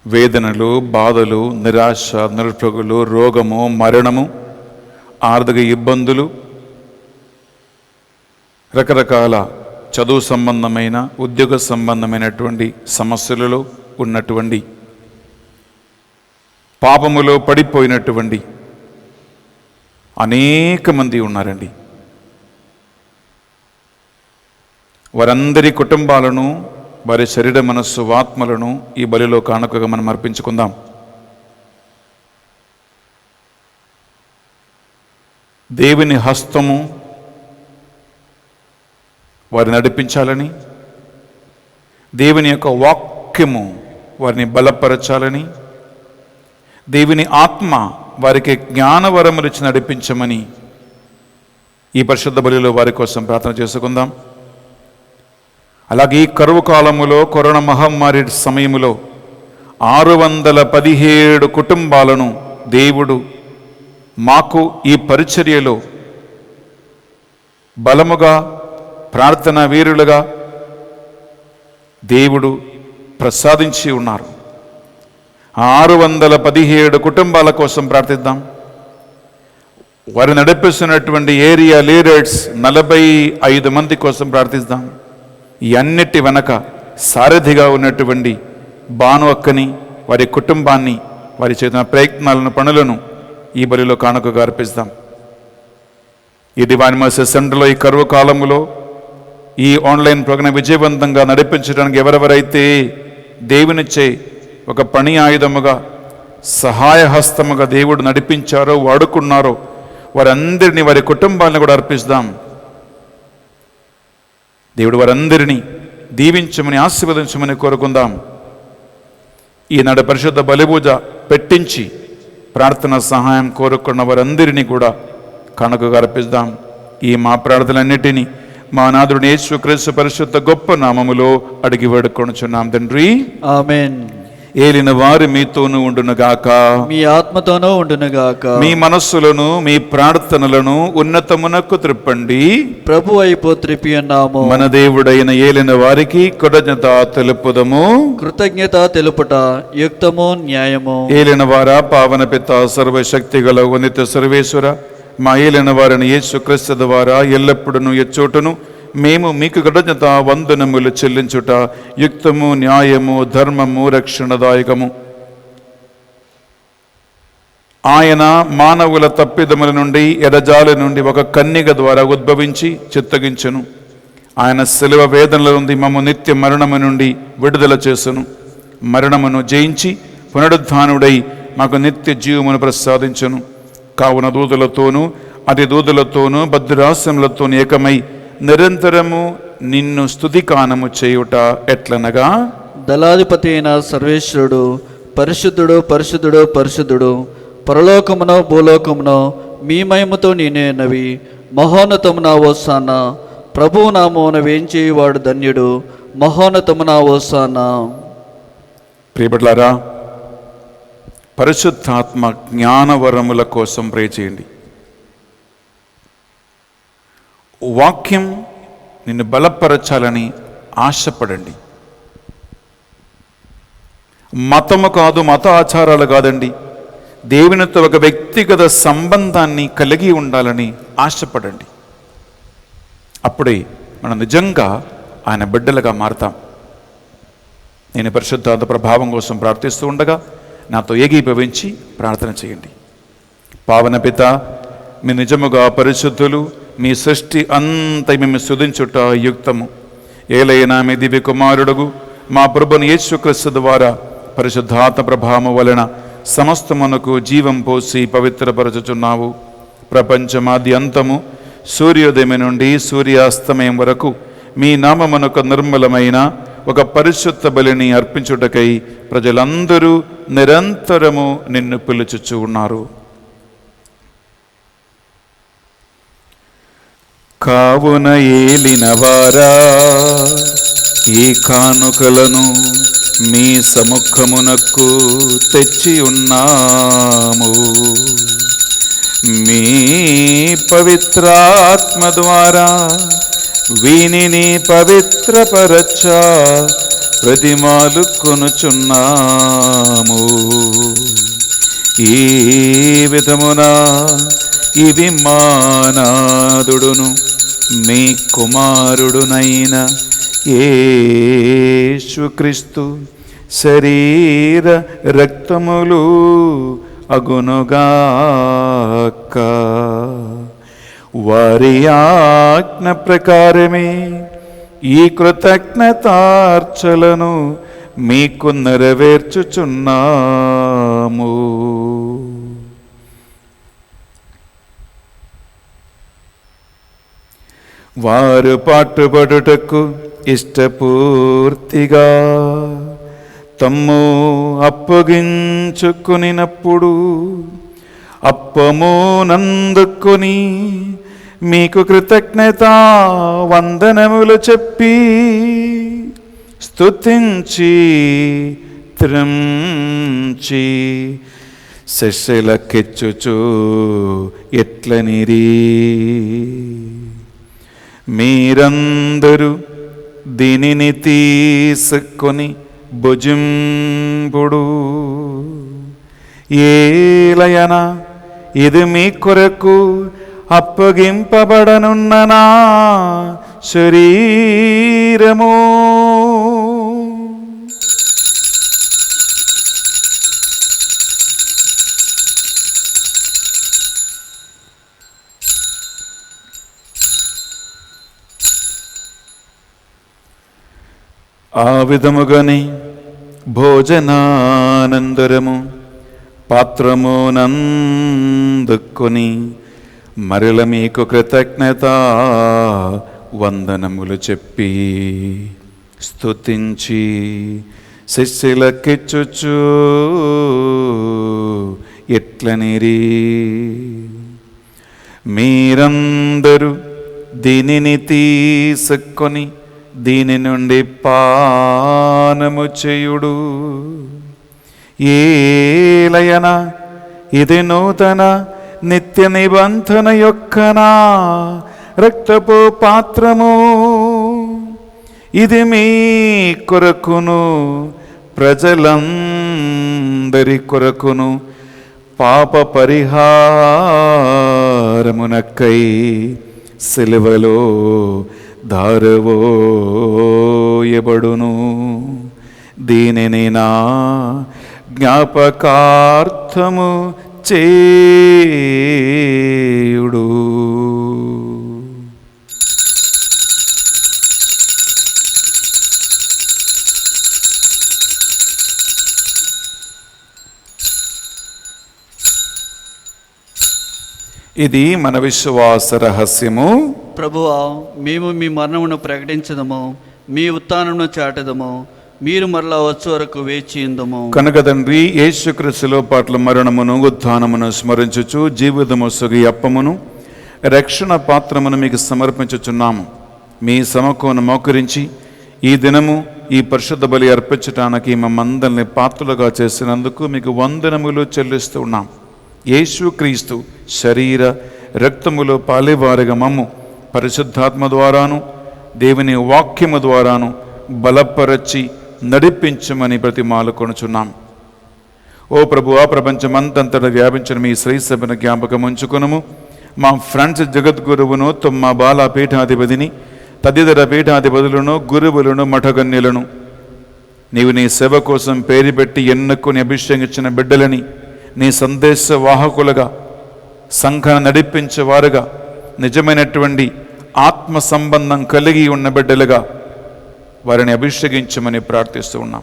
వేదనలు, బాధలు, నిరాశ, నిరుపయోగులు, రోగము, మరణము, ఆర్థిక ఇబ్బందులు, రకరకాల చదువు సంబంధమైన, ఉద్యోగ సంబంధమైనటువంటి సమస్యలలో ఉన్నటువంటి, పాపములో పడిపోయినటువంటి అనేక మంది ఉన్నారండి. వారందరి కుటుంబాలను, వారి శరీర మనస్సు ఆత్మలను ఈ బలిలో కానుకగా మనం అర్పించుకుందాం. దేవుని హస్తము వారిని నడిపించాలని, దేవుని యొక్క వాక్యము వారిని బలపరచాలని, దేవుని ఆత్మ వారికి జ్ఞానవరములు ఇచ్చి నడిపించమని ఈ పరిశుద్ధ బలిలో వారి కోసం ప్రార్థన చేసుకుందాం. అలాగే ఈ కరువు కాలములో, కరోనా మహమ్మారి సమయములో 617 కుటుంబాలను దేవుడు మాకు ఈ పరిచర్యలో బలముగా ప్రార్థనా వీరులుగా దేవుడు ప్రసాదించి ఉన్నారు. 617 కుటుంబాల కోసం ప్రార్థిద్దాం. వారు నడిపిస్తున్నటువంటి ఏరియా లీడర్స్ 45 మంది కోసం ప్రార్థిద్దాం. ఈ అన్నిటి వెనక సారథిగా ఉన్నటువంటి భాను అక్కని, వారి కుటుంబాన్ని, వారి చేసిన ప్రయత్నాలను, పనులను ఈ బలిలో కానుకగా అర్పిస్తాం. ఈ డివైన్ మర్సీ సెంటర్లో ఈ కరువు కాలంలో ఈ ఆన్లైన్ ప్రోగ్రాం విజయవంతంగా నడిపించడానికి ఎవరెవరైతే దేవునిచ్చే ఒక పని ఆయుధముగా, సహాయ హస్తముగా దేవుడు నడిపించారో, వాడుకున్నారో వారందరినీ, వారి కుటుంబాలను కూడా అర్పిస్తాం. దేవుడు వారందరినీ దీవించమని, ఆశీర్వదించమని కోరుకుందాం. ఈనాడు పరిశుద్ధ బలిపూజ పెట్టించి ప్రార్థన సహాయం కోరుకున్న వారందరినీ కూడా కానుకగా అర్పిస్తాం. ఈ మా ప్రార్థనలన్నిటినీ మా నాథుడు యేసుక్రీస్తు పరిశుద్ధ గొప్ప నామములో అడిగి వేడుకొనుచున్నాం తండ్రి, ఆమేన్. ఏలిన వారు మీతోనూ ఉండునుగాక, మీ ఆత్మతోనూ ఉండునుగాక. మీ మనస్సులను, మీ ప్రార్థనలను ఉన్నతమునకు త్రిప్పండి. ప్రభు అయిపో త్రిపి అన్నాము. మన దేవుడైన ఏలిన వారికి కృతజ్ఞత తెలుపుదము. కృతజ్ఞత తెలుపుట యుక్తము, న్యాయము. ఏలిన వారా, పావన పిత, సర్వశక్తి గల ఉన్నత సర్వేశ్వర, మా ఏలిన వారిని యేసుక్రీస్తు ద్వారా ఎల్లప్పుడూ ఎచ్చోటను మేము మీకు కృతజ్ఞత వందనములు చెల్లించుట యుక్తము, న్యాయము, ధర్మము, రక్షణదాయకము. ఆయన మానవుల తప్పిదముల నుండి, ఎడజాలి నుండి ఒక కన్యక ద్వారా ఉద్భవించి చిత్తగించెను. ఆయన శిలువ వేదనల నుండి మమ్మ నిత్య మరణము నుండి విడుదల చేసును. మరణమును జయించి పునరుద్ధానుడై మాకు నిత్య జీవమును ప్రసాదించును. కావున దూతలతోనూ అతి దూతలతోనూ భద్రాసములతోనూ ఏకమై నిరంతరము నిన్ను స్తుతిగానము చేయుట ఎట్లనగా, దళాధిపతి అయిన సర్వేశ్వరుడు పరిశుద్ధుడు, పరిశుద్ధుడు, పరిశుద్ధుడు, పరలోకమునో భూలోకమునో మీ మహిమతో నిండినవి. మహోన్నతమున హోసానా. ప్రభువు నామమున వేంచేయువాడు ధన్యుడు. మహోన్నతమున హోసానా. ప్రియబిడ్డలారా, పరిశుద్ధాత్మ జ్ఞానవరముల కోసం ప్రే చేయండి. వాక్యం నిన్ను బలపరచాలని ఆశపడండి. మతము కాదు, మత ఆచారాలు కాదండి, దేవునితో ఒక వ్యక్తిగత సంబంధాన్ని కలిగి ఉండాలని ఆశపడండి. అప్పుడే మనం నిజంగా ఆయన బిడ్డలుగా మారతాం. నేను పరిశుద్ధాత్మ ప్రభావం కోసం ప్రార్థిస్తూ ఉండగా నాతో ఏకీభవించి ప్రార్థన చేయండి. పావన పిత, మీ నిజముగా పరిశుద్ధులు, మీ సృష్టి అంత మేము స్తుతించుట యుక్తము. ఏలైనా మీ దివ్య కుమారుడుగు మా ప్రభుని యేసుక్రీస్తు ద్వారా పరిశుద్ధాత్మ ప్రభావము వలన సమస్తమునకు జీవం పోసి పవిత్రపరచుచున్నావు. ప్రపంచమాది అంతము సూర్యోదయం నుండి సూర్యాస్తమయం వరకు మీ నామమునకు నిర్మలమైన ఒక పరిశుద్ధ బలిని అర్పించుటకై ప్రజలందరూ నిరంతరము నిన్ను పిలుచుచు ఉన్నారు. కావున ఏలినవారా, ఈ కానుకలను మీ సముఖమునకు తెచ్చి ఉన్నాము. మీ పవిత్రాత్మ ద్వారా వీనిని పవిత్రపరచ ప్రతిమాలు కొనుచున్నాము. ఈ విధమున ఇది మానాదుడును మీ కుమారుడునైన యేసుక్రీస్తు శరీర రక్తములు అగునుగాక. వారి ఆజ్ఞ ప్రకారమే ఈ కృతజ్ఞతార్చలను మీకు నెరవేర్చుచున్నాము. వారు పాటుపడుటకు ఇష్టపూర్తిగా తమ్ము అప్పగించుకునినప్పుడు అప్పము నందుకొని మీకు కృతజ్ఞత వందనములు చెప్పి స్తుతించి త్రంచి శిష్యులకెచ్చుచు ఎట్లనిరి, మీరందరూ దీనిని తీసుకొని భుజింపుడు, ఏలయన ఇది మీ కొరకు అప్పగింపబడనున్న నా శరీరము. ఆ విధముగానే భోజనానంతరము పాత్రమునందుకొని మరల మీకు కృతజ్ఞత వందనములు చెప్పి స్తుతించి శిష్యులకిచ్చుచు ఎట్లనిరి, మీరందరూ దీనిని తీసుకొని దీని నుండి పానము చేయుడు, ఏలయన ఇది నూతన నిత్య నిబంధన యొక్క నా రక్తపు పాత్రము, ఇది మీ కొరకును ప్రజలందరి కొరకును పాప పరిహారమునకై సిలువలో ధారవోయబడును. దీనిని నా జ్ఞాపకార్థము చేయుడు. ఇది మన విశ్వాస రహస్యము. ప్రభువా, మేము మీ మరణమును ప్రకటించదము, మీ ఉత్థానమును చాటదము, మీరు మరలా వచ్చే వరకు వేచి ఉందము. కనుక తండ్రి, యేసుక్రీస్తులో పాటల మరణమును ఉత్థానమును స్మరించుచు జీవితము సొగి అప్పమును రక్షణ పాత్రమును మీకు సమర్పించుచున్నాము. మీ సమకూను మోకరించి ఈ దినము ఈ పరిశుద్ధ బలి అర్పించటానికి మమ్మందరిని పాత్రలుగా చేసినందుకు మీకు వందనములు చెల్లిస్తూ ఉన్నాం. యేసుక్రీస్తు శరీర రక్తములో పాలేవారిగా మమ్ము పరిశుద్ధాత్మ ద్వారాను దేవుని వాక్యము ద్వారాను బలపరచి నడిపించమని బ్రతిమాలు కొనుచున్నాం. ఓ ప్రభువా, ప్రపంచమంతంతటా వ్యాపించిన మీ శ్రీసభను జ్ఞాపకం ఉంచుకునము. మా ఫ్రాన్సిస్ జగద్గురువును, తొమ్మ బాల పీఠాధిపతిని, తదితర పీఠాధిపతులను, గురువులను, మఠగన్యులను నీవు నీ సేవ కోసం పేరు పెట్టి ఎన్నుకొని అభిషేకించిన బిడ్డలని నీ సందేశ వాహకులుగా, సంఘాన్ని నడిపించేవారుగా, నిజమైనటువంటి ఆత్మ సంబంధం కలిగి ఉన్న బిడ్డలుగా వారిని అభిషేకించమని ప్రార్థిస్తూ ఉన్నాం.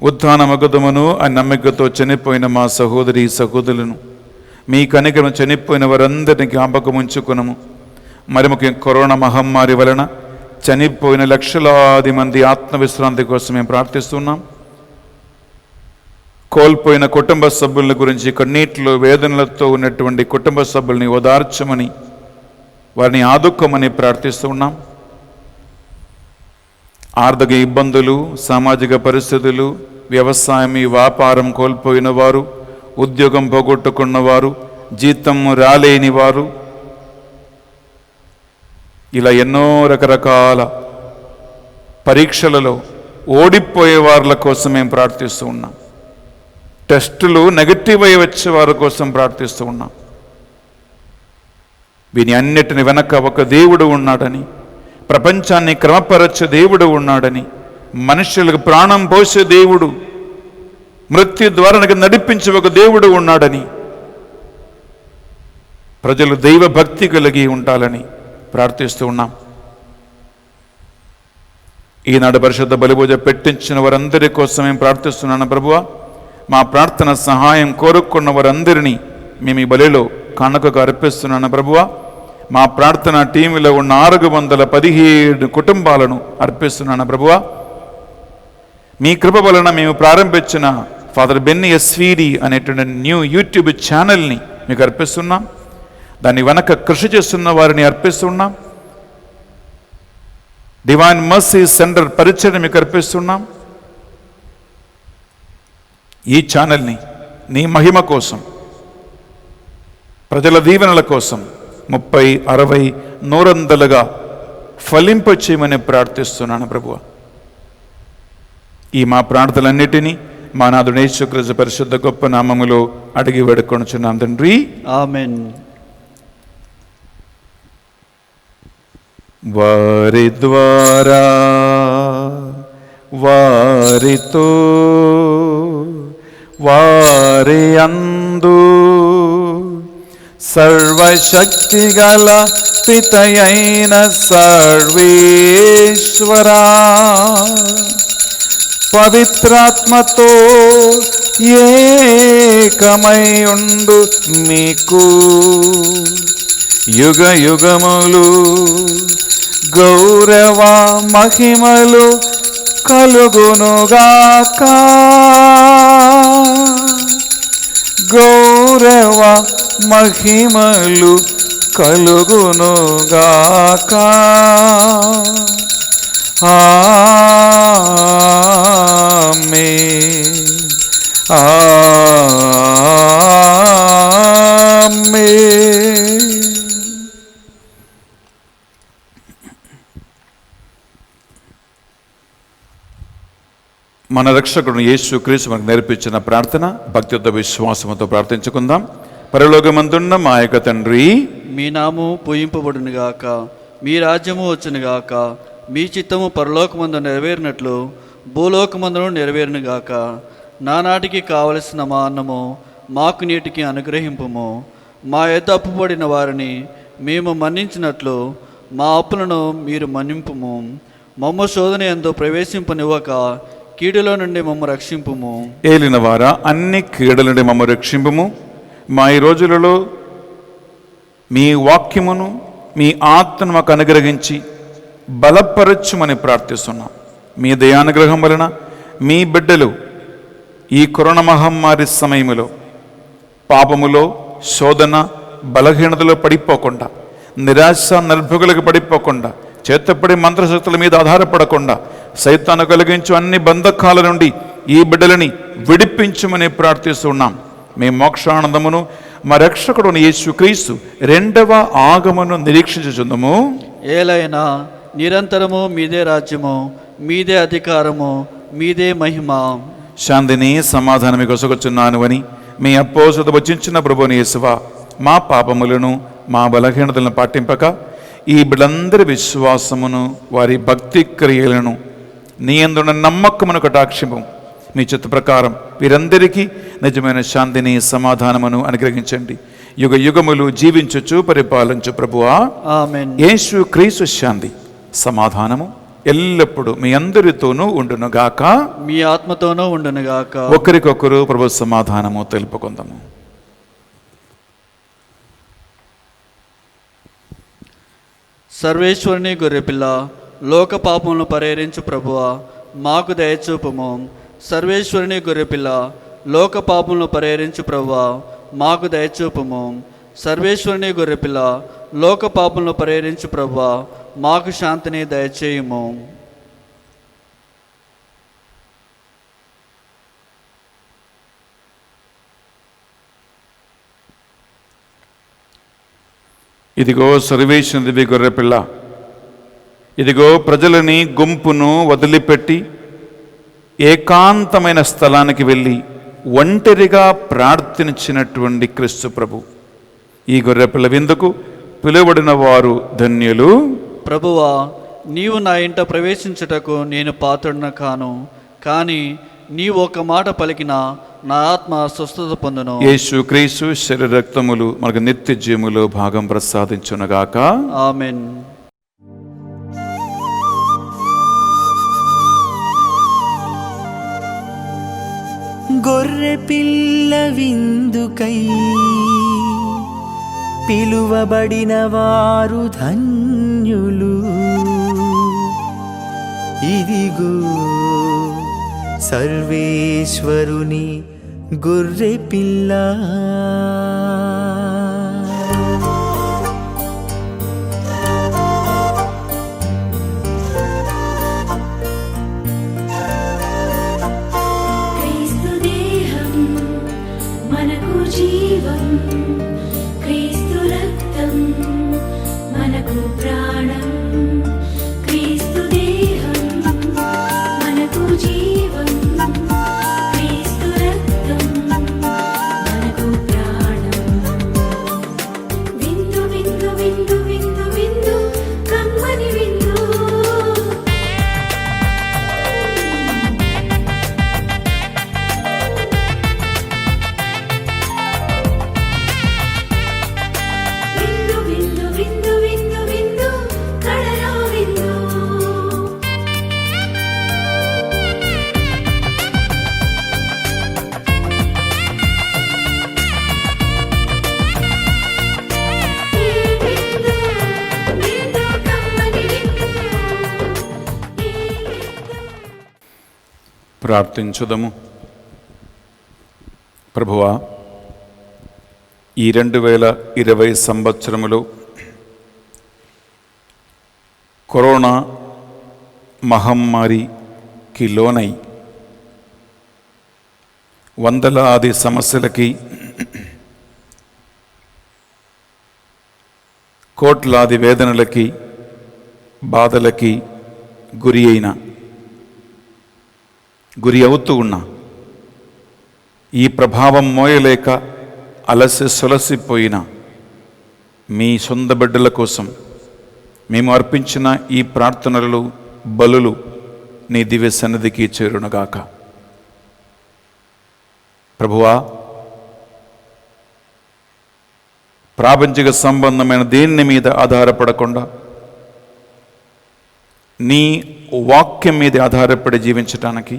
ఉత్థాన మగధమును ఆ నమ్మికతో చనిపోయిన మా సహోదరి సహోదరులను మీ కనికరం చనిపోయిన వారందరినీ జ్ఞాపకం ఉంచుకునము. మరి ముఖ్యం కరోనా మహమ్మారి వలన చనిపోయిన లక్షలాది మంది ఆత్మవిశ్రాంతి కోసం మేము ప్రార్థిస్తున్నాం. కోల్పోయిన కుటుంబ సభ్యుల గురించి, కన్నీటిలో వేదనలతో ఉన్నటువంటి కుటుంబ సభ్యుల్ని ఓదార్చమని, వారిని ఆదుకోమని ప్రార్థిస్తూ ఉన్నాం. ఆర్థిక ఇబ్బందులు, సామాజిక పరిస్థితులు, వ్యవసాయం, వ్యాపారం కోల్పోయిన వారు, ఉద్యోగం పోగొట్టుకున్నవారు, జీతం రాలేని వారు, ఇలా ఎన్నో రకరకాల పరీక్షలలో ఓడిపోయే వారి కోసం మేము ప్రార్థిస్తూ ఉన్నాం. టెస్టులు నెగటివ్ అయి వచ్చే వారి కోసం ప్రార్థిస్తూ ఉన్నాం. వీని అన్నిటిని వెనక ఒక దేవుడు ఉన్నాడని, ప్రపంచాన్ని క్రమపరచే దేవుడు ఉన్నాడని, మనుషులకు ప్రాణం పోసే దేవుడు, మృత్యు ద్వారానికి నడిపించే ఒక దేవుడు ఉన్నాడని, ప్రజలు దైవ భక్తి కలిగి ఉండాలని ప్రార్థిస్తూ ఉన్నాం. ఈనాడు పరిశుద్ధ బలిపూజ పెట్టించిన వారందరి కోసం మేము ప్రార్థిస్తున్నాను. ప్రభువా, మా ప్రార్థన సహాయం కోరుకున్న వారందరినీ మేము ఈ బలిలో కానుకగా అర్పిస్తున్నాను. ప్రభువా, మా ప్రార్థన టీంలో ఉన్న 617 కుటుంబాలను అర్పిస్తున్నాను. ప్రభువా, మీ కృప వలన మేము ప్రారంభించిన ఫాదర్ బెన్నీ ఎస్వీడి అనేటువంటి న్యూ యూట్యూబ్ ఛానల్ని మీకు అర్పిస్తున్నాం. దాన్ని వెనక కృషి చేస్తున్న వారిని అర్పిస్తున్నాం. డివైన్ మర్సీ సెంటర్ పరిచయం మీకు అర్పిస్తున్నాం. ఈ ఛానల్ని నీ మహిమ కోసం, ప్రజల దీవెనల కోసం 30, 60, 100 ఫలింప చేయమని ప్రార్థిస్తున్నాను ప్రభువా. ఈ మా ప్రార్థనలన్నిటినీ మా నాథుడు యేసుక్రీస్తు పరిశుద్ధ గొప్ప నామములో అడిగి వేడుకొనుచున్నాం తండ్రి, ఆమేన్. వారి ద్వారా వారితో వారి అందు సర్వశక్తిగల పితయైన సర్వేశ్వరా, పవిత్రాత్మతో ఏకమై ఉండు మీకు యుగ యుగములు గౌరవ మహిమలు కలుగునుగాక. గౌరవ మహిమలు కలుగునుగాక. ఆమేన్, ఆమేన్. మన రక్షకుడు యేసుక్రీస్తు మనకు నేర్పించిన ప్రార్థన భక్తియుత విశ్వాసముతో ప్రార్థించుకుందాం. పరలోకమందున్న మా యొక్క తండ్రి, మీ నామము పూజింపబడునుగాక, మీ రాజ్యము వచ్చునుగాక, మీ చిత్తము పరలోకమందు నెరవేరినట్లు భూలోకమందును నెరవేరునుగాక. నానాటికి కావలసిన మా అన్నము మాకు నీటికి అనుగ్రహింపుము. మా యొద్ద అప్పుపడిన వారిని మేము మన్నించినట్లు మా అప్పులను మీరు మన్నింపుము. మమ్మ శోధన యందు ప్రవేశింపనివ్వక కీడులో నుండి మమ్మ రక్షింపుము. ఏలిన వారా, అన్ని కీడుల నుండి మమ్మ రక్షింపుము. మా ఈ రోజులలో మీ వాక్యమును, మీ ఆత్మను మాకు అనుగ్రహించి బలపరచుమని ప్రార్థిస్తున్నాం. మీ దయానుగ్రహం వలన మీ బిడ్డలు ఈ కరోనా మహమ్మారి సమయంలో పాపములో, శోధన, బలహీనతలో పడిపోకుండా, నిరాశ నిర్భగులకు పడిపోకుండా, చేతపడి మంత్రశక్తుల మీద ఆధారపడకుండా సైతాను కలిగించు అన్ని బంధకాల నుండి ఈ బిడ్డలని విడిపించమని ప్రార్థిస్తున్నాం. మీ మోక్షానందమును మా రక్షకుడు యేసుక్రీస్తు 2వ ఆగమను నిరీక్షించుచుందము. ఏలైనా నిరంతరము మీదే రాజ్యము, మీదే అధికారము, మీదే మహిమ. శాంతిని సమాధానం మీకు ఒసగుచున్నాను అని మీ అపోసత వచించిన ప్రభుని యేసువా, మా పాపములను మా బలహీనతలను పాటింపక ఈ బిడ్డలందరి విశ్వాసమును, వారి భక్తి క్రియలను, నీ యందున్న నమ్మకమును కటాక్షింపు. మీ చిత్త ప్రకారం వీరందరికీ నిజమైన శాంతిని సమాధానమును అనుగ్రహించండి. యుగ యుగములు జీవించుచు పరిపాలించు ప్రభువా, ఆమేన్. యేసు క్రీస్తు శాంతి సమాధానము ఎల్లప్పుడూ మీ అందరితోనూ ఉండునుగాక, మీ ఆత్మతోనూ ఉండునుగాక. ఒకరికొకరు ప్రభు సమాధానము తెలుపుకుందాము. సర్వేశ్వరుని గొర్రెపిల్ల, లోక పాపములను పరిహరించు ప్రభువా, మాకు దయచూపుము. సర్వేశ్వరుని గొర్రెపిల్ల, లోక పాపములను పరిహరించు ప్రభువా, మాకు దయచూపుము. సర్వేశ్వరుని గొర్రెపిల్ల, లోక పాపములను పరిహరించు ప్రభువా, మాకు శాంతిని దయచేయుము. ఇదిగో సర్వేశ్వరుని దివ్య గొర్రెపిల్ల, ఇదిగో ప్రజలని గుంపును వదిలిపెట్టి ఏకాంతమైన స్థలానికి వెళ్ళి ఒంటరిగా ప్రార్థించినటువంటి క్రీస్తు ప్రభు. ఈ గొర్రెపిల్ల విందుకు పిలువబడిన వారు ధన్యులు. ప్రభువా, నీవు నా ఇంట ప్రవేశించుటకు నేను పాత్రుడను కాను, కానీ నీవు ఒక మాట పలికినా నా ఆత్మ స్వస్థత పొందును. యేసు క్రీస్తు శరీర రక్తములు మనకు నిత్య జీవములో భాగం ప్రసాదించునగాక, ఆమేన్. గొర్రె పిల్ల విందుకై పిలువబడిన వారు ధన్యులు. ఇదిగో సర్వేశ్వరుని గొర్రె పిల్ల. ప్రార్థించుదము. ప్రభువా, ఈ 2020 సంవత్సరములో కరోనా మహమ్మారికి లోనై వందలాది సమస్యలకి, కోట్లాది వేదనలకి, బాధలకి గురి అవుతూ ఉన్నా ఈ ప్రభావం మోయలేక అలసి సొలసిపోయిన మీ సొంత బిడ్డల కోసం మేము అర్పించిన ఈ ప్రార్థనలు, బలులు నీ దివ్య సన్నిధికి చేరునుగాక. ప్రభువా, ప్రాపంచిక సంబంధమైన దేని మీద ఆధారపడకుండా నీ వాక్యం మీద ఆధారపడి జీవించటానికి,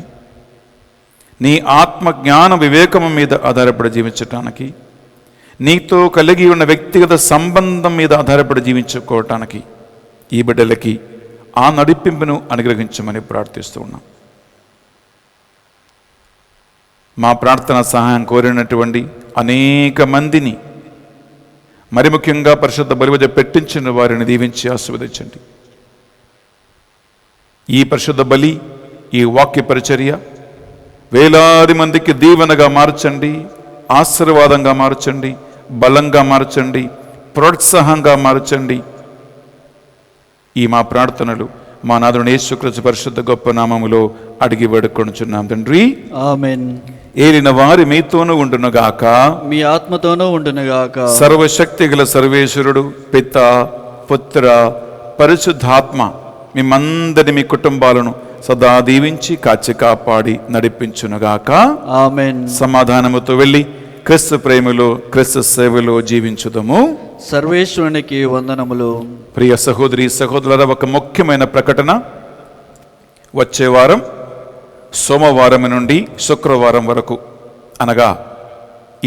నీ ఆత్మ జ్ఞాన వివేకము మీద ఆధారపడి జీవించటానికి, నీతో కలిగి ఉన్న వ్యక్తిగత సంబంధం మీద ఆధారపడి జీవించుకోవటానికి ఈ బిడ్డలకి ఆ నడిపింపును అనుగ్రహించమని ప్రార్థిస్తూ ఉన్నాం. మా ప్రార్థన సహాయం కోరినటువంటి అనేక మందిని, మరి ముఖ్యంగా పరిశుద్ధ బలివజ పెట్టించిన వారిని దీవించి ఆశీర్వదించండి. ఈ పరిశుద్ధ బలి, ఈ వాక్య పరిచర్య వేలాది మందికి దీవెనగా మార్చండి, ఆశీర్వాదంగా మార్చండి, బలంగా మార్చండి, ప్రోత్సాహంగా మార్చండి. ఈ మా ప్రార్థనలు మా నాథుని యేసుక్రీస్తు పరిశుద్ధ గొప్ప నామములో అడిగి వేడుకొనుచున్నాం తండ్రి, ఆమేన్. ఏలిన వారి మీతోనూ ఉండునుగాక, మీ ఆత్మతోనూ ఉండునుగాక. సర్వశక్తి గల సర్వేశ్వరుడు పిత, పుత్ర, పరిశుద్ధాత్మ మిమ్మందరి మీ కుటుంబాలను సదా దీవించి కాచి కాపాడి నడిపించునుగాక, ఆమేన్. సమాధానముతో వెళ్ళి క్రీస్తు ప్రేమలో, క్రీస్తు సేవలో జీవించుదము. సర్వేశ్వరునికి వందనములు. ప్రియ సహోదరి సహోదరుల, ఒక ముఖ్యమైన ప్రకటన. వచ్చే వారం సోమవారం నుండి శుక్రవారం వరకు, అనగా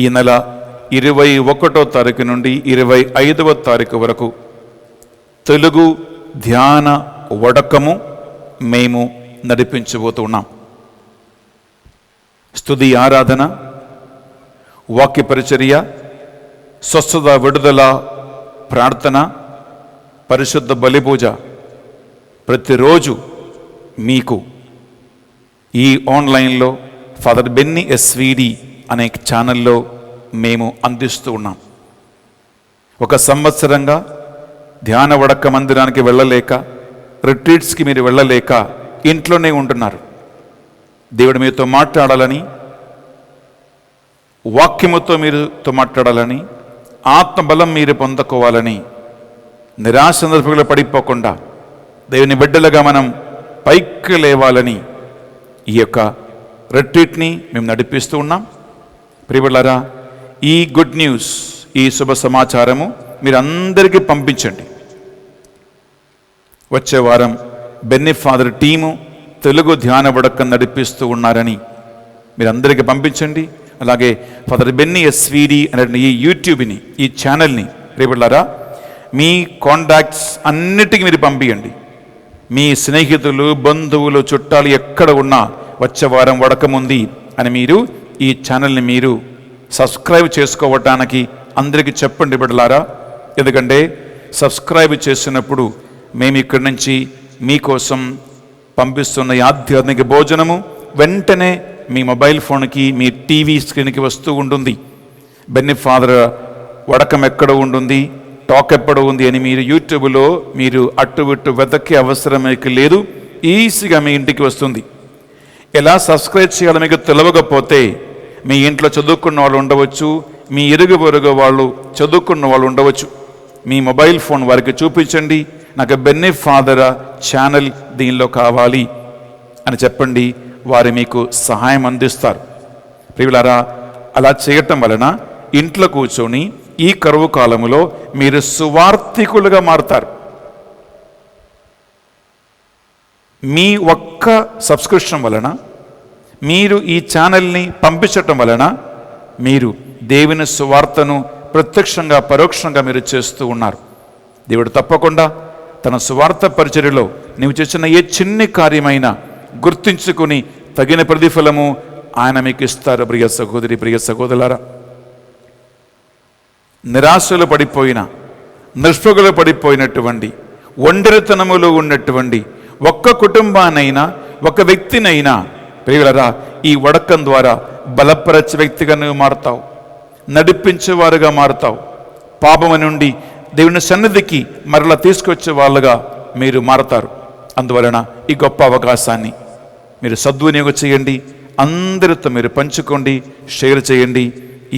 ఈ నెల 21వ తారీఖు నుండి 25వ తారీఖు వరకు తెలుగు ధ్యాన వడకము మేము నడిపించబోతున్నాం. స్తుతి ఆరాధన, వాక్య పరిచర్య, స్వస్థత విడుదల ప్రార్థన, పరిశుద్ధ బలిపూజ ప్రతిరోజు మీకు ఈ ఆన్లైన్లో ఫాదర్ బెన్నీ ఎస్విడి అనే ఛానల్లో మేము అందిస్తూ ఉన్నాం. ఒక సంవత్సరంగా ధ్యాన వడక మందిరానికి వెళ్ళలేక, రిట్రీట్స్కి మీరు వెళ్ళలేక ఇంట్లోనే ఉంటున్నారు. దేవుడు మీతో మాట్లాడాలని, వాక్యముతో మీరుతో మాట్లాడాలని, ఆత్మబలం మీరు పొందుకోవాలని, నిరాశ సందర్భంలో పడిపోకుండా దేవుని బిడ్డలుగా మనం పైకి లేవాలని ఈ యొక్క రిట్రీట్ని మేము నడిపిస్తూ ఉన్నాం. ప్రియబిడ్డలారా, ఈ గుడ్ న్యూస్, ఈ శుభ సమాచారము మీరు అందరికీ పంపించండి. వచ్చే వారం బెన్నీ ఫాదర్ టీము తెలుగు ధ్యాన వడకం నడిపిస్తూ ఉన్నారని మీరు అందరికీ పంపించండి. అలాగే ఫాదర్ బెన్నీ ఎస్విడి అనే ఈ యూట్యూబ్ని, ఈ ఛానల్ని ప్రియబిడ్డలారా మీ కాంటాక్ట్స్ అన్నిటికీ మీరు పంపించండి. మీ స్నేహితులు, బంధువులు, చుట్టాలు ఎక్కడ ఉన్నా వచ్చే వారం వడకముంది అని మీరు ఈ ఛానల్ని మీరు సబ్స్క్రైబ్ చేసుకోవటానికి అందరికీ చెప్పండి బిడ్డలారా. ఎందుకంటే సబ్స్క్రైబ్ చేసినప్పుడు మేము ఇక్కడి నుంచి మీకోసం పంపిస్తున్న ఈ ఆధ్యాత్మిక భోజనము వెంటనే మీ మొబైల్ ఫోన్కి, మీ టీవీ స్క్రీన్కి వస్తూ ఉంటుంది. బెన్నీ ఫాదర్ వడకం ఎక్కడ ఉంటుంది, టాక్ ఎక్కడ ఉంది అని మీరు యూట్యూబ్లో మీరు అటు ఇటు వెతకే అవసరం మీకు లేదు. ఈజీగా మీ ఇంటికి వస్తుంది. ఎలా సబ్స్క్రైబ్ చేయాలో మీకు తెలియకపోతే మీ ఇంట్లో చదువుకున్న వాళ్ళు ఉండవచ్చు, మీ ఇరుగు పొరుగు వాళ్ళు చదువుకున్న వాళ్ళు ఉండవచ్చు. మీ మొబైల్ ఫోన్ వారికి చూపించండి, నాకు బెన్నీ ఫాదర్ ఛానల్ దీనిలో కావాలి అని చెప్పండి. వారు మీకు సహాయం అందిస్తారు. ప్రియులారా, అలా చేయటం వలన ఇంట్లో కూర్చొని ఈ కరువు కాలములో మీరు సువార్థికులుగా మారుతారు. మీ ఒక్క సబ్స్క్రిప్షన్ వలన, మీరు ఈ ఛానల్ని పంపించటం వలన మీరు దేవుని సువార్తను ప్రత్యక్షంగా, పరోక్షంగా మీరు చేస్తూ ఉన్నారు. దేవుడు తప్పకుండా తన సువార్త పరిచర్యలో నీవు చేసిన ఏ చిన్ని కార్యమైనా గుర్తించుకుని తగిన ప్రతిఫలము ఆయన మీకు ఇస్తారు. ప్రియ సహోదరి, ప్రియ సహోదరులారా, నిరాశలు పడిపోయిన, నిస్పృహలు పడిపోయినటువంటి, ఒంటరితనములో ఉన్నటువంటి ఒక్క కుటుంబానైనా, ఒక వ్యక్తినైనా ప్రియులరా, ఈ వడకం ద్వారా బలపరచే వ్యక్తిగా నువ్వు మారుతావు, నడిపించేవారుగా మారుతావు. పాపము నుండి దేవుని సన్నిధికి మరలా తీసుకొచ్చే వాళ్ళుగా మీరు మారతారు. అందువలన ఈ గొప్ప అవకాశాన్ని మీరు సద్వినియోగం చేయండి. అందరితో మీరు పంచుకోండి, షేర్ చేయండి.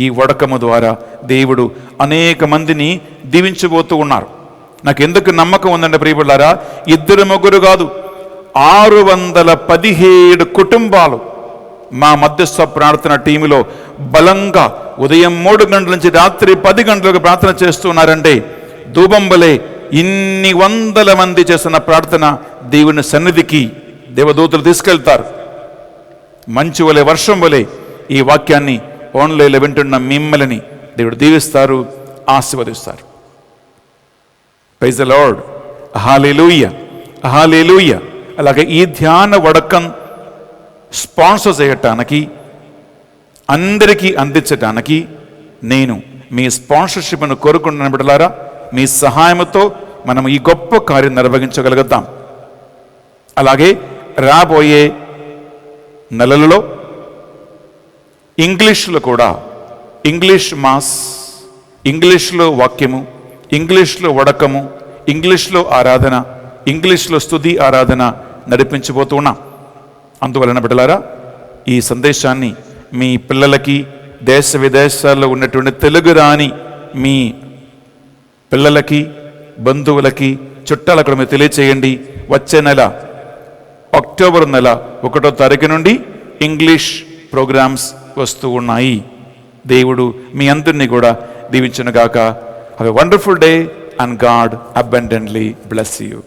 ఈ వడకము ద్వారా దేవుడు అనేక మందిని దీవించబోతూ ఉన్నారు. నాకు ఎందుకు నమ్మకం ఉందండి ప్రియబులారా, 2-3 కాదు, 617 కుటుంబాలు మా మధ్యస్థ ప్రార్థన టీములో బలంగా ఉదయం 3 గంటల నుంచి రాత్రి 10 గంటలకు ప్రార్థన చేస్తున్నారంటే, ధూబంబలే ఇన్ని వందల మంది చేస్తున్న ప్రార్థన దేవుని సన్నిధికి దేవదూతలు తీసుకెళ్తారు. మంచు వలె, వర్షం వలె ఈ వాక్యాన్ని ఆన్లైన్లో వింటున్న మిమ్మల్ని దేవుడు దీవిస్తారు, ఆశీర్వదిస్తారు. Praise the lord. Hallelujah, hallelujah. అలాగే ఈ ధ్యాన వడకం స్పాన్సర్ చేయటానికి, అందరికీ అందించటానికి నేను మీ స్పాన్సర్షిప్ను కోరుకుంటున్న బిడ్డలారా, మీ సహాయంతో మనం ఈ గొప్ప కార్యం నిర్వహించగలుగుతాం. అలాగే రాబోయే నెలలలో ఇంగ్లీష్లో కూడా, ఇంగ్లీష్ మాస్, ఇంగ్లీష్లో వాక్యము, ఇంగ్లీష్లో వడకము, ఇంగ్లీష్లో ఆరాధన, ఇంగ్లీష్లో స్తుతి ఆరాధన నడిపించబోతూ ఉన్నాం. అందువలన బిడ్డలారా, ఈ సందేశాన్ని మీ పిల్లలకి, దేశ విదేశాల్లో ఉన్నటువంటి తెలుగు రాని మీ పిల్లలకి, బంధువులకి, చుట్టాలకు మీరు తెలియచేయండి. వచ్చే నెల అక్టోబర్ నెల 1వ తారీఖు నుండి ఇంగ్లీష్ ప్రోగ్రామ్స్ వస్తూ ఉన్నాయి. దేవుడు మీ అందరినీ కూడా దీవించునుగాక. Have a wonderful day and God abundantly bless you.